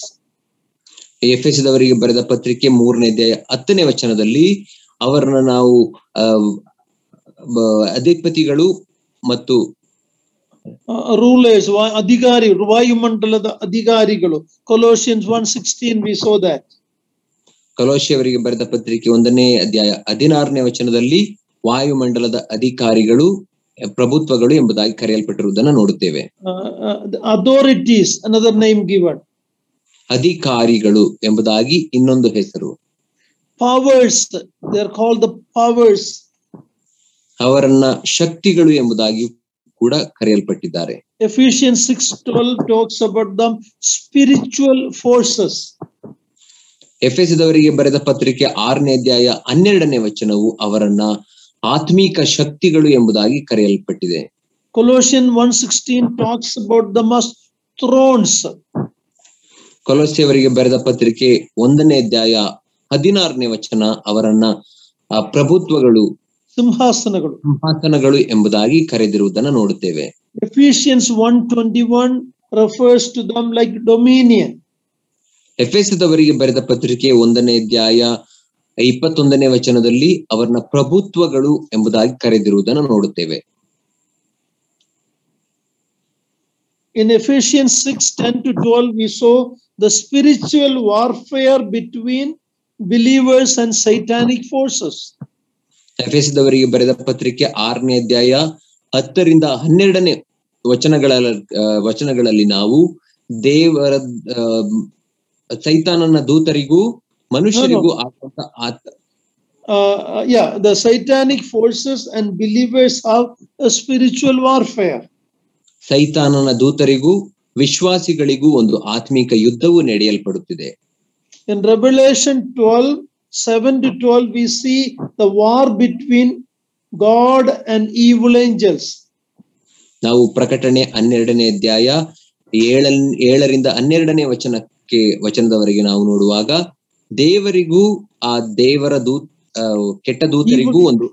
ಎಫೆಸದವರಿಗೆ ಬರೆದ ಪತ್ರಿಕೆ 3ನೇ ಅಧ್ಯಾಯ 10ನೇ ವಚನದಲ್ಲಿ ಅವರನ್ನ ನಾವು ಅಧಿಪತಿಗಳು ಮತ್ತು rulers, ಅಧಿಕಾರಿ, ವಾಯುಮಂಡಲದ ಅಧಿಕಾರಿಗಳು. Colossians 1:16 we saw that. ಕೊಲೋಸ್ಯಯವರಿಗೆ ಬರೆದ ಪತ್ರಿಕೆ 1ನೇ ಅಧ್ಯಾಯ 16ನೇ ವಚನದಲ್ಲಿ ವಾಯುಮಂಡಲದ ಅಧಿಕಾರಿಗಳು, ಪ್ರಭುತ್ವಗಳು ಎಂಬುದಾಗಿ ಕರೆಯಲ್ಪಟ್ಟಿರುವುದನ್ನು ನೋಡುತ್ತೇವೆ. Authorities, another name given. ಅಧಿಕಾರಿಗಳು ಎಂಬುದಾಗಿ ಇನ್ನೊಂದು ಹೆಸರು. Powers, they are called the powers. ಅವರನ್ನ ಶಕ್ತಿಗಳು ಎಂಬುದಾಗಿ ಕೂಡ ಕರೆಯಲ್ಪಟ್ಟಿದ್ದಾರೆ. Ephesians 6:12 talks about the spiritual forces. ಎಫೆಸದವರಿಗೆ ಬರೆದ ಪತ್ರಿಕೆ 6ನೇ ಅಧ್ಯಾಯ 12ನೇ ವಚನವು ಅವರನ್ನ ಆತ್ಮೀಕ ಶಕ್ತಿಗಳು ಎಂಬುದಾಗಿ ಕರೆಯಲ್ಪಟ್ಟಿದೆ. Colossians 1:16 talks about the thrones. ಕೊಲೋಸ್ಯವರಿಗೆ ಬರೆದ ಪತ್ರಿಕೆ 1ನೇ ಅಧ್ಯಾಯ 16ನೇ ವಚನ ಅವರನ್ನ ಪ್ರಭುತ್ವಗಳು, ಸಿಂಹಾಸನಗಳು ಎಂಬುದಾಗಿ ಕರೆದಿರುವುದನ್ನು ನೋಡುತ್ತೇವೆ. Ephesians 1:21 refers to them like dominion. ಎಫೆಸದವರಿಗೆ ಬರೆದ ಪತ್ರಿಕೆ 1ನೇ ಅಧ್ಯಾಯ 21ನೇ ವಚನದಲ್ಲಿ ಅವರನ್ನ ಪ್ರಭುತ್ವಗಳು ಎಂಬುದಾಗಿ ಕರೆದಿರುವುದನ್ನು ನೋಡುತ್ತೇವೆ. In Ephesians 6:10-12 we saw the spiritual warfare between believers and satanic forces. ಎಫೆಸದವರಿಗೆ ಬರೆದ ಪತ್ರಿಕೆ 6ನೇ ಅಧ್ಯಾಯ 10ರಿಂದ 12ನೇ ವಚನಗಳಲ್ಲಿ ನಾವು ದೇವರ ಸೈತಾನನ ದೂತರಿಗೂ ಮನುಷ್ಯರಿಗೂ the satanic forces and believers have a spiritual warfare. ಸೈತಾನನ ದೂತರಿಗೂ ವಿಶ್ವಾಸಿಗಳಿಗೂ ಒಂದು ಆತ್ಮಿಕ ಯುದ್ಧವು ನಡೆಯಲ್ಪಡುತ್ತಿದೆ. In Revelation 12:7-12 we see the war between God and evil angels. ನಾವು ಪ್ರಕಟಣೆ 12ನೇ ಅಧ್ಯಾಯ 7ರಿಂದ 12ನೇ ವಚನದವರೆಗೆ ನಾವು ನೋಡುವಾಗ ದೇವರಿಗೂ ಆ ದೇವರ ಕೆಟ್ಟ ದೂತರಿಗೂ ಒಂದು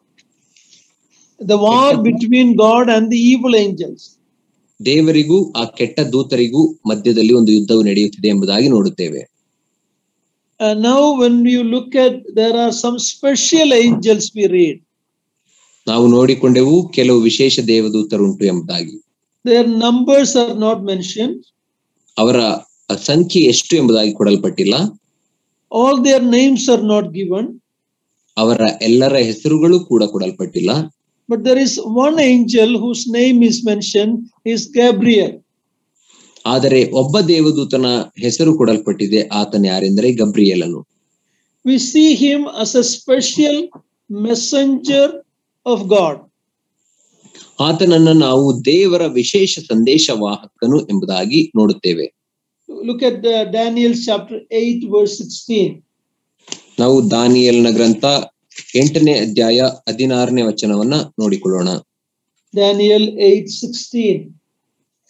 the war between God and the evil angels. ದೇವರಿಗೂ ಆ ಕೆಟ್ಟ ದೂತರಿಗೂ ಮಧ್ಯದಲ್ಲಿ ಒಂದು ಯುದ್ಧವು ನಡೆಯುತ್ತಿದೆ ಎಂಬುದಾಗಿ ನೋಡುತ್ತೇವೆ. Now when you look at, there are some special angels we read. ನಾವು ನೋಡಿಕೊಂಡೆವು ಕೆಲವು ವಿಶೇಷ ದೇವದೂತರುಂಟು ಎಂಬುದಾಗಿ. Their numbers are not mentioned. ಅವರ ಸಂಖ್ಯೆ ಎಷ್ಟು ಎಂಬುದಾಗಿ ಕೊಡಲ್ಪಟ್ಟಿಲ್ಲ. All their names are not given. ಅವರ ಎಲ್ಲರ ಹೆಸರುಗಳು ಕೂಡ ಕೊಡಲ್ಪಟ್ಟಿಲ್ಲ. But there is one angel whose name is mentioned, is Gabriel. ಆದರೆ ಒಬ್ಬ ದೇವದೂತನ ಹೆಸರು ಕೊಡಲ್ಪಟ್ಟಿದೆ, ಆತನ ಯಾರೆಂದರೆ ಗಬ್ರಿಯೇಲನು. We see him as a special messenger of God. ಆತನನ್ನ ನಾವು ದೇವರ ವಿಶೇಷ ಸಂದೇಶವಾಹಕನು ಎಂಬುದಾಗಿ ನೋಡುತ್ತೇವೆ. Look at Daniel chapter 8 verse 16. ನಾವು ದಾನಿಯೇಲನ ಗ್ರಂಥ 8ನೇ ಅಧ್ಯಾಯ 16ನೇ ವಚನವನ್ನ ನೋಡಿಕೊಳ್ಳೋಣ. Daniel 8:16.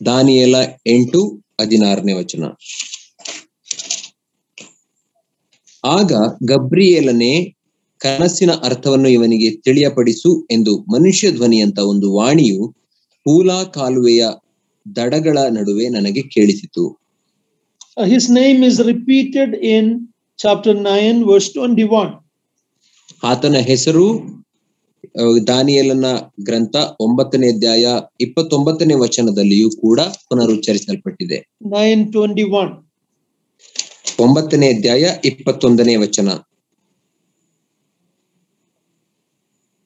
ದಾನಿಯೇಲ 8:16ನೇ ವಚನ. ಆಗ ಗಬ್ರಿಯೇಲನೇ, ಕನಸಿನ ಅರ್ಥವನ್ನು ಇವನಿಗೆ ತಿಳಿಯಪಡಿಸು ಎಂದು ಮನುಷ್ಯ ಧ್ವನಿಯಂತ ಒಂದು ವಾಣಿಯು ಪೂಲಾ ಕಾಲುವೆಯ ದಡಗಳ ನಡುವೆ ನನಗೆ ಕೇಳಿಸಿತು. His name is repeated in chapter 9 verse 21. ಆತನ ಹೆಸರು ದಾನಿಯೇಲನ ಗ್ರಂಥ 9ನೇ ಅಧ್ಯಾಯ 29ನೇ ವಚನದಲ್ಲಿಯೂ ಕೂಡ ಪುನರುಚ್ಚರಿಸಲ್ಪಟ್ಟಿದೆ. 9:21. 9ನೇ ಅಧ್ಯಾಯ 21ನೇ ವಚನ.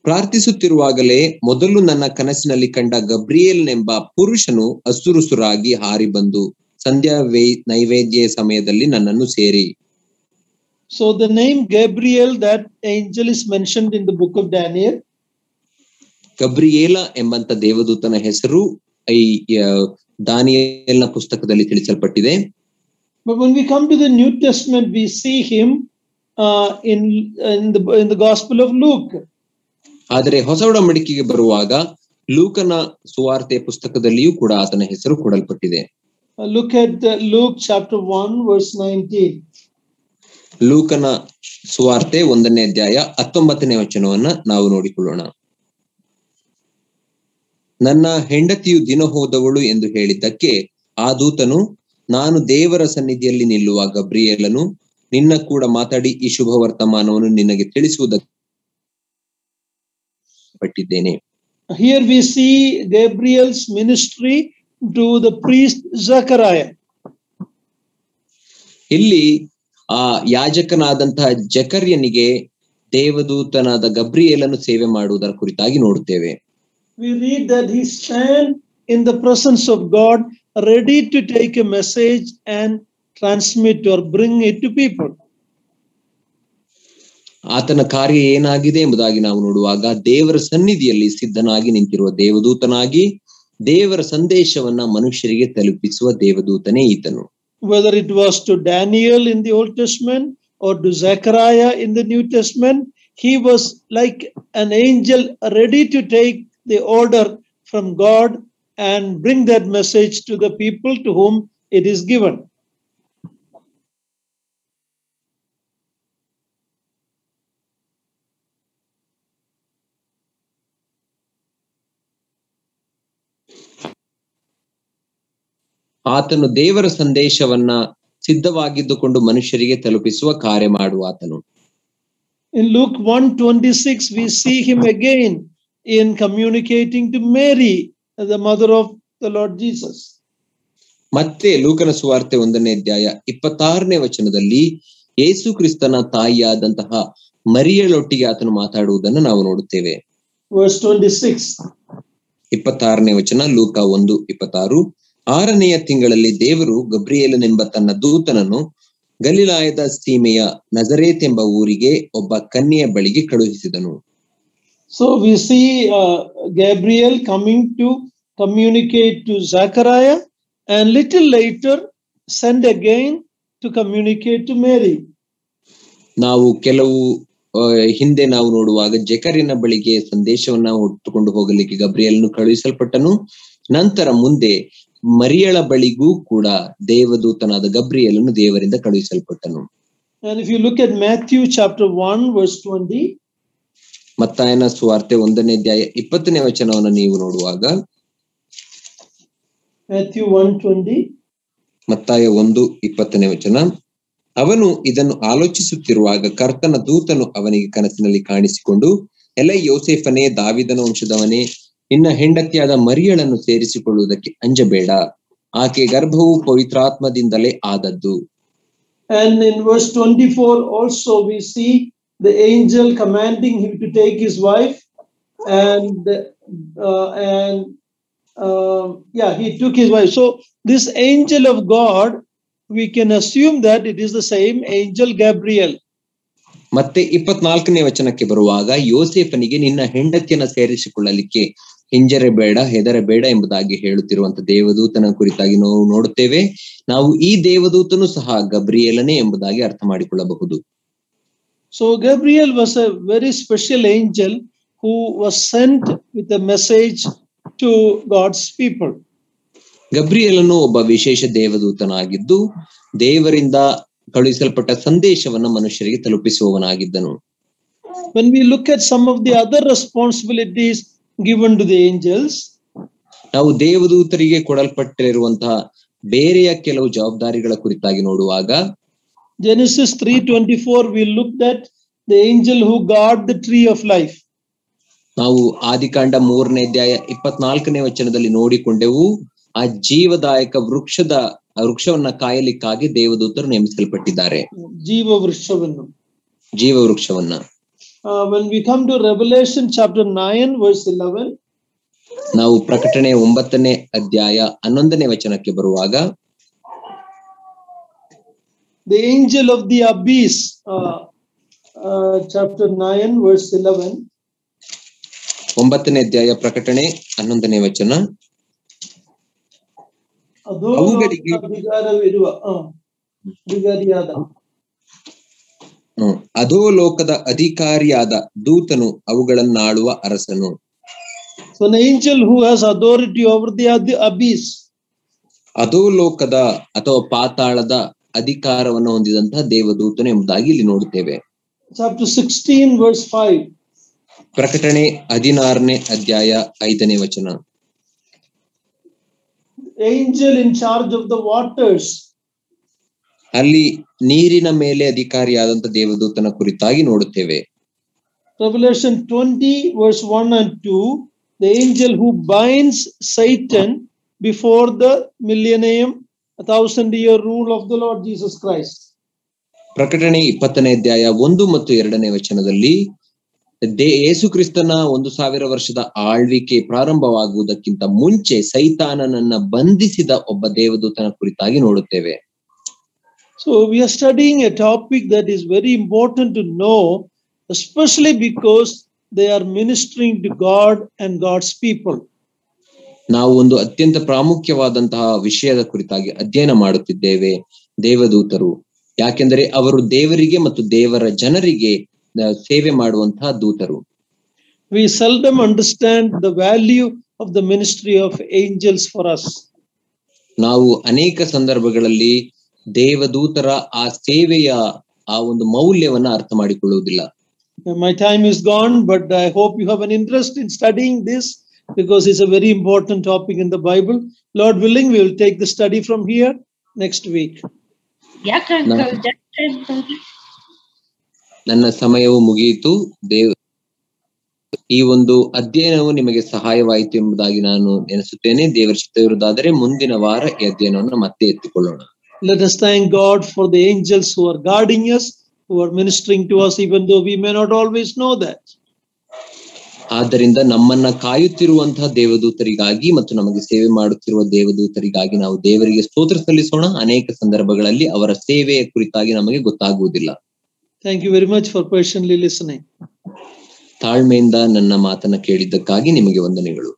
ಪ್ರಾರ್ಥಿಸುತ್ತಿರುವಾಗಲೇ ಮೊದಲು ನನ್ನ ಕನಸಿನಲ್ಲಿ ಕಂಡ ಗಬ್ರಿಯೇಲನೆಂಬ ಪುರುಷನು ಅಸುರುಸುರಾಗಿ ಹಾರಿ ಬಂದು ಸಂಧ್ಯಾ ನೈವೇದ್ಯ ಸಮಯದಲ್ಲಿ ನನ್ನನ್ನು ಸೇರಿ. So the name Gabriel, that angel, is mentioned in the book of Daniel. ಗಬ್ರಿಯೇಲ ಎಂಬಂತ ದೇವದೂತನ ಹೆಸರು ಈ ದಾನಿಯೇಲನ ಪುಸ್ತಕದಲ್ಲಿ ತಿಳಿಸಲ್ಪಟ್ಟಿದೆ. But when we come to the New Testament, we see him in the Gospel of Luke. ಆದರೆ ಹೊಸ ಒಡಂಬಡಿಕೆಗೆ ಬರುವಾಗ ಲೂಕನ ಸುವಾರ್ತೆ ಪುಸ್ತಕದಲ್ಲಿಯೂ ಕೂಡ ಆತನ ಹೆಸರು ಕೊಡಲ್ಪಟ್ಟಿದೆ. Look at Luke chapter 1 verse 19. ಲೂಕನ ಸುವಾರ್ತೆ 1ನೇ ಅಧ್ಯಾಯ 19ನೇ ವಚನವನ್ನ ನಾವು ನೋಡಿಕೊಳ್ಳೋಣ. ನನ್ನ ಹೆಂಡತಿಯು ದಿನ ಹೋದವಳು ಎಂದು ಹೇಳಿದ್ದಕ್ಕೆ ಆ ದೂತನು, ನಾನು ದೇವರ ಸನ್ನಿಧಿಯಲ್ಲಿ ನಿಲ್ಲುವ ಗಬ್ರಿಯೇಲನು ನಿನ್ನ ಕೂಡ ಮಾತಾಡಿ ಈ ಶುಭ ವರ್ತಮಾನವನ್ನು ನಿನಗೆ ತಿಳಿಸುವುದಕ್ಕೆ ಪಟ್ಟಿದ್ದೇನೆ. Here we see Gabriel's ministry to the priest Zechariah. ಇಲ್ಲಿ ಆ ಯಾಜಕನಾದಂತಹ ಜಕರ್ಯನಿಗೆ ದೇವದೂತನಾದ ಗಬ್ರಿಯೇಲನು ಸೇವೆ ಮಾಡುವುದರ ಕುರಿತಾಗಿ ನೋಡುತ್ತೇವೆ. We read that he stand in the presence of God, ready to take a message and transmit or bring it to people. ಆತನ ಕಾರ್ಯ ಏನಾಗಿದೆ ಎಂಬುದಾಗಿ ನಾವು ನೋಡುವಾಗ ದೇವರ ಸನ್ನಿಧಿಯಲ್ಲಿ ಸಿದ್ಧನಾಗಿ ನಿಂತಿರುವ ದೇವದೂತನಾಗಿ ದೇವರ ಸಂದೇಶವನ್ನ ಮನುಷ್ಯರಿಗೆ ತಲುಪಿಸುವ ದೇವದೂತನೇ ಈತನು. Whether it was to Daniel in the Old Testament or to Zechariah in the New Testament, he was like an angel ready to take the order from God and bring that message to the people to whom it is given. ಆತನು ದೇವರ ಸಂದೇಶವನ್ನ ಸಿದ್ಧವಾಗಿದ್ದುಕೊಂಡು ಮನುಷ್ಯರಿಗೆ ತಲುಪಿಸುವ ಕಾರ್ಯ ಮಾಡುವ ಆತನು. In Luke 1:26 we see him again in communicating to Mary, the mother of the Lord Jesus. ಮತ್ತೆ ಲೂಕನ ಸುವಾರ್ತೆ 1ನೇ ಅಧ್ಯಾಯ 26ನೇ ವಚನದಲ್ಲಿ ಯೇಸು ಕ್ರಿಸ್ತನ ತಾಯಿಯಾದಂತಹ ಮರಿಯಳೊಟ್ಟಿಗೆ ಆತನು ಮಾತಾಡುವುದನ್ನು ನಾವು ನೋಡುತ್ತೇವೆ. Verse 26. 26ನೇ ವಚನ, ಲೂಕ 1:26. 6ನೆಯ ತಿಂಗಳಲ್ಲಿ ದೇವರು ಗಬ್ರಿಯೇಲನೆಂಬ ತನ್ನ ದೂತನನ್ನು ಗಲಿಲಾಯದ ಸೀಮೆಯ ನಜರೇತ್ ಎಂಬ ಊರಿಗೆ ಒಬ್ಬ ಕನ್ಯೆಯ ಬಳಿಗೆ ಕಳುಹಿಸಿದನು. So we see Gabriel coming to communicate to Zechariah and little later send again to communicate to Mary. ನಾವು ಕೆಲವು ಹಿಂದೆ ನಾವು ನೋಡುವಾಗ ಜಕರ್ಯನ ಬಳಿಗೆ ಸಂದೇಶವನ್ನ ಹೊತ್ತುಕೊಂಡು ಹೋಗಲಿಕ್ಕೆ ಗಬ್ರಿಯೇಲನು ಕಳುಹಿಸಲ್ಪಟ್ಟನು. ನಂತರ ಮುಂದೆ ಮರಿಯಳ ಬಳಿಗೂ ಕೂಡ ದೇವದೂತನಾದ ಗಬ್ರಿಯೇಲನು ದೇವರಿಂದ ಕಳುಹಿಸಲ್ಪಟ್ಟನು. And if you look at Matthew chapter 1 verse 20, ಮತ್ತಾಯನ ಸುವಾರ್ತೆ 1ನೇ ಅಧ್ಯಾಯ 20ನೇ ವಚನವನ್ನು ನೀವು ನೋಡುವಾಗ, Matthew 1:20, ಮತ್ತಾಯ 1:20ನೇ ವಚನ, ಅವನು ಇದನ್ನು ಆಲೋಚಿಸುತ್ತಿರುವಾಗ ಕರ್ತನ ದೂತನು ಅವನಿಗೆ ಕನಸಿನಲ್ಲಿ ಕಾಣಿಸಿಕೊಂಡು, ಎಲೈ ಯೋಸೇಫನೇ, ದಾವಿದನ ವಂಶದವನೇ, ನಿನ್ನ ಹೆಂಡತಿಯಾದ ಮರಿಯಳನ್ನು ಸೇರಿಸಿಕೊಳ್ಳುವುದಕ್ಕೆ ಅಂಜಬೇಡ, ಆಕೆ ಗರ್ಭವು ಪವಿತ್ರಾತ್ಮದಿಂದಲೇ ಆದದ್ದು. And in verse 24 also we see the angel commanding him to take his wife, and he took his wife. So this angel of God, we can assume that it is the same angel Gabriel. ಮತ್ತೆ 24ನೇ ವಚನಕ್ಕೆ ಬರುವಾಗ, ಯೋಸೇಫನಿಗೆ ನಿನ್ನ ಹೆಂಡತಿಯನ್ನ ಸೇರಿಸಿಕೊಳ್ಳಲಿಕ್ಕೆ ಹಿಂಜರಬೇಡ, ಹೆದರಬೇಡ ಎಂಬುದಾಗಿ ಹೇಳುತ್ತಿರುವಂತ ದೇವದೂತನ ಕುರಿತಾಗಿ ನಾವು ನೋಡುತ್ತೇವೆ. ನಾವು ಈ ದೇವದೂತನು ಸಹ ಗಬ್ರಿಯೇಲನೇ ಎಂಬುದಾಗಿ ಅರ್ಥ ಮಾಡಿಕೊಳ್ಳಬಹುದು. So Gabriel was a very special angel who was sent with a message to God's people. ಗಬ್ರಿಯೇಲನು ಒಬ್ಬ ವಿಶೇಷ ದೇವದೂತನಾಗಿದ್ದು ದೇವರಿಂದ ಕಳುಹಿಸಲ್ಪಟ್ಟ ಸಂದೇಶವನ್ನ ಮನುಷ್ಯರಿಗೆ ತಲುಪಿಸುವವನಾಗಿದ್ದನು. When we look at some of the other responsibilities given to the angels, ನಾವು ದೇವದೂತರಿಗೆ ಕೊಡಲ್ಪಟ್ಟಿರುವಂತಹ ಬೇರೆಯ ಕೆಲವು ಜವಾಬ್ದಾರಿಗಳ ಕುರಿತಾಗಿ ನೋಡುವಾಗ, Genesis 3:24 we looked at the angel who guard the tree of life. ನಾವು ಆದಿಕಾಂಡ 3ನೇ ಅಧ್ಯಾಯ 24ನೇ ವಚನದಲ್ಲಿ ನೋಡಿಕೊಂಡೆವು. ಆ ಜೀವದಾಯಕ ವೃಕ್ಷವನ್ನ ಕಾಯಲಿಕ್ಕಾಗಿ ದೇವದೂತರು ನೇಮಿಸಲ್ಪಟ್ಟಿದ್ದಾರೆ, ಜೀವ ವೃಕ್ಷವನ್ನ. When we come to Revelation chapter 9 verse 11, ನಾವು ಪ್ರಕಟಣೆ 9ನೇ ಅಧ್ಯಾಯ 11ನೇ ವಚನಕ್ಕೆ ಬರುವಾಗ, the angel of the abyss, chapter 9 verse 11, 9ನೇ ಅಧ್ಯಾಯ ಪ್ರಕಟಣೆ 11ನೇ ವಚನ, ಅಧೋಲೋಕದ ಅಧಿಕಾರಿಯಾದ ದೂತನು ಅವುಗಳನ್ನಾಳುವ ಅರಸನು. So an angel who has authority over the abyss. ಅಧೋಲೋಕದ ಅಥವಾ ಪಾತಾಳದ ಅಧಿಕಾರವನ್ನು ಹೊಂದಿದಂತಹ ದೇವದೂತನು ಎಂಬುದಾಗಿ ಇಲ್ಲಿ ನೋಡುತ್ತೇವೆ. Chapter 16 verse 5. ಪ್ರಕಟಣೆ 16ನೇ ಅಧ್ಯಾಯ 5ನೇ ವಚನ, angel in charge of the waters. ಅಲ್ಲಿ ನೀರಿನ ಮೇಲೆ ಅಧಿಕಾರಿಯಾದಂತ ದೇವದೂತನ ಕುರಿತಾಗಿ ನೋಡುತ್ತೇವೆ. Revelation 20 verse 1 and 2, the angel who binds Satan before the millennium, 1000-year rule of the Lord Jesus Christ. ಪ್ರಕಟಣೆ 20ನೇ ಅಧ್ಯಾಯ 1 ಮತ್ತು 2ನೇ ವಚನದಲ್ಲಿ ಯೇಸು ಕ್ರಿಸ್ತನ 1000 ವರ್ಷದ ಆಳ್ವಿಕೆ ಪ್ರಾರಂಭವಾಗುವುದಕ್ಕಿಂತ ಮುಂಚೆ ಸೈತಾನನನ್ನ ಬಂಧಿಸಿದ ಒಬ್ಬ ದೇವದೂತನ ಕುರಿತಾಗಿ ನೋಡುತ್ತೇವೆ. So we are studying a topic that is very important to know, especially because they are ministering to God and God's people. ನಾವು ಒಂದು ಅತ್ಯಂತ ಪ್ರಾಮುಖ್ಯವಾದಂತಹ ವಿಷಯದ ಕುರಿತಾಗಿ ಅಧ್ಯಯನ ಮಾಡುತ್ತಿದ್ದೇವೆ, ದೇವದೂತರು. ಯಾಕೆಂದರೆ ಅವರು ದೇವರಿಗೆ ಮತ್ತು ದೇವರ ಜನರಿಗೆ ಸೇವೆ ಮಾಡುವಂತಹ ದೂತರು. We seldom understand the value of the ministry of angels for us. ನಾವು ಅನೇಕ ಸಂದರ್ಭಗಳಲ್ಲಿ ದೇವದೂತರ ಆ ಸೇವೆಯ ಆ ಒಂದು ಮೌಲ್ಯವನ್ನ ಅರ್ಥ ಮಾಡಿಕೊಳ್ಳುವುದಿಲ್ಲ. My time is gone, but I hope you have an interest in studying this because it's a very important topic in the Bible. Lord willing, we will take the study from here next week. ನನ್ನ ಸಮಯವು ಮುಗಿಯಿತು. ಈ ಒಂದು ಅಧ್ಯಯನವು ನಿಮಗೆ ಸಹಾಯವಾಯಿತು ಎಂಬುದಾಗಿ ನಾನು ನೆನೆಸುತ್ತೇನೆ. ದೇವರ ಚಿತ್ತವಿರುವುದಾದರೆ ಮುಂದಿನ ವಾರ ಈ ಅಧ್ಯಯನವನ್ನು ಮತ್ತೆ ಎತ್ತಿಕೊಳ್ಳೋಣ. Let us thank God for the angels who are guarding us, who are ministering to us, even though we may not always know that. ಆದ್ದರಿಂದ ನಮ್ಮನ್ನ ಕಾಯುತ್ತಿರುವಂತಹ ದೇವದೂತರಿಗಾಗಿ ಮತ್ತು ನಮಗೆ ಸೇವೆ ಮಾಡುತ್ತಿರುವ ದೇವದೂತರಿಗಾಗಿ ನಾವು ದೇವರಿಗೆ ಸ್ತೋತ್ರ ಸಲ್ಲಿಸೋಣ. ಅನೇಕ ಸಂದರ್ಭಗಳಲ್ಲಿ ಅವರ ಸೇವೆಯ ಕುರಿತಾಗಿ ನಮಗೆ ಗೊತ್ತಾಗುವುದಿಲ್ಲ. Thank you very much for patiently listening. ತಾಳ್ಮೆಯಿಂದ ನನ್ನ ಮಾತನ್ನ ಕೇಳಿದ್ದಕ್ಕಾಗಿ ನಿಮಗೆ ವಂದನೆಗಳು.